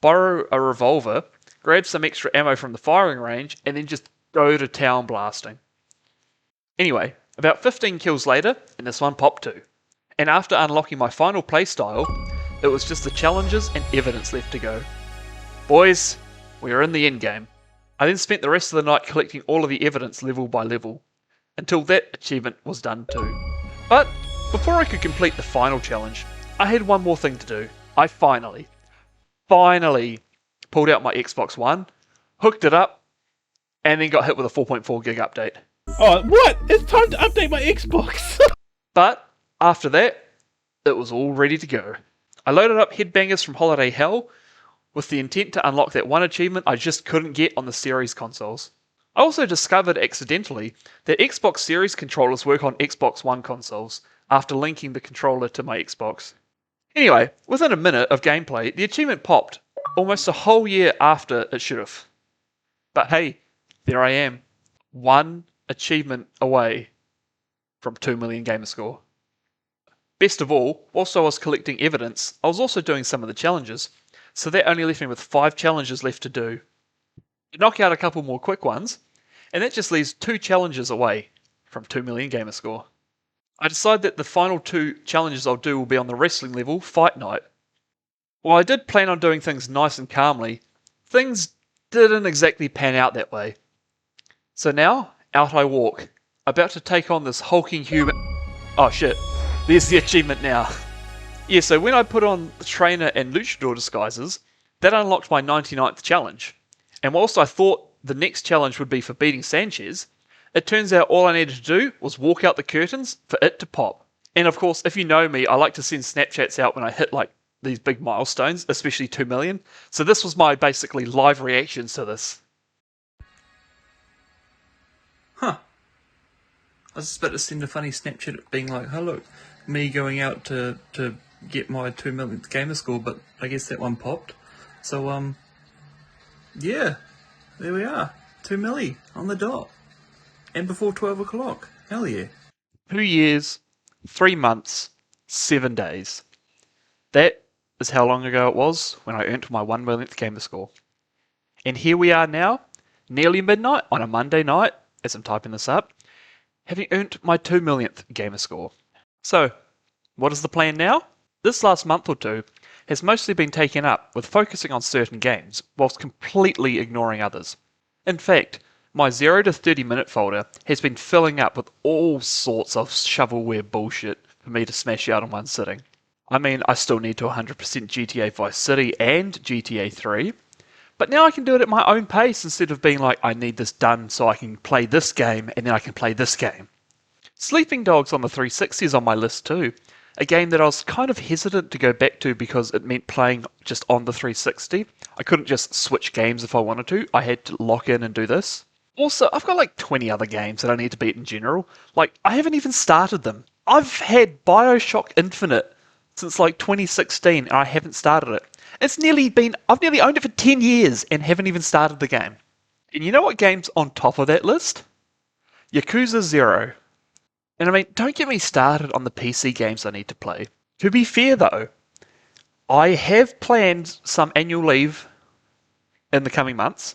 borrow a revolver, grab some extra ammo from the firing range, and then just go to town blasting. Anyway, about 15 kills later, and this one popped too. And after unlocking my final playstyle, it was just the challenges and evidence left to go. Boys, we are in the endgame. I then spent the rest of the night collecting all of the evidence level by level, until that achievement was done too. But before I could complete the final challenge, I had one more thing to do. I finally pulled out my Xbox One, hooked it up, and then got hit with a 4.4 gig update. Oh, what? It's time to update my Xbox! But after that, it was all ready to go. I loaded up Headbangers from Holiday Hell with the intent to unlock that one achievement I just couldn't get on the Series consoles. I also discovered accidentally that Xbox Series controllers work on Xbox One consoles after linking the controller to my Xbox. Anyway, within a minute of gameplay, the achievement popped, almost a whole year after it should have. But hey, there I am, one achievement away from 2 million gamerscore. Best of all, whilst I was collecting evidence, I was also doing some of the challenges, so that only left me with 5 challenges left to do. Knock out a couple more quick ones, and that just leaves 2 challenges away from 2 million gamerscore. I decide that the final 2 challenges I'll do will be on the wrestling level, Fight Night. While I did plan on doing things nice and calmly, things didn't exactly pan out that way. So now, out I walk, about to take on this hulking human... Oh shit, there's the achievement now. Yeah, so when I put on the trainer and luchador disguises, that unlocked my 99th challenge. And whilst I thought the next challenge would be for beating Sanchez, it turns out all I needed to do was walk out the curtains for it to pop. And of course, if you know me, I like to send Snapchats out when I hit like these big milestones, especially 2 million. So this was my basically live reactions to this. Huh. I was just about to send a funny Snapchat being like, oh look, me going out to get my 2 millionth gamer score, but I guess that one popped. So, yeah, there we are. 2 milli on the dot. And before 12 o'clock. Hell yeah. 2 years, 3 months, 7 days. That is how long ago it was when I earned my 1 millionth gamer score. And here we are now, nearly midnight on a Monday night, as I'm typing this up, having earned my 2 millionth gamer score. So, what is the plan now? This last month or two has mostly been taken up with focusing on certain games, whilst completely ignoring others. In fact, My 0 to 30 minute folder has been filling up with all sorts of shovelware bullshit for me to smash out in one sitting. I mean, I still need to 100% GTA Vice City and GTA 3, but now I can do it at my own pace instead of being like, I need this done so I can play this game and then I can play this game. Sleeping Dogs on the 360 is on my list too. A game that I was kind of hesitant to go back to because it meant playing just on the 360. I couldn't just switch games if I wanted to. I had to lock in and do this. Also, I've got like 20 other games that I need to beat in general. Like, I haven't even started them. I've had Bioshock Infinite since like 2016 and I haven't started it. I've nearly owned it for 10 years and haven't even started the game. And you know what game's on top of that list? Yakuza 0. And I mean, don't get me started on the PC games I need to play. To be fair though, I have planned some annual leave in the coming months.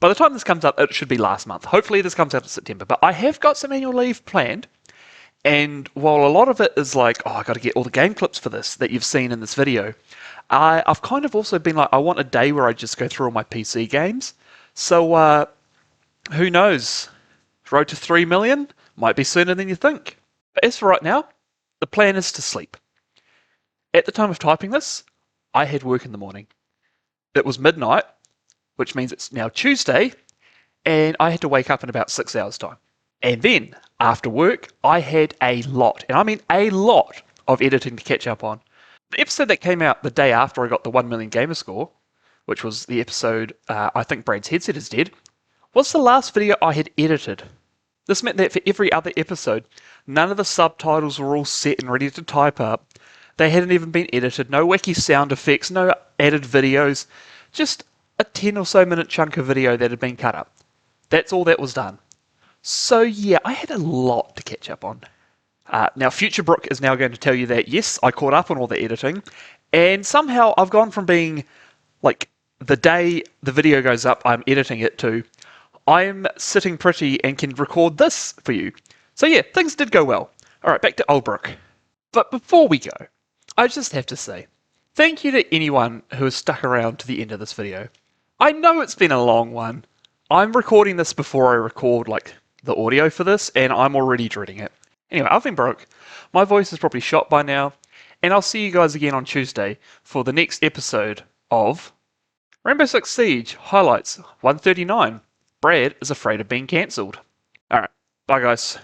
By the time this comes up, it should be last month. Hopefully this comes out in September. But I have got some annual leave planned. And while a lot of it is like, oh, I got to get all the game clips for this that you've seen in this video, I've kind of also been like, I want a day where I just go through all my PC games. So who knows? Road to 3 million? Might be sooner than you think. But as for right now, the plan is to sleep. At the time of typing this, I had work in the morning. It was midnight, which means it's now Tuesday, and I had to wake up in about 6 hours' time. And then, after work, I had a lot, and I mean a lot, of editing to catch up on. The episode that came out the day after I got the 1 million gamer score, which was the episode I think Brad's headset is dead, was the last video I had edited. This meant that for every other episode, none of the subtitles were all set and ready to type up. They hadn't even been edited, no wacky sound effects, no added videos, just a 10 or so minute chunk of video that had been cut up. That's all that was done. So yeah, I had a lot to catch up on. Now, future Brooke is now going to tell you that yes, I caught up on all the editing, and somehow I've gone from being like the day the video goes up, I'm editing it to I'm sitting pretty and can record this for you. So yeah, things did go well. Alright, back to old Brooke. But before we go, I just have to say, thank you to anyone who has stuck around to the end of this video. I know it's been a long one. I'm recording this before I record like the audio for this, and I'm already dreading it. Anyway, I've been Brooke. My voice is probably shot by now, and I'll see you guys again on Tuesday for the next episode of Rainbow Six Siege Highlights 139. Brad is afraid of being cancelled. Alright, bye guys.